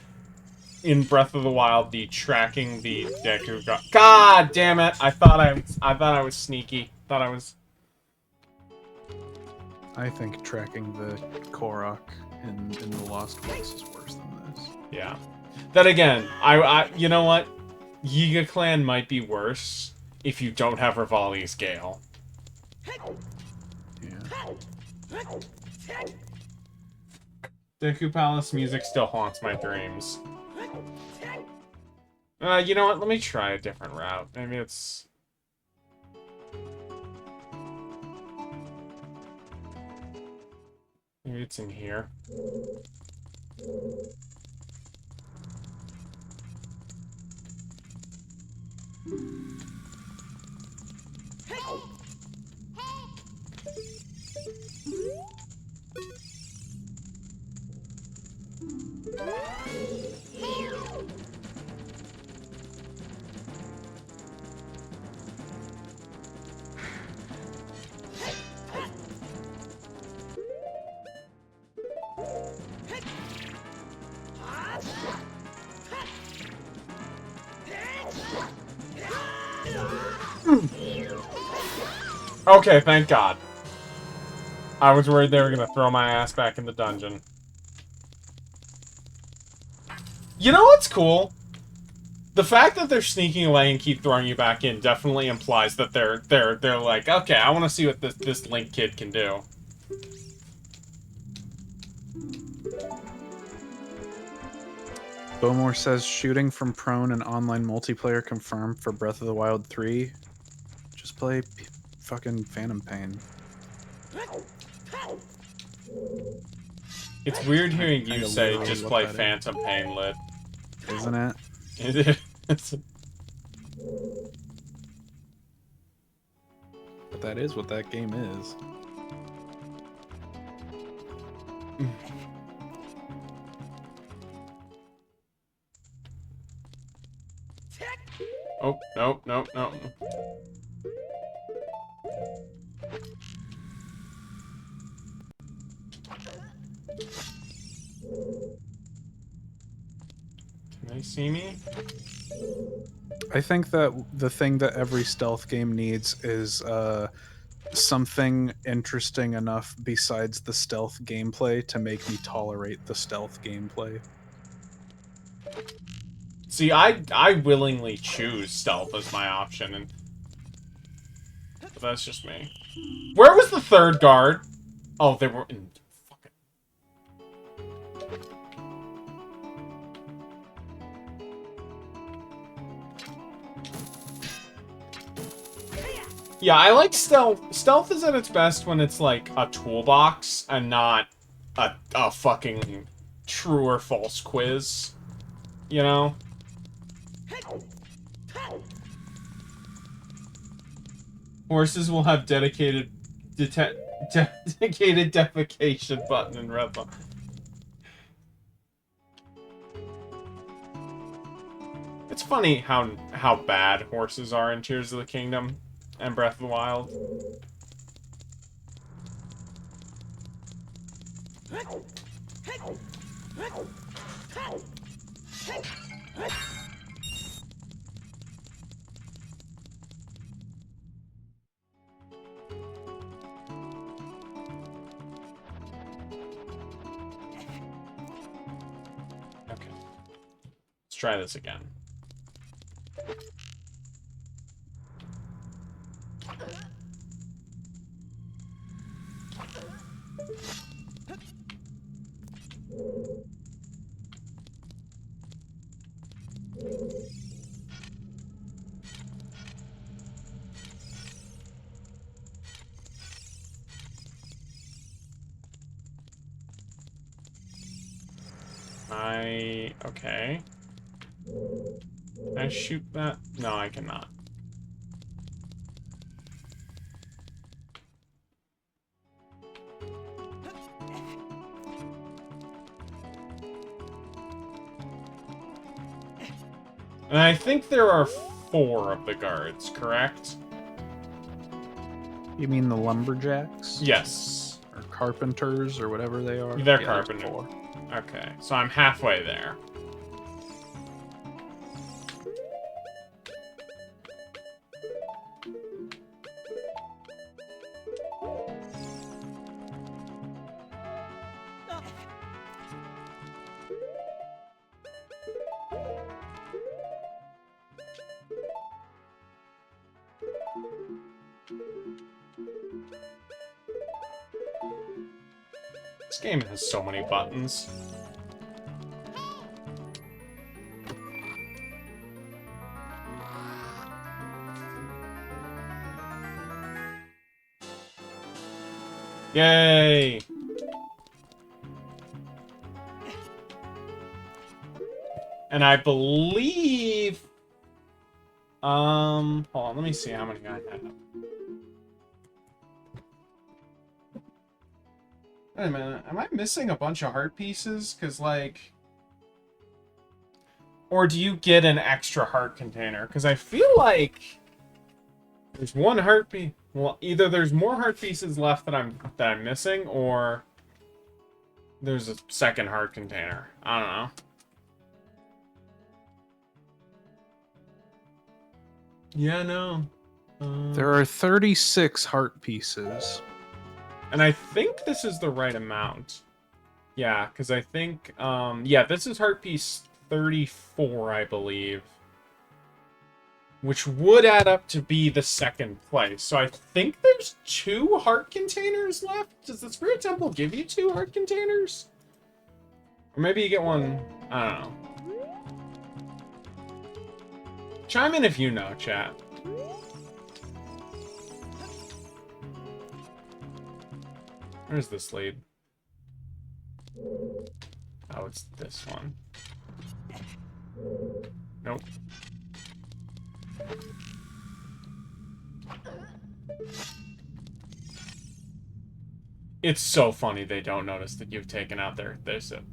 in Breath of the Wild, the tracking the Deku? God damn it! I thought I was sneaky. Thought I was. I think tracking the Korok in the Lost Woods is worse than this. Yeah. Then again, you know what? Yiga Clan might be worse if you don't have Rivali's Gale. Yeah. Deku Palace music still haunts my dreams. You know what? Let me try a different route. Maybe it's... Maybe it's in here. Okay, thank God. I was worried they were gonna throw my ass back in the dungeon. You know what's cool? The fact that they're sneaking away and keep throwing you back in definitely implies that they're like, okay, I want to see what this Link kid can do. Bowmore says shooting from prone and online multiplayer confirmed for Breath of the Wild 3. Just play fucking Phantom Pain. It's weird hearing you Kinda say literally just what play that is. Phantom Pain lit. Isn't it? It is. But that is what that game is. Oh, nope, nope, nope. Can they see me? I think that the thing that every stealth game needs is something interesting enough besides the stealth gameplay to make me tolerate the stealth gameplay. See, I willingly choose stealth as my option, and but that's just me. Where was the third guard? Oh, they were in. Fucking. Yeah, I like stealth. Stealth is at its best when it's like a toolbox and not a fucking true or false quiz. You know? Horses will have dedicated dedicated defecation button in Red Bull. It's funny how bad horses are in Tears of the Kingdom and Breath of the Wild. Okay. Let's try this again. Okay. Can I shoot that? No, I cannot. And I think there are 4 of the guards, correct? You mean the lumberjacks? Yes. Or carpenters, or whatever they are? They're Yeah, there's carpenters. 4. Okay, so I'm halfway there. This game has so many buttons. Yay! And I believe... Hold on, let me see how many I have. Wait a minute, am I missing a bunch of heart pieces? Because, like... Or do you get an extra heart container? Because I feel like... There's one heart piece... Well, either there's more heart pieces left that I'm missing, or... There's a second heart container. I don't know. Yeah, no. There are 36 heart pieces. And I think this is the right amount. Yeah, because I think... yeah, this is heart piece 34, I believe. Which would add up to be the second place. So I think there's 2 heart containers left. Does the Spirit Temple give you 2 heart containers? Or maybe you get one... I don't know. Chime in if you know, chat. Where's this lead? Oh, it's this one. Nope. It's so funny they don't notice that you've taken out their zip.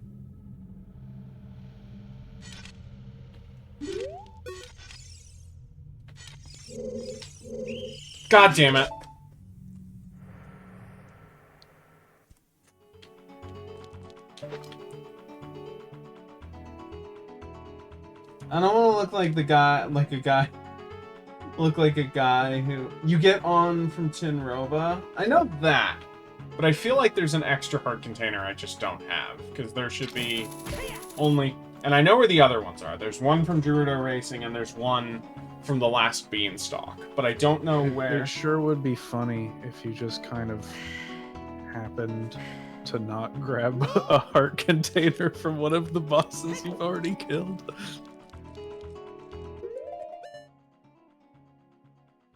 God damn it. I don't want to look like the guy, look like a guy who you get on from Tinroba. I know that, but I feel like there's an extra heart container I just don't have, because there should be only, and I know where the other ones are. There's one from Gerudo Racing, and there's one from the last Beanstalk, but I don't know where. It sure would be funny if you just kind of happened to not grab a heart container from one of the bosses you've already killed.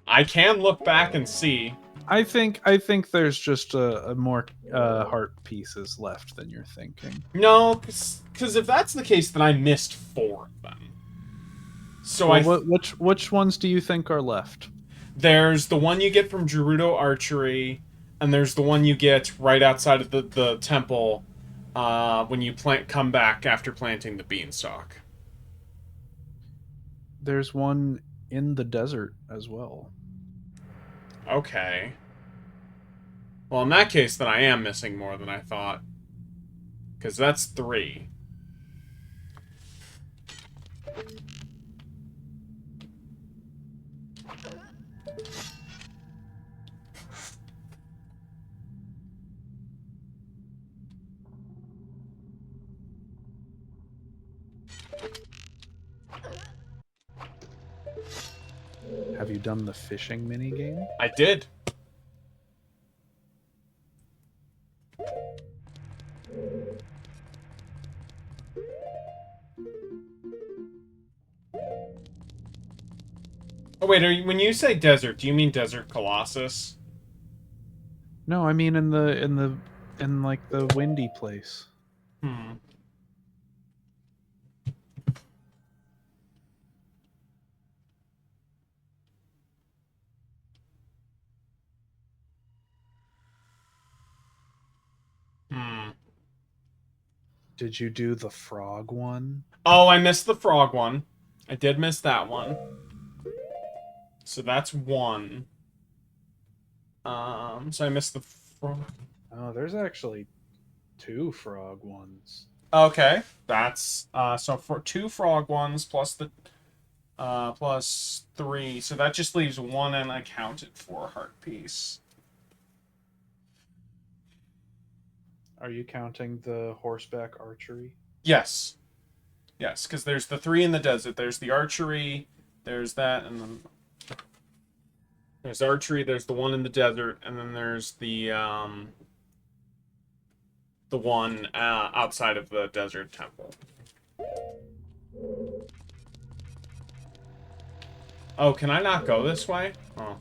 I can look back and see. I think there's just a more heart pieces left than you're thinking. No, because if that's the case, then I missed 4 of them. So well, which ones do you think are left? There's the one you get from Gerudo Archery, and there's the one you get right outside of the temple when you come back after planting the beanstalk. There's one in the desert as well. Okay. Well, in that case, then I am missing more than I thought. Because that's 3. Have you done the fishing minigame? I did. Oh wait, when you say desert, do you mean Desert Colossus? No, I mean in like the windy place. Hmm. Hmm. Did you do the frog one? Oh, I missed the frog one. I did miss that one. So that's 1. So I missed the frog. Oh, there's actually 2 frog ones. Okay, that's so for 2 frog ones plus the plus 3, so that just leaves 1 unaccounted for heart piece. Are you counting the horseback archery? Yes. Yes, because there's the 3 in the desert. There's the archery, there's that, and then there's archery, there's the 1 in the desert, and then there's the one outside of the desert temple. Oh, can I not go this way? Oh.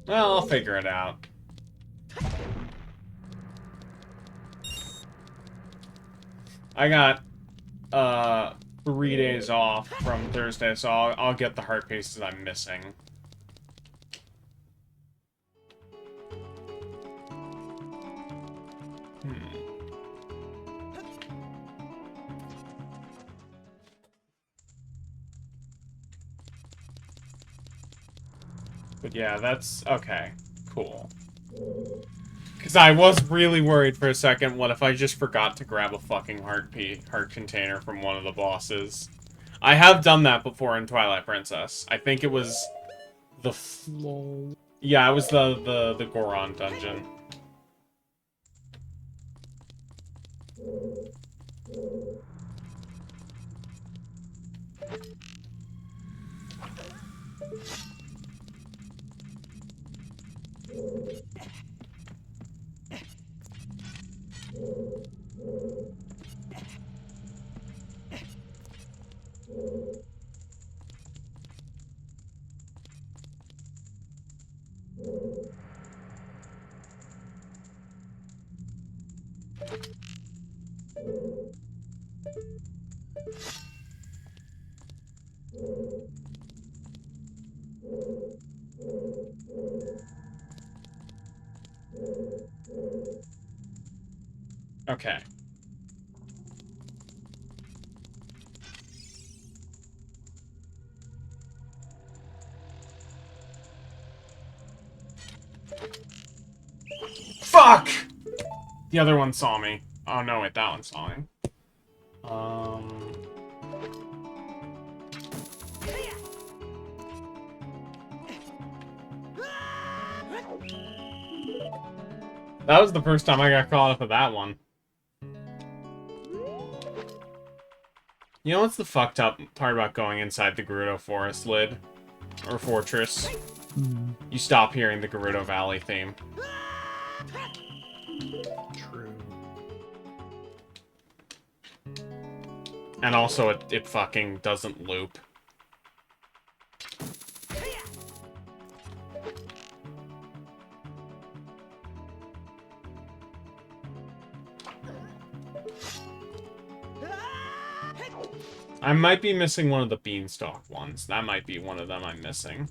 Well, I'll figure it out. I got 3 days off from Thursday, so I'll get the heart pieces I'm missing. But yeah, that's okay. Cool. Because I was really worried for a second, what if I just forgot to grab a fucking heart container from one of the bosses? I have done that before in Twilight Princess. I think it was the yeah, it was the Goron dungeon. Okay. Fuck! The other one saw me. Oh no, wait, that one saw me. That was the first time I got caught up with that one. You know what's the fucked up part about going inside the Gerudo Forest lid? Or Fortress? You stop hearing the Gerudo Valley theme. True. And also, it fucking doesn't loop. I might be missing one of the beanstalk ones. That might be one of them I'm missing.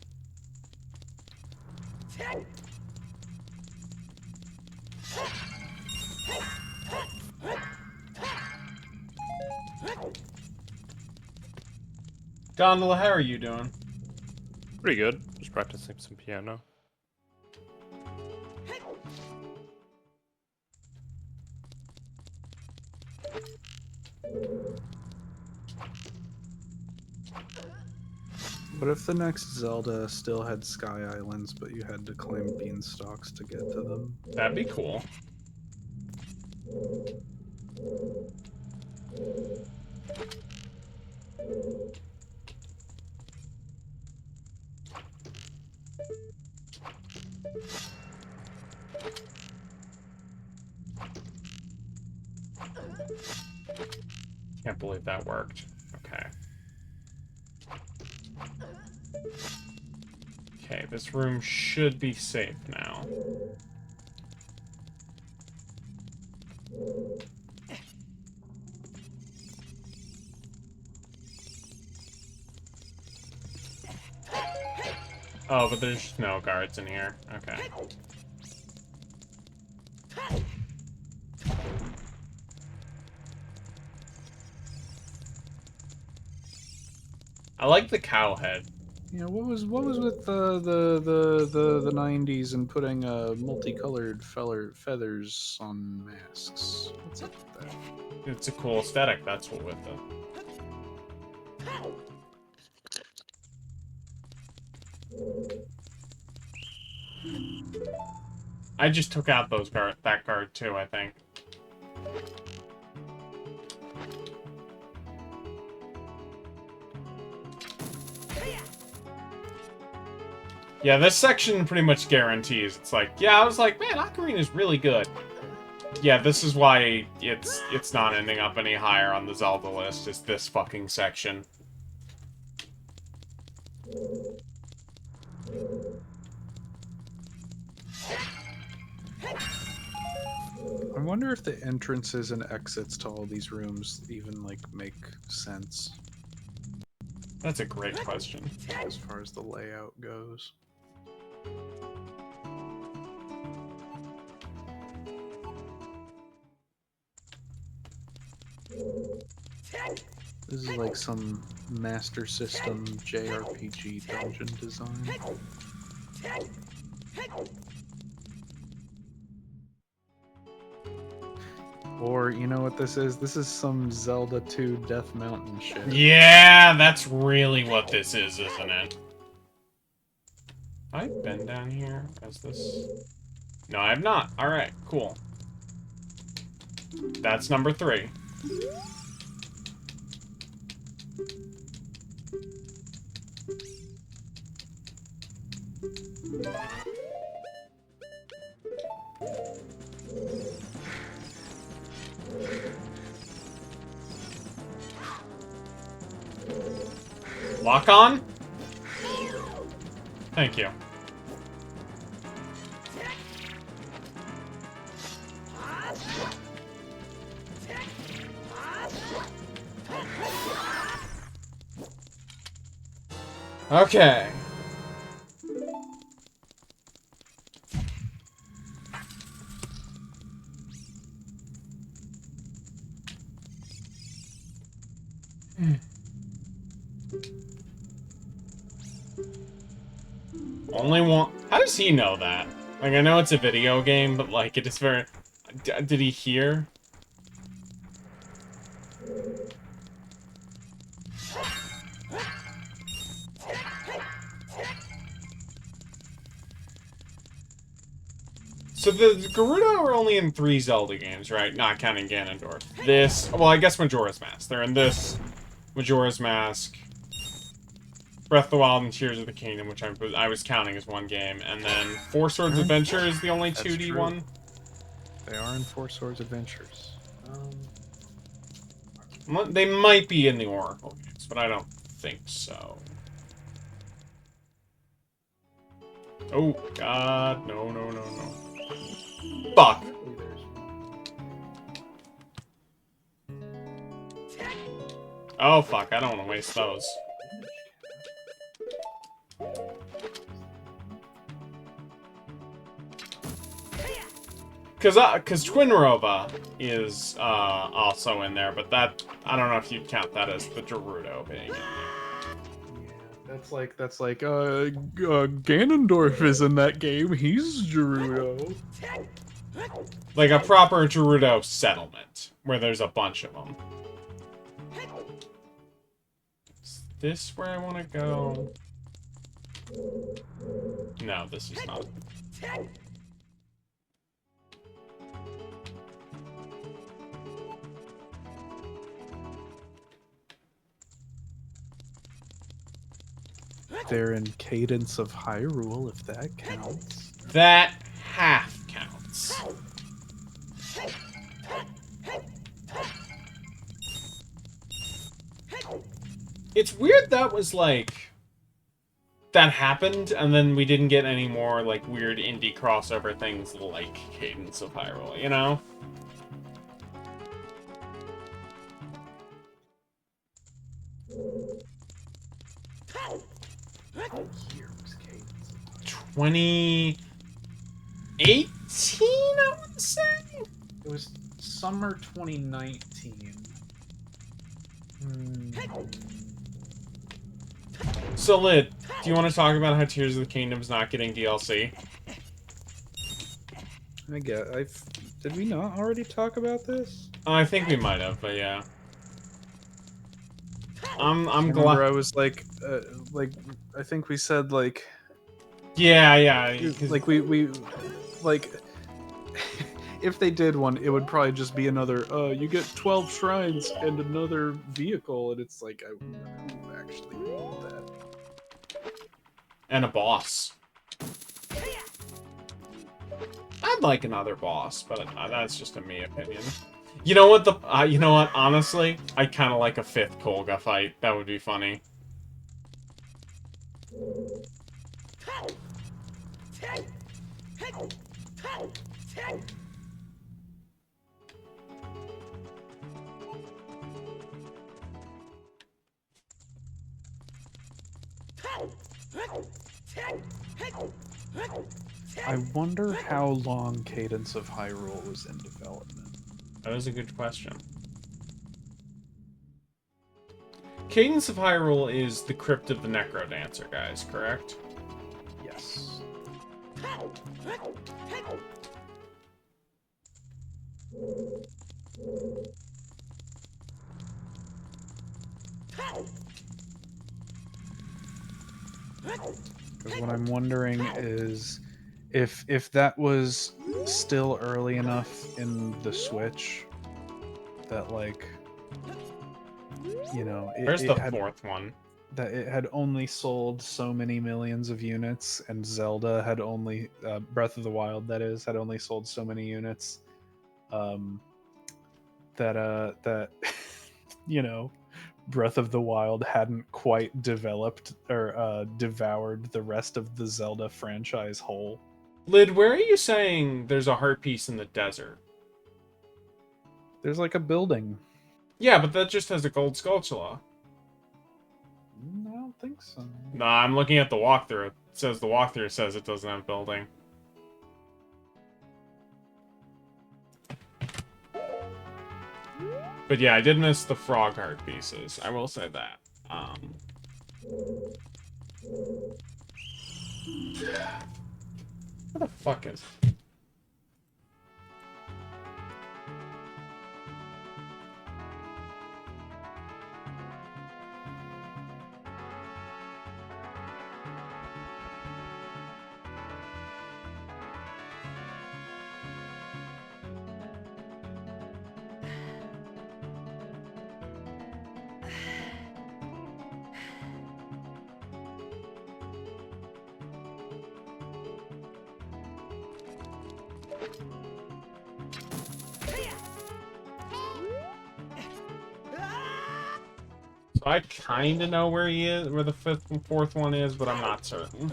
Gondola, how are you doing? Pretty good. Just practicing some piano. What if the next Zelda still had Sky Islands, but you had to climb beanstalks to get to them? That'd be cool. Can't believe that worked. Okay. Okay, this room should be safe now. Oh, but there's no guards in here. Okay. I like the cow head. Yeah, what was with the 90s and putting multicolored feathers on masks? What's up with that? It's a cool aesthetic, that's what with it. I just took out that guard too, I think. Yeah, this section pretty much guarantees. It's like, yeah, I was like, man, Ocarina is really good. Yeah, this is why it's not ending up any higher on the Zelda list, is this fucking section. I wonder if the entrances and exits to all these rooms even like make sense That's a great question. as far as the layout goes. This is like some Master System JRPG dungeon design. Or, you know what this is? This is some Zelda 2 Death Mountain shit. Yeah, that's really what this is, isn't it? Have I been down here? Is this... No, I have not. Alright, cool. That's number 3. Lock on? Thank you. Okay. Only one. How does he know that? Like, I know it's a video game, but like, it is very. Did he hear? So the Gerudo are only in 3 Zelda games, right? Not counting Ganondorf. This, well, I guess Majora's Mask. They're in this, Majora's Mask, Breath of the Wild, and Tears of the Kingdom, which I was counting as one game, and then Four Swords Adventure is the only 2D true. one. They are in Four Swords Adventures. They might be in the Oracle games, but I don't think so. Oh, God. No, no, no, no. Fuck. Oh, fuck. I don't want to waste those. Cause Twinrova is also in there, but that I don't know if you'd count that as the Gerudo being in there. That's like Ganondorf is in that game. He's Gerudo. Like a proper Gerudo settlement where there's a bunch of them. Is this where I want to go? No, this is not. They're in Cadence of Hyrule, if that counts. That half counts. It's weird that was like... That happened, and then we didn't get any more like weird indie crossover things like Cadence of Hyrule, you know? Year was Cadence. 2018, I would say? It was summer 2019. So, Lid, do you want to talk about how Tears of the Kingdom's not getting DLC? Did we not already talk about this? I think we might have, but yeah. I'm Remember, glad. I was like, I think we said like, Yeah. like we like, if they did one, it would probably just be another. You get 12 shrines and another vehicle, and it's like I who actually want that. And a boss. I'd like another boss, but that's just a me opinion. You know what? You know what? Honestly, I kind of like a 5th Kolga fight. That would be funny. I wonder how long Cadence of Hyrule was in development. That is a good question. Cadence of Hyrule is the Crypt of the Necrodancer, guys, correct? Yes. Because what I'm wondering is if that was still early enough in the Switch that, like, you know, Where's the it had fourth one? that it had only sold so many millions of units, and Zelda had only Breath of the Wild, that is, had only sold so many units. That you know, Breath of the Wild hadn't quite developed or devoured the rest of the Zelda franchise whole. Lid, where are you saying there's a heart piece in the desert? There's like a building. Yeah, but that just has a gold sculptula. I don't think so. Nah, I'm looking at the walkthrough. It says the walkthrough says it doesn't have building. But yeah, I did miss the frog heart pieces. I will say that. What the fuck is... So I kind of know where he is, where the fifth and fourth one is, but I'm not certain.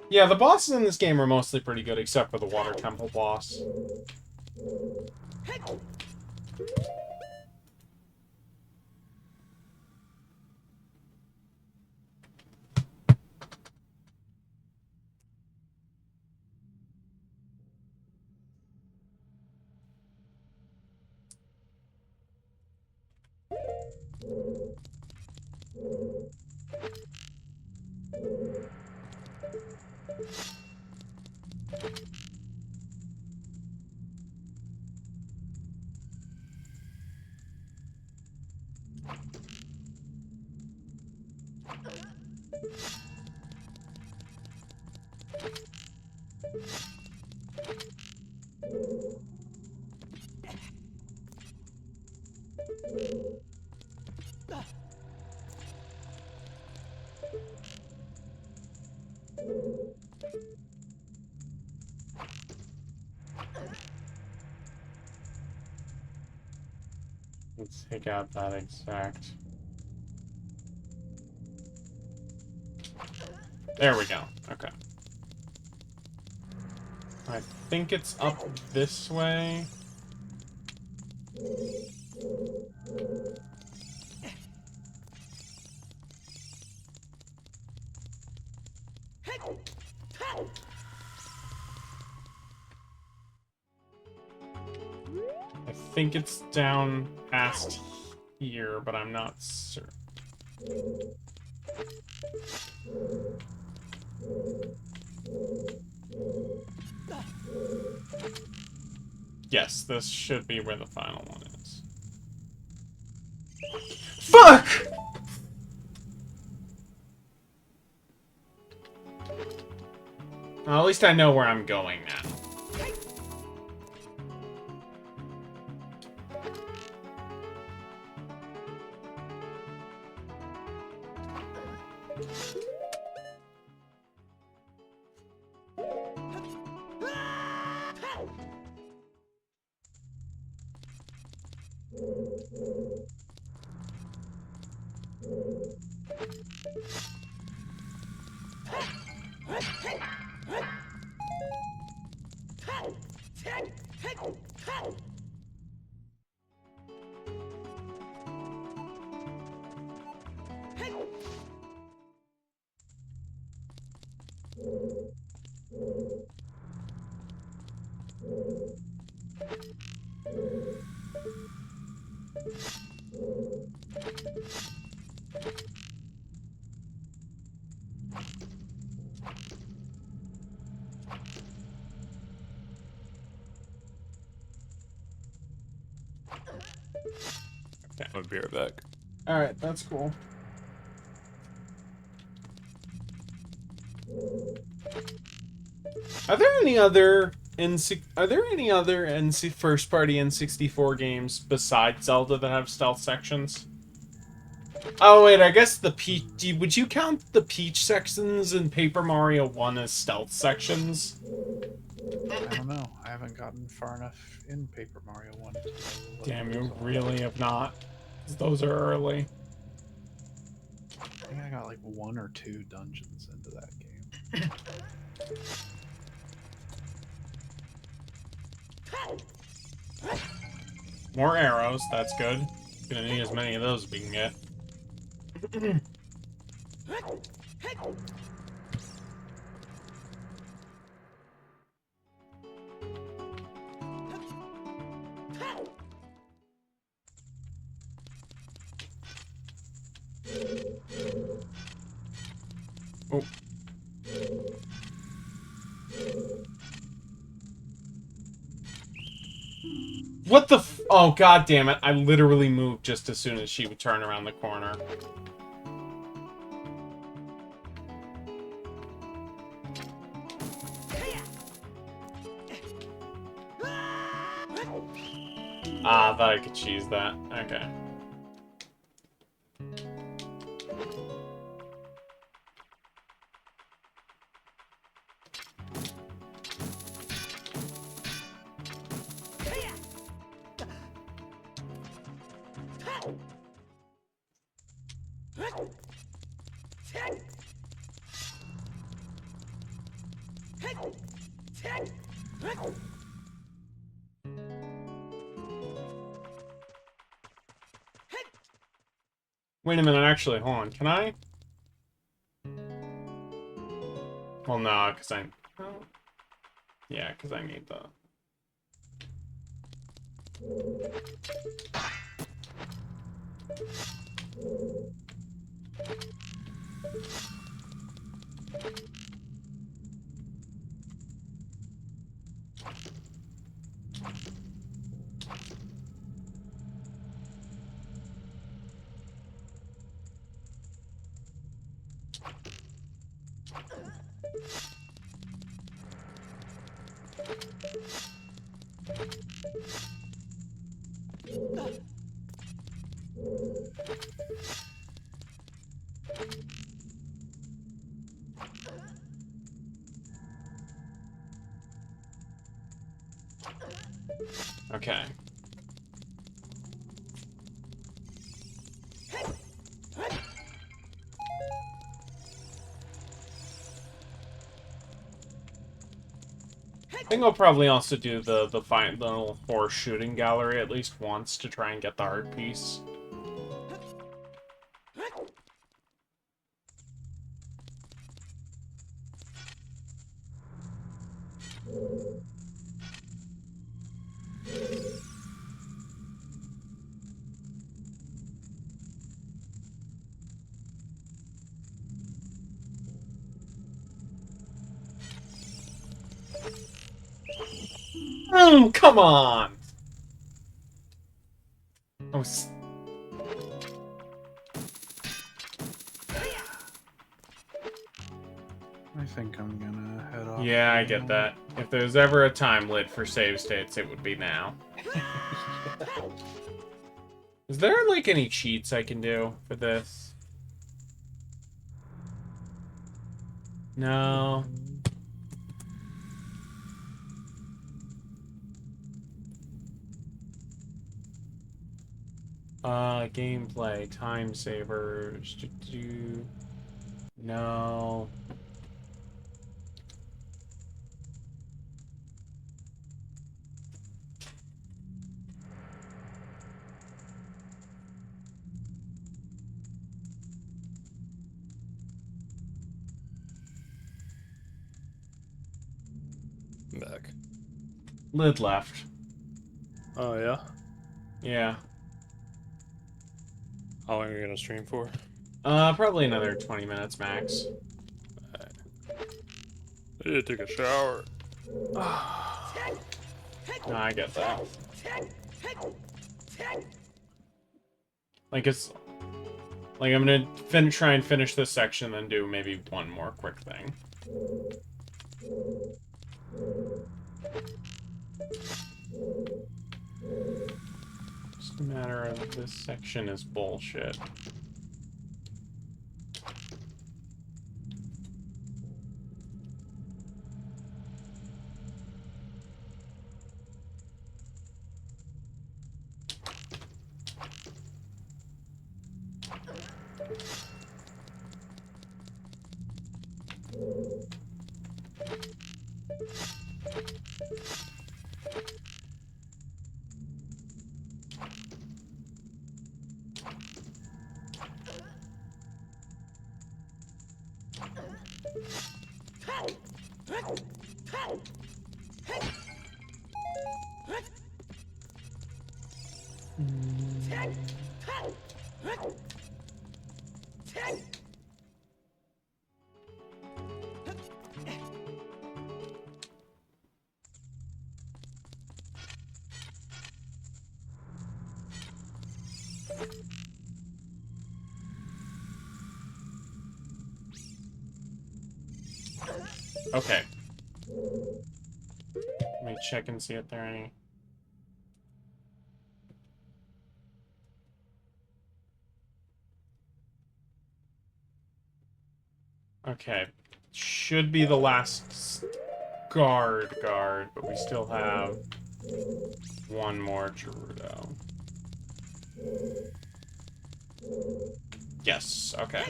Yeah, the bosses in this game are mostly pretty good, except for the Water Temple boss. Let's take out that exact. There we go. Okay. I think it's up this way. I think it's down past here, but I'm not certain. Yes, this should be where the final one is. Fuck! Well, at least I know where I'm going now. I'll be right back. All right, that's cool. Are there any other NC first party N64 games besides Zelda that have stealth sections? Oh wait, I guess the Peach. Would you count the Peach sections in Paper Mario 1 as stealth sections? I don't know. I haven't gotten far enough in Paper Mario 1 to know what Damn, those you are. really have not. 'Cause those are early. I think I got like 1 or 2 dungeons into that game. More arrows, that's good. Gonna need as many of those as we can get. Oh. What the f- Oh, god damn it. I literally moved just as soon as she would turn around the corner. Ah, I thought I could cheese that. Okay. Wait a minute, actually, hold on. Can I? Well, no, because I... Oh. Yeah, because I need the... Okay. I think I'll probably also do the little horse shooting gallery at least once to try and get the art piece. Come on! Oh, I think I'm gonna head off. yeah, I now. get that. If there's ever a time lit for save states, it would be now. Is there, like, any cheats I can do for this? No. Gameplay, time savers, no. I'm back. Lid left. Oh, yeah? Yeah. How long are you gonna stream for? Probably another 20 minutes max. I need to take a shower. No, I get that. Like, it's... Like, I'm gonna try and finish this section, then do maybe one more quick thing. Just a matter of this section is bullshit. Okay. Let me check and see if there are any... Okay. Should be the last guard, but we still have one more Gerudo. Yes, okay.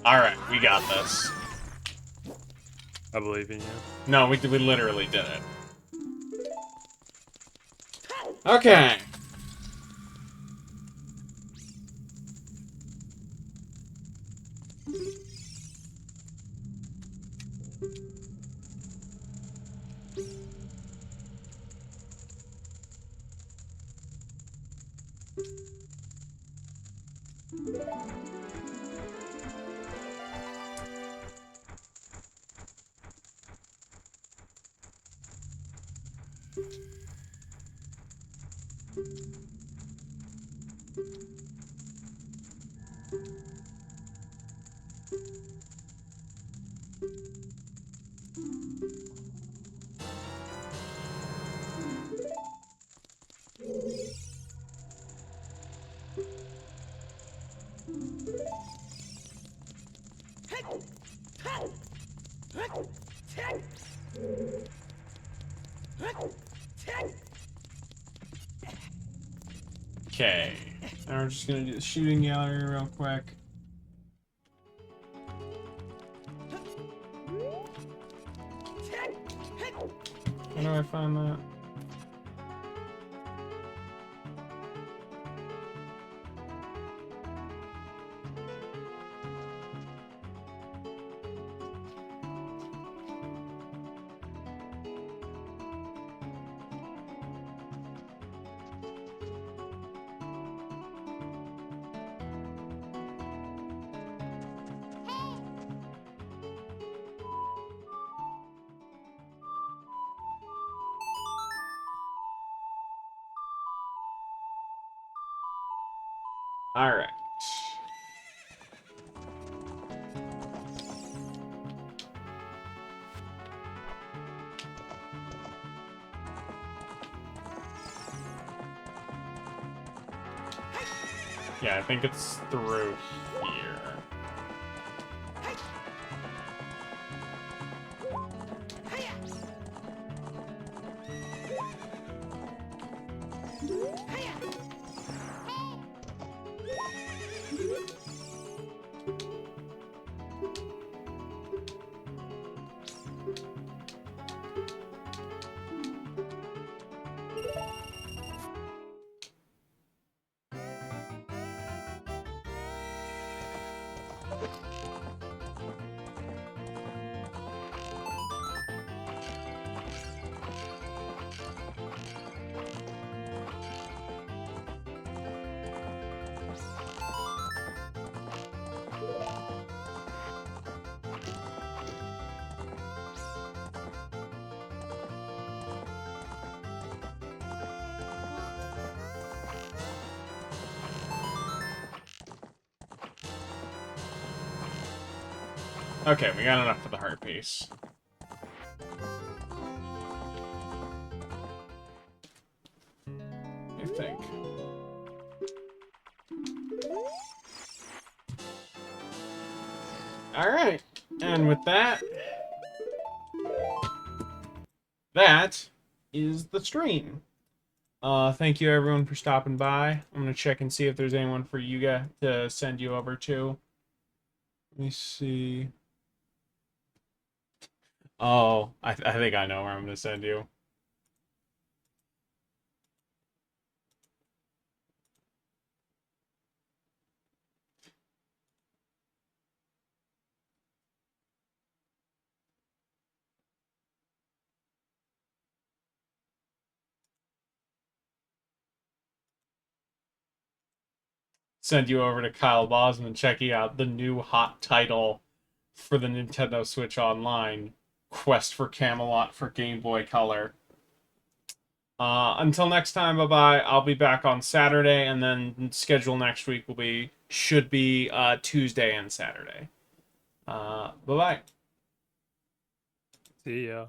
Alright, we got this. I believe in you. No, we literally did it. Okay. Okay. Now we're just gonna do the shooting gallery real quick. How do I find that? Alright. Yeah, I think it's through here. Okay, we got enough for the heart piece. I think. Alright, and with that, that is the stream. Thank you everyone for stopping by. I'm gonna check and see if there's anyone for you guys to send you over to. Let me see. Oh, I think I know where I'm gonna send you. Send you over to Kyle Bosman checking out the new hot title for the Nintendo Switch Online, Quest for Camelot for Game Boy Color. Until next time, bye-bye. I'll be back on Saturday, and then schedule next week should be Tuesday and Saturday. Bye-bye. See ya.